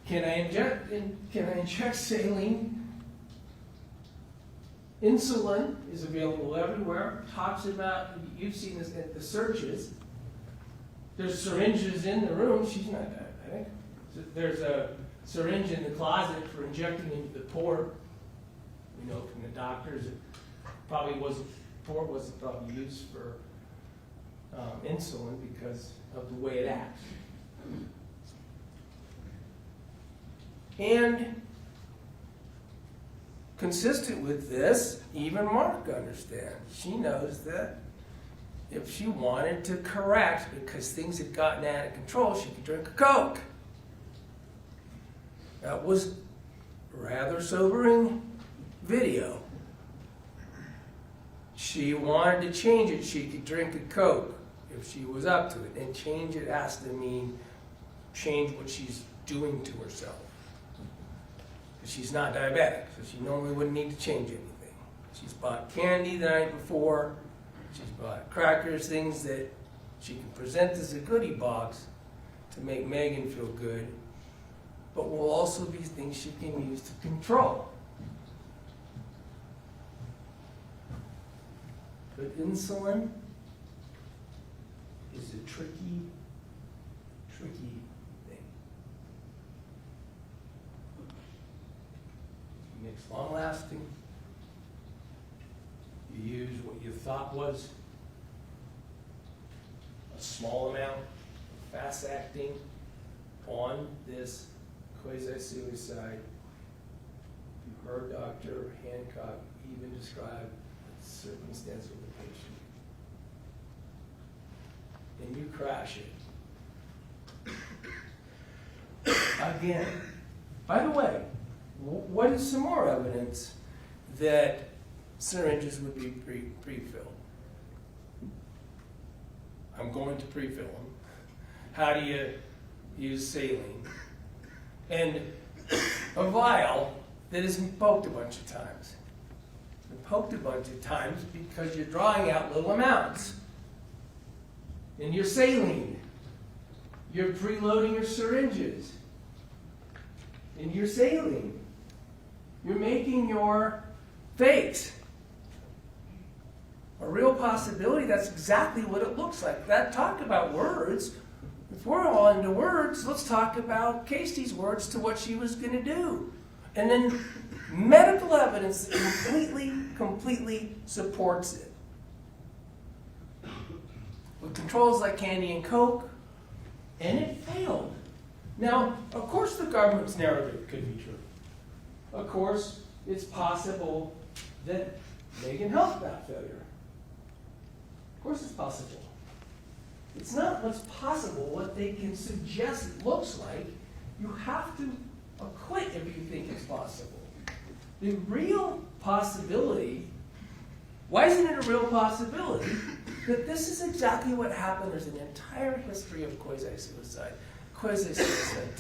B: Can I inject saline? Insulin is available everywhere. Talks about, you've seen this at the searches. There's syringes in the room. She's not diabetic. There's a syringe in the closet for injecting into the port. We know from the doctors it probably wasn't probably used for insulin because of the way it acts. And consistent with this, even Mark understands. She knows that if she wanted to correct because things had gotten out of control, she could drink a Coke. That was rather sobering video. She wanted to change it, she could drink a Coke if she was up to it. And change it has to mean change what she's doing to herself. Because she's not diabetic, so she normally wouldn't need to change anything. She's bought candy the night before, she's bought crackers, things that she can present as a goodie box to make Meggan feel good, but will also be things she can use to control. But insulin is a tricky thing. It makes long-lasting. You use what you thought was a small amount, fast-acting, on this quasi-suicide. You heard Dr. Hancock even describe the circumstance of the patient. And you crash it. Again. By the way, what is some more evidence that syringes would be pre-filled? I'm going to pre-fill them. How do you use saline? And a vial that isn't poked a bunch of times. It's poked a bunch of times because you're drawing out little amounts. In your saline, you're preloading your syringes. In your saline, you're making your fakes. A real possibility, that's exactly what it looks like. That talk about words. If we're all into words, let's talk about Kacee's words to what she was going to do. And then medical evidence completely supports it. With controls like candy and Coke, and it failed. Now, of course the government's narrative could be true. Of course, it's possible that Meggan helped that failure. Of course it's possible. It's not what's possible, what they can suggest it looks like. You have to acquit if you think it's possible. The real possibility, why isn't it a real possibility that this is exactly what happened? There's an entire history of quasi-suicide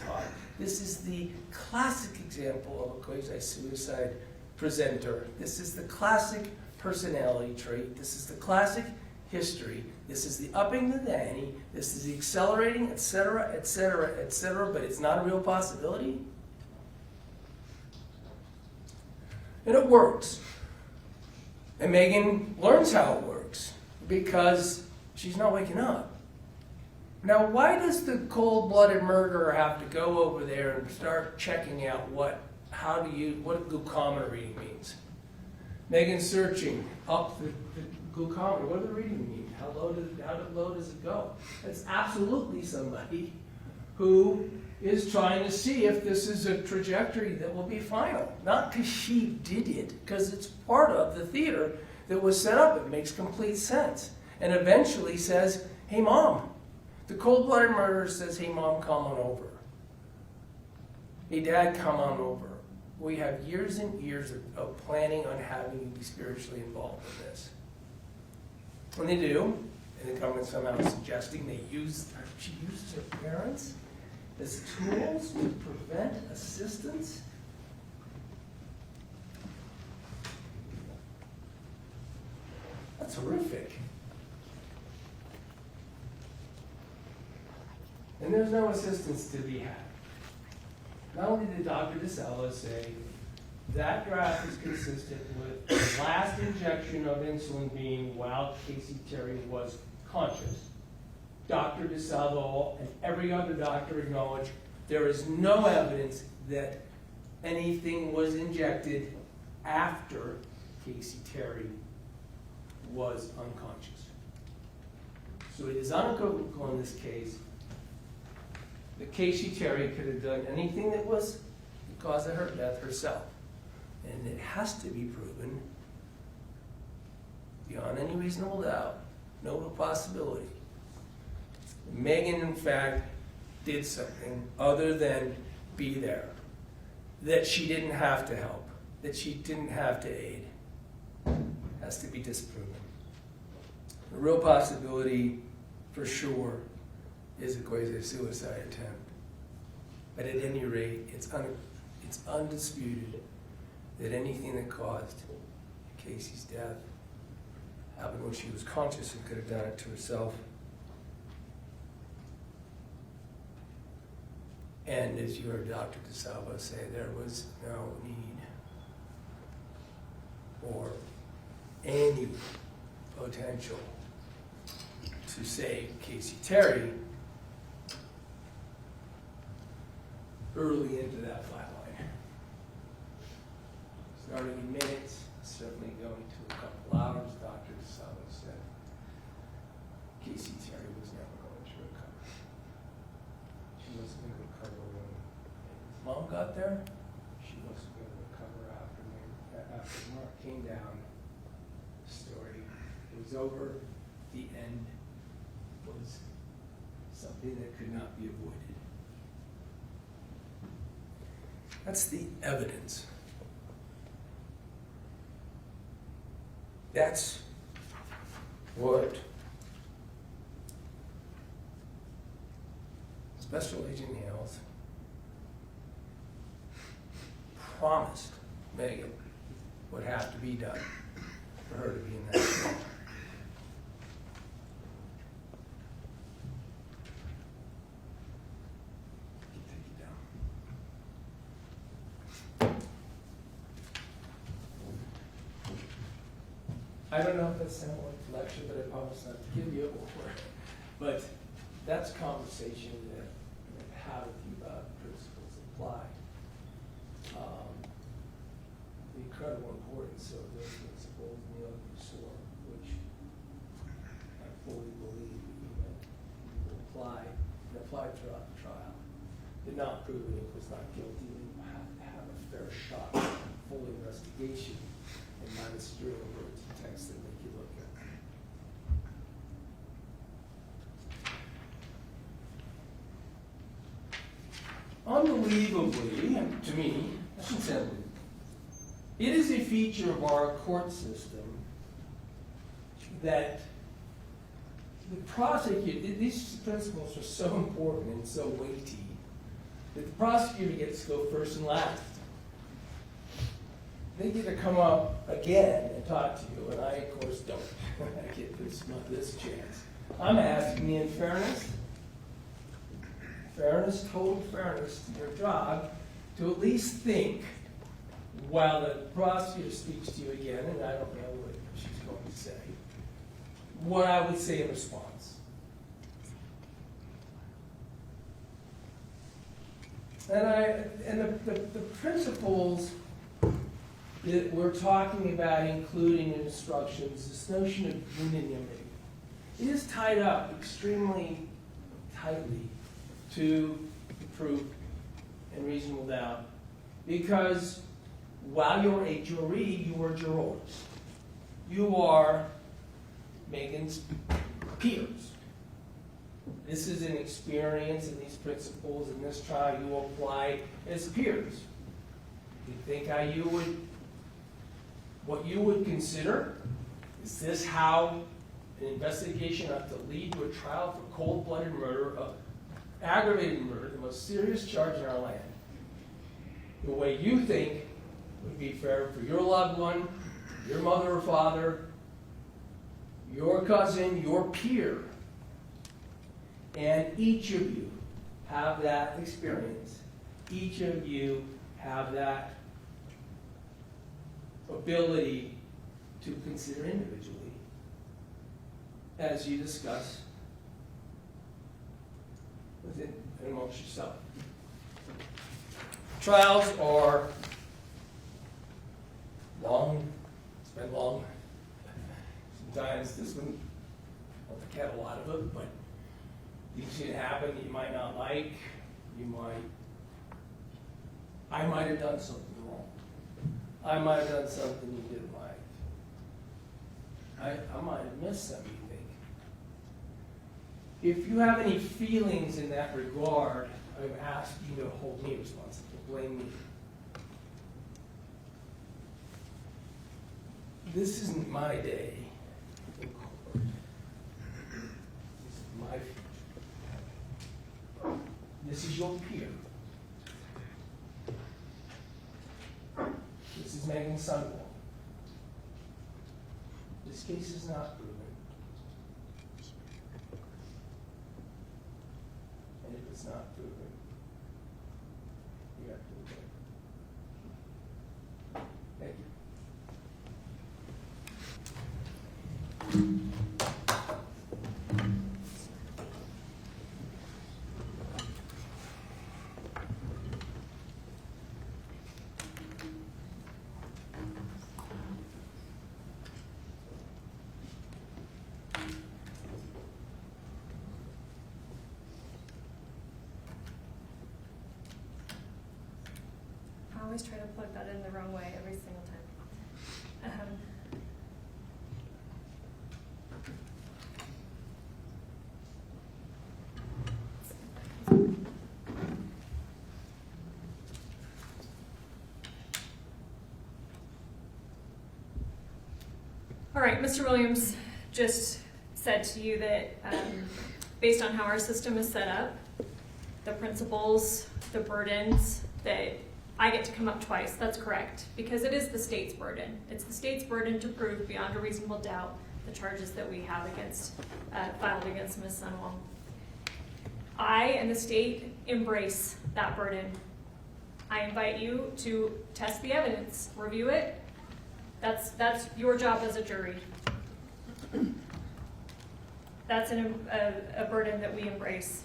B: talk. This is the classic example of a quasi-suicide presenter. This is the classic personality trait. This is the classic history. This is the upping the ante. This is the accelerating, etc., etc., etc., but it's not a real possibility. And it works. And Meggan learns how it works because she's not waking up. Now, why does the cold-blooded murderer have to go over there and start checking out what glucometer reading means? Meggan's searching up the glucometer. What does the reading mean? How low does it go? It's absolutely somebody who is trying to see if this is a trajectory that will be final. Not because she did it, because it's part of the theater that was set up. It makes complete sense. And eventually says, hey, Mom, The cold-blooded murderer says, hey, Mom, come on over. Hey, Dad, come on over. We have years and years of planning on having you be spiritually involved in this. And they do, and the government somehow suggesting she uses her parents as tools to prevent assistance. That's horrific. And there's no assistance to be had. Not only did Dr. DeSalvo say that graph is consistent with the last injection of insulin being while Kacee Terry was conscious, Dr. DeSalvo and every other doctor acknowledged there is no evidence that anything was injected after Kacee Terry was unconscious. So it is unequivocal in this case that Kacee Terry could have done anything that was the cause of her death herself. And it has to be proven beyond any reasonable doubt, no possibility. Meggan, in fact, did something other than be there. That she didn't have to help. That she didn't have to aid. Has to be disproven. The real possibility, for sure, is a quasi-suicide attempt. But at any rate, it's undisputed that anything that caused Kacee's death happened when she was conscious and could have done it to herself. And as you heard Dr. DeSalvo say, there was no need or any potential to save Kacee Terry early into that flat line. Starting in minutes, certainly going to a couple hours, Dr. DeSalvo said Kacee Terry was never going to recover. She wasn't going to recover when his mom got there. She wasn't going to recover after Mark came down. The story was over. The end was something that could not be avoided. That's the evidence. That's what Special Agent Hales promised Meggan would have to be done for her to be in that role. I don't know if that's sound like lecture, but I promise not to give you a word. But that's conversation that I've had with you about principles apply. The incredible importance of those principles in the other sword, which I fully believe you will apply throughout the trial. Did not prove that it was not guilty. We have to have a fair shot, full investigation, and not a string of words and text that make you look at. Unbelievably, to me, it is a feature of our court system that the prosecutor, these principles are so important and so weighty, that the prosecutor gets to go first and last. They get to come up again and talk to you, and I, of course, don't. I get this chance. I'm asking you in fairness, total fairness to your job, to at least think while the prosecutor speaks to you again, and I don't know what she's going to say, what I would say in response. And the principles that we're talking about, including in instructions, this notion of unanimity, it is tied up extremely tightly to the proof and reasonable doubt, because while you're a jury, you are jurors. You are Meggan's peers. This is an experience, and these principles in this trial you apply as peers. You think what you would consider, is this how an investigation ought to lead to a trial for cold-blooded murder, aggravated murder, the most serious charge in our land? The way you think would be fair for your loved one, your mother or father, your cousin, your peer. And each of you have that experience. Each of you have that ability to consider individually as you discuss within and amongst yourself. Trials are long. It's been long. Sometimes this one, I don't think I had a lot of it, but things can happen that you might not like. I might have done something wrong. I might have done something you didn't like. I might have missed something you think. If you have any feelings in that regard, I'm asking you to hold me responsible, blame me. This isn't my day in court. This is my future. This is your peer. This is Meggan Sundwall. This case is not proven. And if it's not proven, you have to obey. Thank you.
A: I always try to plug that in the wrong way every single time. All right, Mr. Williams just said to you that based on how our system is set up, the principles, the burdens, that I get to come up twice. That's correct, because it is the state's burden. It's the state's burden to prove beyond a reasonable doubt the charges that we have filed against Ms. Sundwall. I and the state embrace that burden. I invite you to test the evidence, review it. That's your job as a jury. That's a burden that we embrace.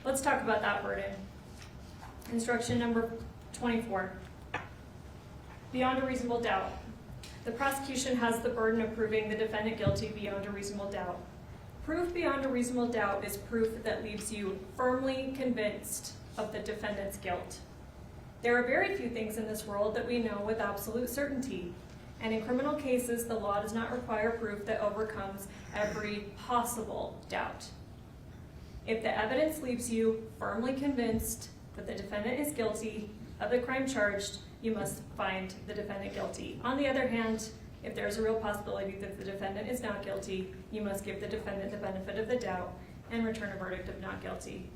A: Let's talk about that burden. Instruction number 24. Beyond a reasonable doubt. The prosecution has the burden of proving the defendant guilty beyond a reasonable doubt. Proof beyond a reasonable doubt is proof that leaves you firmly convinced of the defendant's guilt. There are very few things in this world that we know with absolute certainty. And in criminal cases, the law does not require proof that overcomes every possible doubt. If the evidence leaves you firmly convinced that the defendant is guilty of the crime charged, you must find the defendant guilty. On the other hand, if there's a real possibility that the defendant is not guilty, you must give the defendant the benefit of the doubt and return a verdict of not guilty.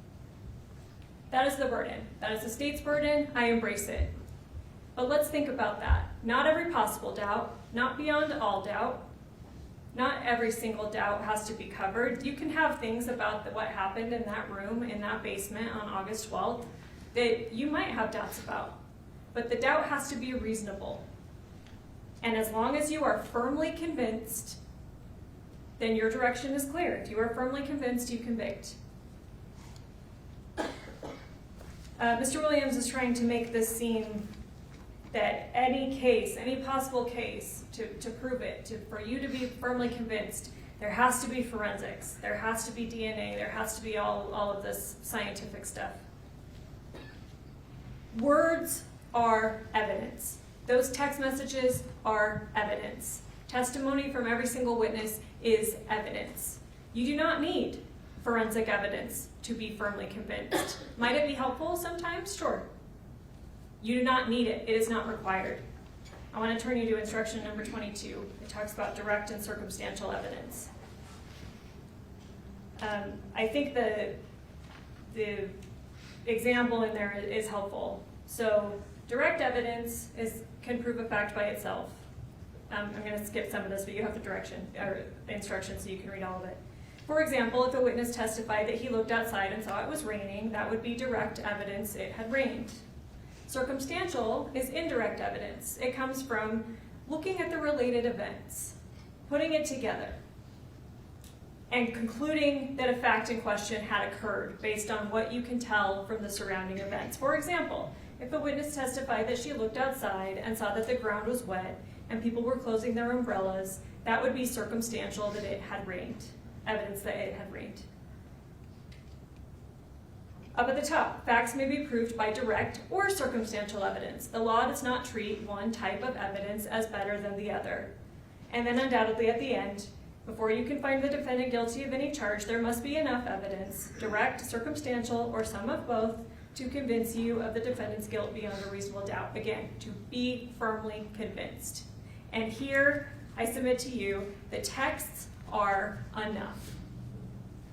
A: That is the burden. That is the state's burden. I embrace it. But let's think about that. Not every possible doubt, not beyond all doubt. Not every single doubt has to be covered. You can have things about what happened in that room, in that basement on August 12th that you might have doubts about. But the doubt has to be reasonable. And as long as you are firmly convinced, then your direction is clear. If you are firmly convinced, you convict. Mr. Williams is trying to make this seem that any case, any possible case, to prove it, for you to be firmly convinced, there has to be forensics, there has to be DNA, there has to be all of this scientific stuff. Words are evidence. Those text messages are evidence. Testimony from every single witness is evidence. You do not need forensic evidence to be firmly convinced. Might it be helpful sometimes? Sure. You do not need it. It is not required. I want to turn you to instruction number 22. It talks about direct and circumstantial evidence. I think the example in there is helpful. So direct evidence can prove a fact by itself. I'm going to skip some of this, but you have the instructions so you can read all of it. For example, if a witness testified that he looked outside and saw it was raining, that would be direct evidence it had rained. Circumstantial is indirect evidence. It comes from looking at the related events, putting it together, and concluding that a fact in question had occurred based on what you can tell from the surrounding events. For example, if a witness testified that she looked outside and saw that the ground was wet and people were closing their umbrellas, that would be circumstantial that it had rained, evidence that it had rained. Up at the top, facts may be proved by direct or circumstantial evidence. The law does not treat one type of evidence as better than the other. And then undoubtedly at the end, before you can find the defendant guilty of any charge, there must be enough evidence, direct, circumstantial, or some of both, to convince you of the defendant's guilt beyond a reasonable doubt. Again, to be firmly convinced. And here, I submit to you, the texts are enough.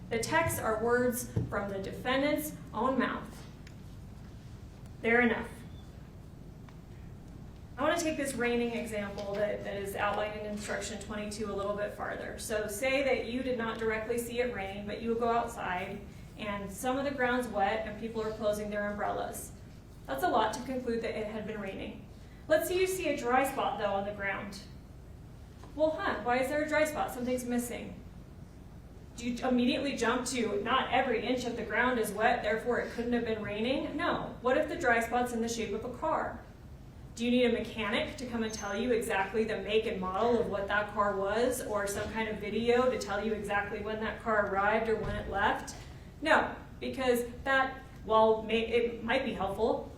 A: The texts are words from the defendant's own mouth. They're enough. I want to take this raining example that is outlined in instruction 22 a little bit farther. So say that you did not directly see it rain, but you would go outside and some of the ground's wet and people are closing their umbrellas. That's a lot to conclude that it had been raining. Let's say you see a dry spot though on the ground. Well, why is there a dry spot? Something's missing. Do you immediately jump to not every inch of the ground is wet, therefore it couldn't have been raining? No. What if the dry spot's in the shape of a car? Do you need a mechanic to come and tell you exactly the make and model of what that car was, or some kind of video to tell you exactly when that car arrived or when it left? No, because that, while it might be helpful,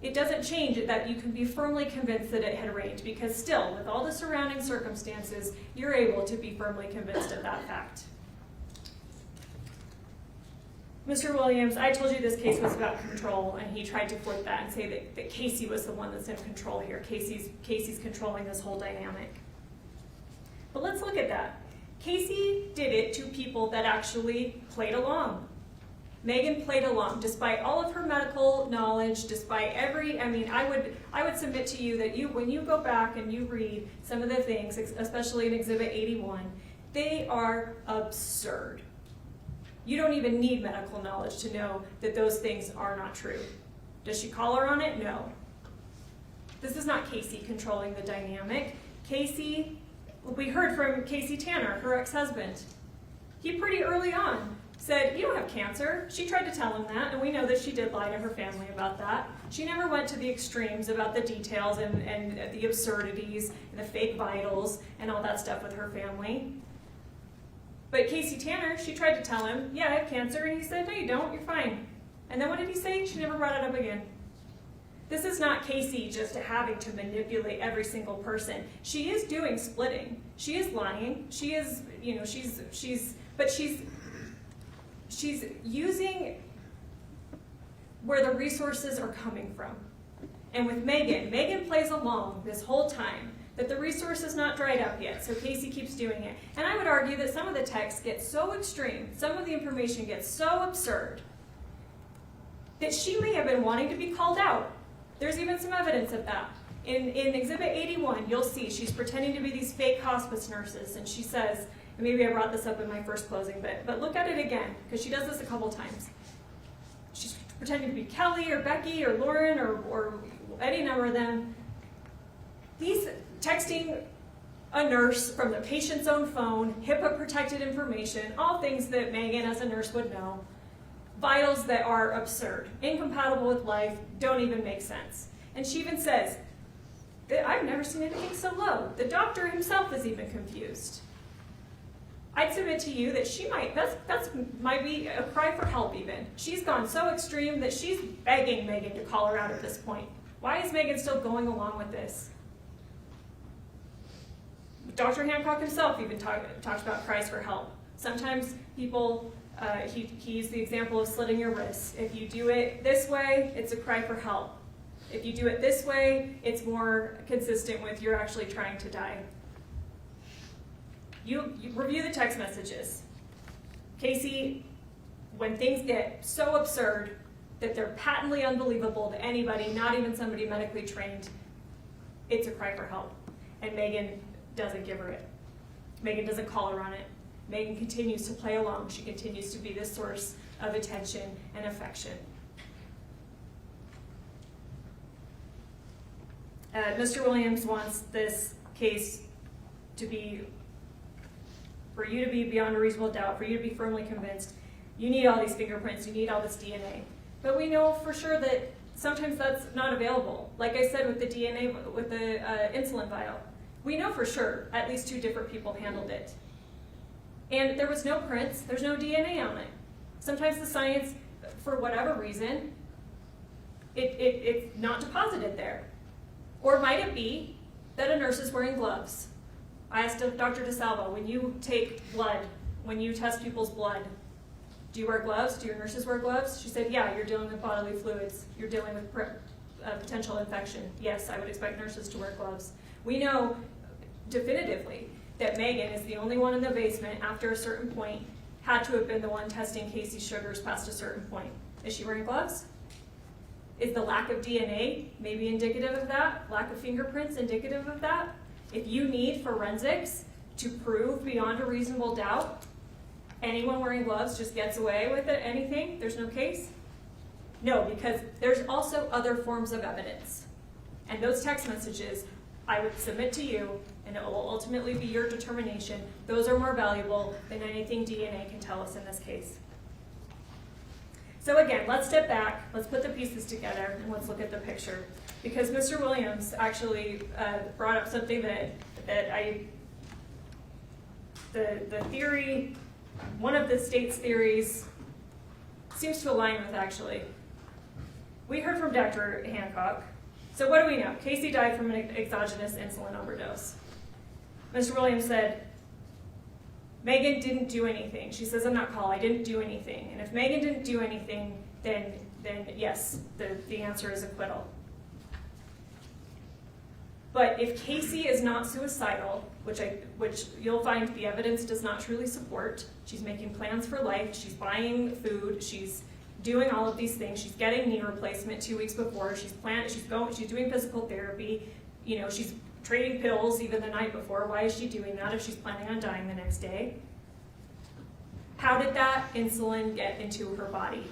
A: it doesn't change it that you can be firmly convinced that it had rained, because still, with all the surrounding circumstances, you're able to be firmly convinced of that fact. Mr. Williams, I told you this case was about control, and he tried to flip that and say that Kacee was the one that's in control here. Kacee's controlling this whole dynamic. But let's look at that. Kacee did it to people that actually played along. Meggan played along, despite all of her medical knowledge, despite I would submit to you that when you go back and you read some of the things, especially in Exhibit 81, they are absurd. You don't even need medical knowledge to know that those things are not true. Does she call her on it? No. This is not Kacee controlling the dynamic. We heard from Kacee Tanner, her ex-husband. He pretty early on said, you don't have cancer. She tried to tell him that, and we know that she did lie to her family about that. She never went to the extremes about the details and the absurdities and the fake vitals and all that stuff with her family. But Kacee Tanner, she tried to tell him, yeah, I have cancer, and he said, no, you don't, you're fine. And then what did he say? She never brought it up again. This is not Kacee just having to manipulate every single person. She is doing splitting. She is lying. She is, but she's using where the resources are coming from. And with Meggan plays along this whole time, that the resource is not dried up yet, so Kacee keeps doing it. And I would argue that some of the text gets so extreme, some of the information gets so absurd, that she may have been wanting to be called out. There's even some evidence of that. In Exhibit 81, you'll see she's pretending to be these fake hospice nurses, and she says, and maybe I brought this up in my first closing, but look at it again, because she does this a couple times. She's pretending to be Kelly or Becky or Lauren or any number of them. These texting a nurse from the patient's own phone, HIPAA-protected information, all things that Meggan as a nurse would know, vitals that are absurd, incompatible with life, don't even make sense. And she even says, I've never seen anything so low. The doctor himself is even confused. I'd submit to you that she might be a cry for help even. She's gone so extreme that she's begging Meggan to call her out at this point. Why is Meggan still going along with this? Dr. Hancock himself even talks about cries for help. Sometimes people, he used the example of slitting your wrists. If you do it this way, it's a cry for help. If you do it this way, it's more consistent with you're actually trying to die. You review the text messages. Kacee, when things get so absurd that they're patently unbelievable to anybody, not even somebody medically trained, it's a cry for help. And Meggan doesn't give her it. Meggan doesn't call her on it. Meggan continues to play along. She continues to be the source of attention and affection. Mr. Williams wants this case to be, for you to be beyond a reasonable doubt, for you to be firmly convinced, you need all these fingerprints, you need all this DNA. But we know for sure that sometimes that's not available. Like I said with the DNA, with the insulin vial, we know for sure at least 2 different people handled it. And there was no prints, there's no DNA on it. Sometimes the science, for whatever reason, it's not deposited there. Or might it be that a nurse is wearing gloves? I asked Dr. DeSalvo, when you take blood, when you test people's blood, do you wear gloves? Do your nurses wear gloves? She said, yeah, you're dealing with bodily fluids. You're dealing with potential infection. Yes, I would expect nurses to wear gloves. We know definitively that Meggan is the only one in the basement after a certain point, had to have been the one testing Kacee's sugars past a certain point. Is she wearing gloves? Is the lack of DNA maybe indicative of that? Lack of fingerprints indicative of that? If you need forensics to prove beyond a reasonable doubt anyone wearing gloves just gets away with it, anything, there's no case? No, because there's also other forms of evidence. And those text messages, I would submit to you, and it will ultimately be your determination, those are more valuable than anything DNA can tell us in this case. So again, let's step back, let's put the pieces together, and let's look at the picture. Because Mr. Williams actually brought up something that the theory, one of the state's theories seems to align with actually. We heard from Dr. Hancock. So what do we know? Kacee died from an exogenous insulin overdose. Mr. Williams said, Meggan didn't do anything. She says, I'm not called, I didn't do anything. And if Meggan didn't do anything, then yes, the answer is acquittal. But if Kacee is not suicidal, which you'll find the evidence does not truly support, she's making plans for life, she's buying food, she's doing all of these things, she's getting knee replacement 2 weeks before, she's doing physical therapy, she's trading pills even the night before. Why is she doing that if she's planning on dying the next day? How did that insulin get into her body?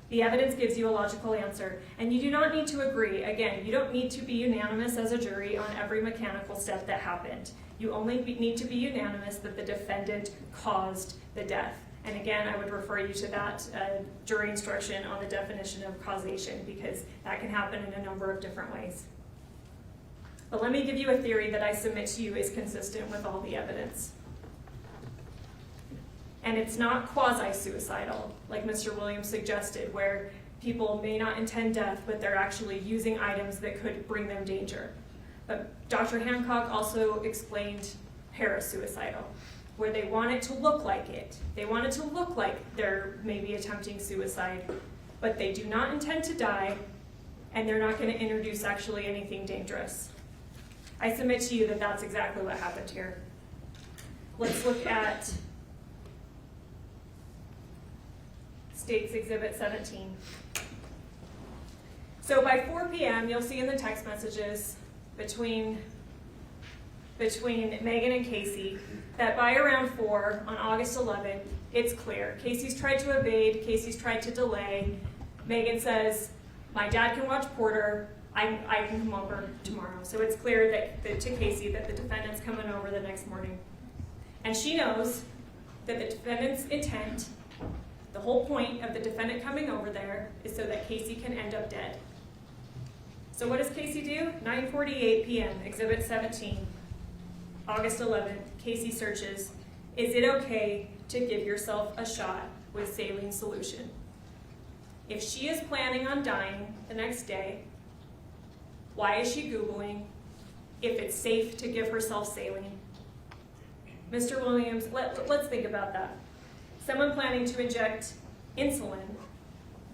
A: The evidence gives you a logical answer, and you do not need to agree. Again, you don't need to be unanimous as a jury on every mechanical step that happened. You only need to be unanimous that the defendant caused the death. And again, I would refer you to that jury instruction on the definition of causation, because that can happen in a number of different ways. But let me give you a theory that I submit to you is consistent with all the evidence. And it's not quasi-suicidal, like Mr. Williams suggested, where people may not intend death, but they're actually using items that could bring them danger. But Dr. Hancock also explained parasuicidal, where they want it to look like it. They want it to look like they're maybe attempting suicide, but they do not intend to die, and they're not going to introduce actually anything dangerous. I submit to you that that's exactly what happened here. Let's look at State's Exhibit 17. So by 4 p.m., you'll see in the text messages between Meggan and Kacee that by around 4 on August 11th, it's clear. Kacee's tried to evade, Kacee's tried to delay. Meggan says, my dad can watch Porter, I can come over tomorrow. So it's clear that to Kacee that the defendant's coming over the next morning. And she knows that the defendant's intent, the whole point of the defendant coming over there, is so that Kacee can end up dead. So what does Kacee do? 9:48 p.m., Exhibit 17, August 11th, Kacee searches, is it okay to give yourself a shot with saline solution? If she is planning on dying the next day, why is she Googling if it's safe to give herself saline? Mr. Williams, let's think about that. Someone planning to inject insulin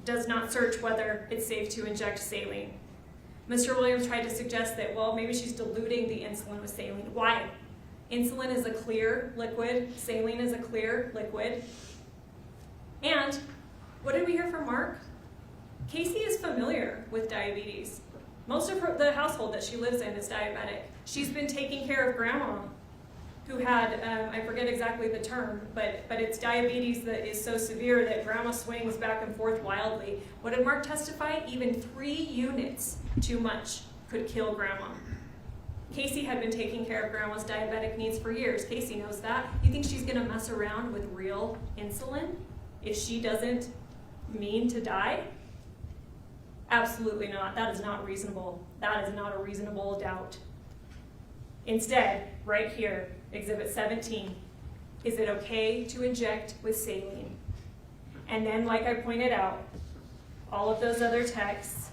A: does not search whether it's safe to inject saline. Mr. Williams tried to suggest that, well, maybe she's diluting the insulin with saline. Why? Insulin is a clear liquid, saline is a clear liquid. And what did we hear from Mark? Kacee is familiar with diabetes. Most of the household that she lives in is diabetic. She's been taking care of grandma, who had, I forget exactly the term, but it's diabetes that is so severe that grandma swings back and forth wildly. What did Mark testify? Even 3 units too much could kill grandma. Kacee had been taking care of grandma's diabetic needs for years. Kacee knows that. You think she's gonna mess around with real insulin if she doesn't mean to die? Absolutely not. That is not reasonable. That is not a reasonable doubt. Instead, right here, Exhibit 17, is it okay to inject with saline? And then, like I pointed out, all of those other texts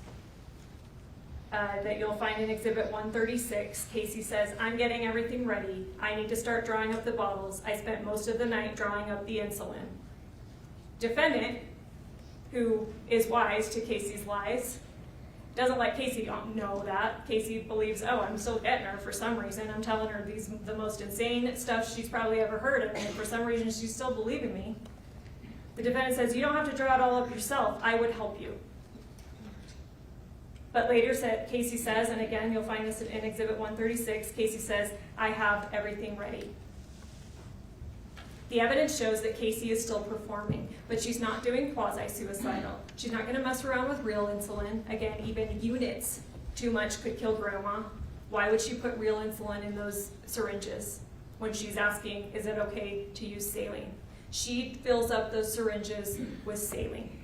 A: that you'll find in Exhibit 136, Kacee says, I'm getting everything ready. I need to start drawing up the bottles. I spent most of the night drawing up the insulin. Defendant, who is wise to Kacee's lies, doesn't let Kacee know that. Kacee believes, oh, I'm still getting her for some reason. I'm telling her the most insane stuff she's probably ever heard of, and for some reason she's still believing me. The defendant says, you don't have to draw it all up yourself. I would help you. But later, Kacee says, and again, you'll find this in Exhibit 136, Kacee says, I have everything ready. The evidence shows that Kacee is still performing, but she's not doing quasi-suicidal. She's not going to mess around with real insulin. Again, even units too much could kill grandma. Why would she put real insulin in those syringes when she's asking, is it okay to use saline? She fills up those syringes with saline.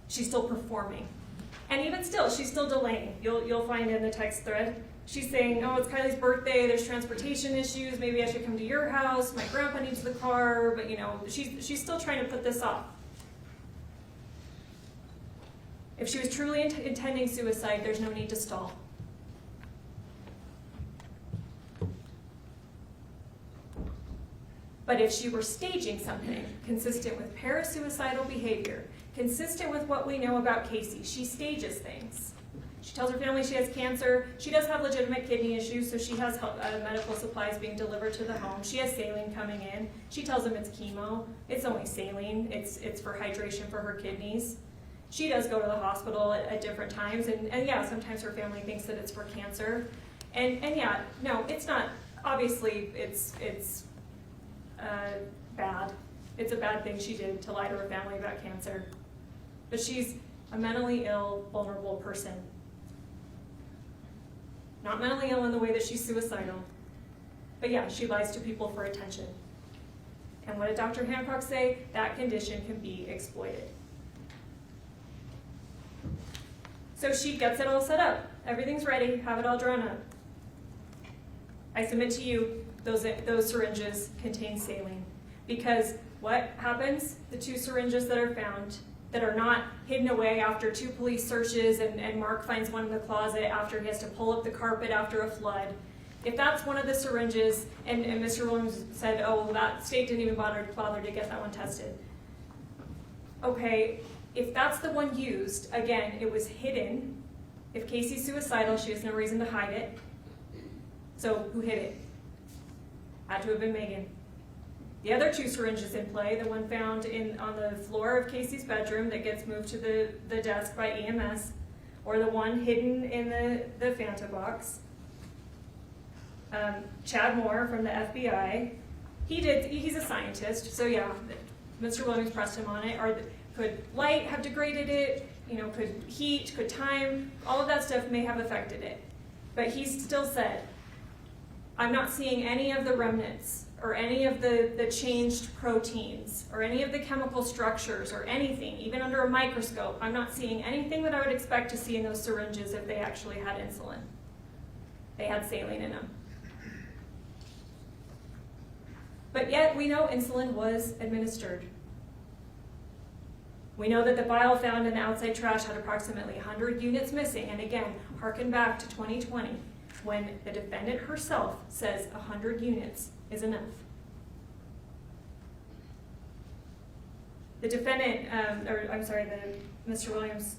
A: She's still performing. And even still, she's still delaying. You'll find in the text thread, she's saying, oh, it's Kylie's birthday, there's transportation issues, maybe I should come to your house, my grandpa needs the car, but she's still trying to put this off. If she was truly intending suicide, there's no need to stall. But if she were staging something consistent with parasuicidal behavior, consistent with what we know about Kacee, she stages things. She tells her family she has cancer. She does have legitimate kidney issues, so she has medical supplies being delivered to the home. She has saline coming in. She tells them it's chemo. It's only saline. It's for hydration for her kidneys. She does go to the hospital at different times, and yeah, sometimes her family thinks that it's for cancer. And yeah, no, it's not. Obviously, it's bad. It's a bad thing she did to lie to her family about cancer. But she's a mentally ill, vulnerable person. Not mentally ill in the way that she's suicidal. But yeah, she lies to people for attention. And what did Dr. Hancock say? That condition can be exploited. So she gets it all set up. Everything's ready, have it all drawn up. I submit to you, those syringes contain saline. Because what happens? The 2 syringes that are found that are not hidden away after 2 police searches and Mark finds one in the closet after he has to pull up the carpet after a flood. If that's one of the syringes, and Mr. Williams said, oh, well, that state didn't even bother to get that one tested. Okay, if that's the one used, again, it was hidden. If Kacee's suicidal, she has no reason to hide it. So who hid it? Had to have been Meggan. The other 2 syringes in play, the one found on the floor of Kacee's bedroom that gets moved to the desk by EMS, or the one hidden in the Fanta box. Chad Moore from the FBI, he's a scientist, so yeah, Mr. Williams pressed him on it. Could light have degraded it? Could heat, could time, all of that stuff may have affected it. But he still said, I'm not seeing any of the remnants or any of the changed proteins or any of the chemical structures or anything, even under a microscope. I'm not seeing anything that I would expect to see in those syringes if they actually had insulin. They had saline in them. But yet we know insulin was administered. We know that the vial found in the outside trash had approximately 100 units missing. And again, harken back to 2020 when the defendant herself says 100 units is enough. The defendant, Mr. Williams,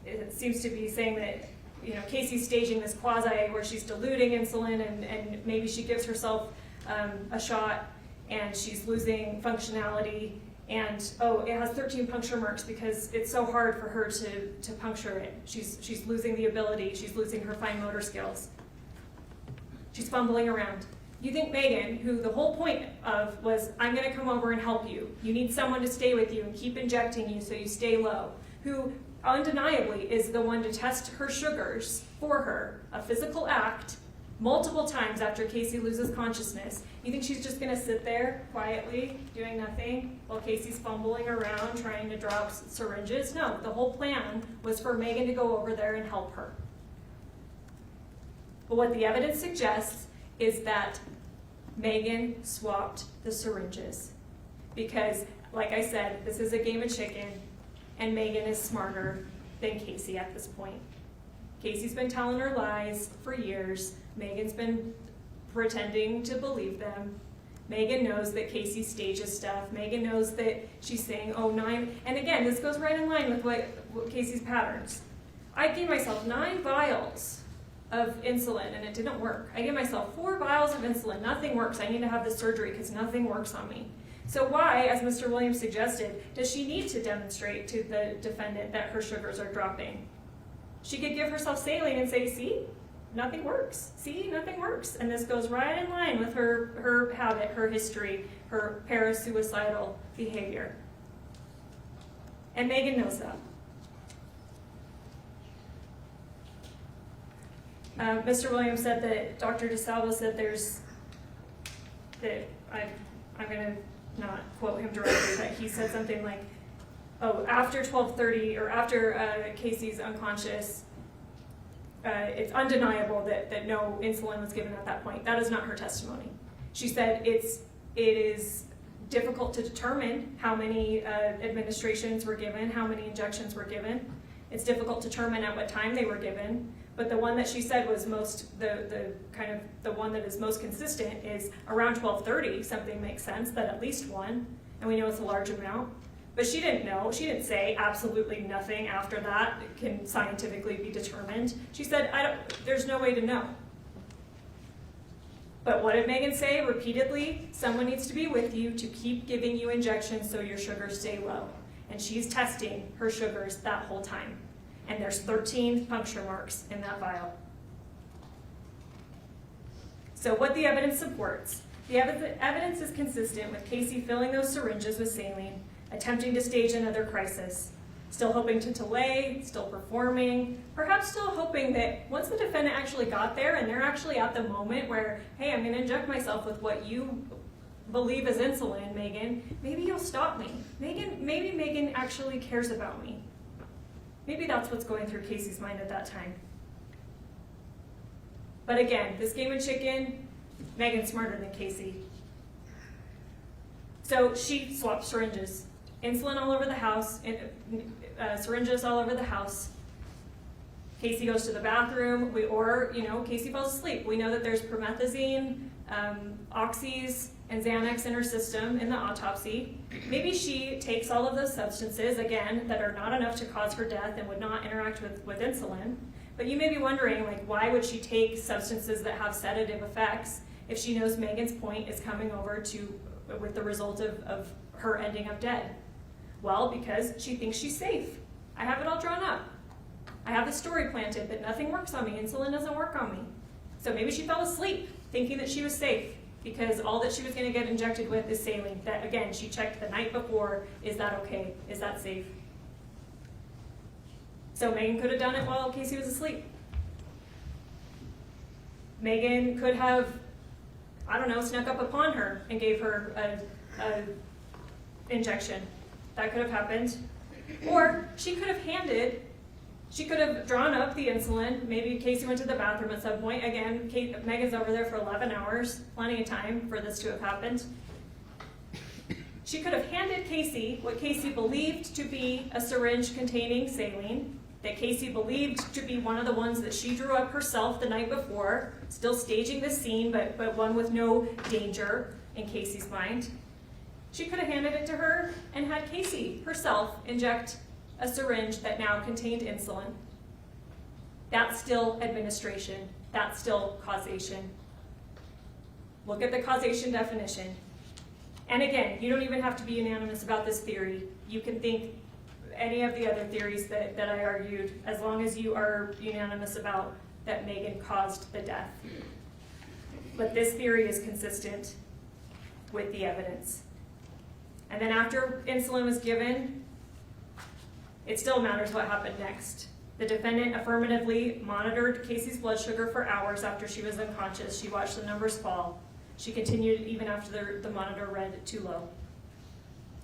A: it seems to be saying that, Kacee's staging this quasi where she's diluting insulin and maybe she gives herself a shot and she's losing functionality, and it has 13 puncture marks because it's so hard for her to puncture it. She's losing the ability, she's losing her fine motor skills. She's fumbling around. You think Meggan, who the whole point of was, I'm gonna come over and help you. You need someone to stay with you and keep injecting you so you stay low, who undeniably is the one to test her sugars for her, a physical act, multiple times after Kacee loses consciousness. You think she's just gonna sit there quietly, doing nothing, while Kacee's fumbling around trying to drop syringes? No, the whole plan was for Meggan to go over there and help her. But what the evidence suggests is that Meggan swapped the syringes. Because, like I said, this is a game of chicken, and Meggan is smarter than Kacee at this point. Kacee's been telling her lies for years. Meggan's been pretending to believe them. Meggan knows that Kacee stages stuff. Meggan knows that she's saying, 9, and again, this goes right in line with what Kacee's patterns. I gave myself 9 vials of insulin and it didn't work. I gave myself 4 vials of insulin, nothing works. I need to have the surgery because nothing works on me. So why, as Mr. Williams suggested, does she need to demonstrate to the defendant that her sugars are dropping? She could give herself saline and say, see, nothing works. See, nothing works. And this goes right in line with her habit, her history, her parasuicidal behavior. And Meggan knows that. Mr. Williams said that Dr. DeSalvo said I'm going to not quote him directly, but he said something like, after 12:30 or after Kacee's unconscious, it's undeniable that no insulin was given at that point. That is not her testimony. She said it is difficult to determine how many administrations were given, how many injections were given. It's difficult to determine at what time they were given. But the one that she said was the one that is most consistent is around 12:30. Something makes sense that at least one, and we know it's a large amount. But she didn't know. She didn't say absolutely nothing after that can scientifically be determined. She said, there's no way to know. But what did Meggan say repeatedly? Someone needs to be with you to keep giving you injections so your sugars stay low. And she's testing her sugars that whole time. And there's 13 puncture marks in that vial. So what the evidence supports, the evidence is consistent with Kacee filling those syringes with saline, attempting to stage another crisis, still hoping to delay, still performing, perhaps still hoping that once the defendant actually got there and they're actually at the moment where, hey, I'm going to inject myself with what you believe is insulin, Meggan, maybe you'll stop me. Maybe Meggan actually cares about me. Maybe that's what's going through Kacee's mind at that time. But again, this game of chicken, Meggan's smarter than Kacee. So she swapped syringes. Insulin all over the house, syringes all over the house. Kacee goes to the bathroom, Kacee falls asleep. We know that there's promethazine, oxys, and Xanax in her system in the autopsy. Maybe she takes all of those substances, again, that are not enough to cause her death and would not interact with insulin. But you may be wondering, why would she take substances that have sedative effects if she knows Meggan's point is coming over with the result of her ending up dead? Well, because she thinks she's safe. I have it all drawn up. I have the story planted that nothing works on me, insulin doesn't work on me. So maybe she fell asleep thinking that she was safe because all that she was going to get injected with is saline. That, again, she checked the night before, is that okay? Is that safe? So Meggan could have done it while Kacee was asleep. Meggan could have, snuck up upon her and gave her a injection. That could have happened. Or she could have drawn up the insulin. Maybe Kacee went to the bathroom at some point. Again, Meggan's over there for 11 hours, plenty of time for this to have happened. She could have handed Kacee what Kacee believed to be a syringe containing saline, that Kacee believed to be one of the ones that she drew up herself the night before, still staging the scene, but one with no danger in Kacee's mind. She could have handed it to her and had Kacee herself inject a syringe that now contained insulin. That's still administration. That's still causation. Look at the causation definition. And again, you don't even have to be unanimous about this theory. You can think any of the other theories that I argued, as long as you are unanimous about that Meggan caused the death. But this theory is consistent with the evidence. And then after insulin was given, it still matters what happened next. The defendant affirmatively monitored Kacee's blood sugar for hours after she was unconscious. She watched the numbers fall. She continued even after the monitor read too low.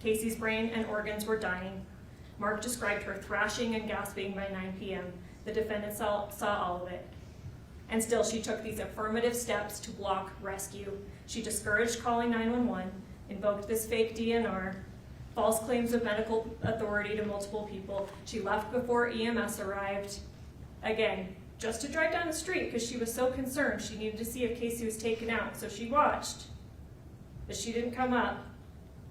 A: Kacee's brain and organs were dying. Mark described her thrashing and gasping by 9 p.m. The defendant saw all of it. And still, she took these affirmative steps to block rescue. She discouraged calling 911, invoked this fake DNR, false claims of medical authority to multiple people. She left before EMS arrived. Again, just to drive down the street because she was so concerned. She needed to see if Kacee was taken out. So she watched, but she didn't come up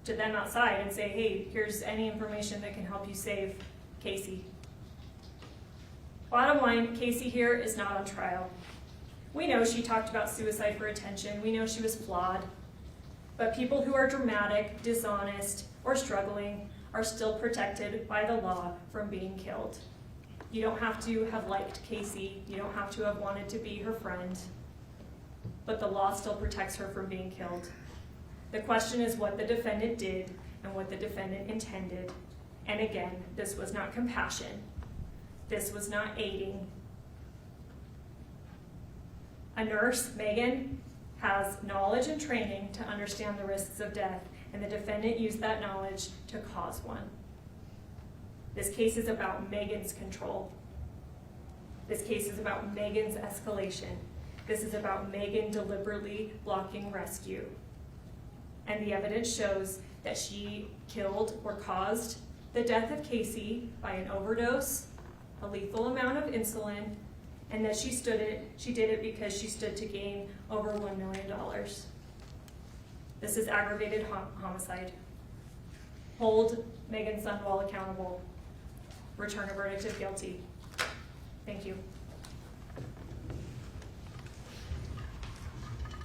A: to them outside and say, hey, here's any information that can help you save Kacee. Bottom line, Kacee here is not on trial. We know she talked about suicide for attention. We know she was flawed. But people who are dramatic, dishonest, or struggling are still protected by the law from being killed. You don't have to have liked Kacee. You don't have to have wanted to be her friend. But the law still protects her from being killed. The question is what the defendant did and what the defendant intended. And again, this was not compassion. This was not aiding. A nurse, Meggan, has knowledge and training to understand the risks of death, and the defendant used that knowledge to cause one. This case is about Meggan's control. This case is about Meggan's escalation. This is about Meggan deliberately blocking rescue. And the evidence shows that she killed or caused the death of Kacee by an overdose, a lethal amount of insulin, and that she did it because she stood to gain over $1 million. This is aggravated homicide. Hold Meggan Sundwall accountable. Return a verdict of guilty. Thank you.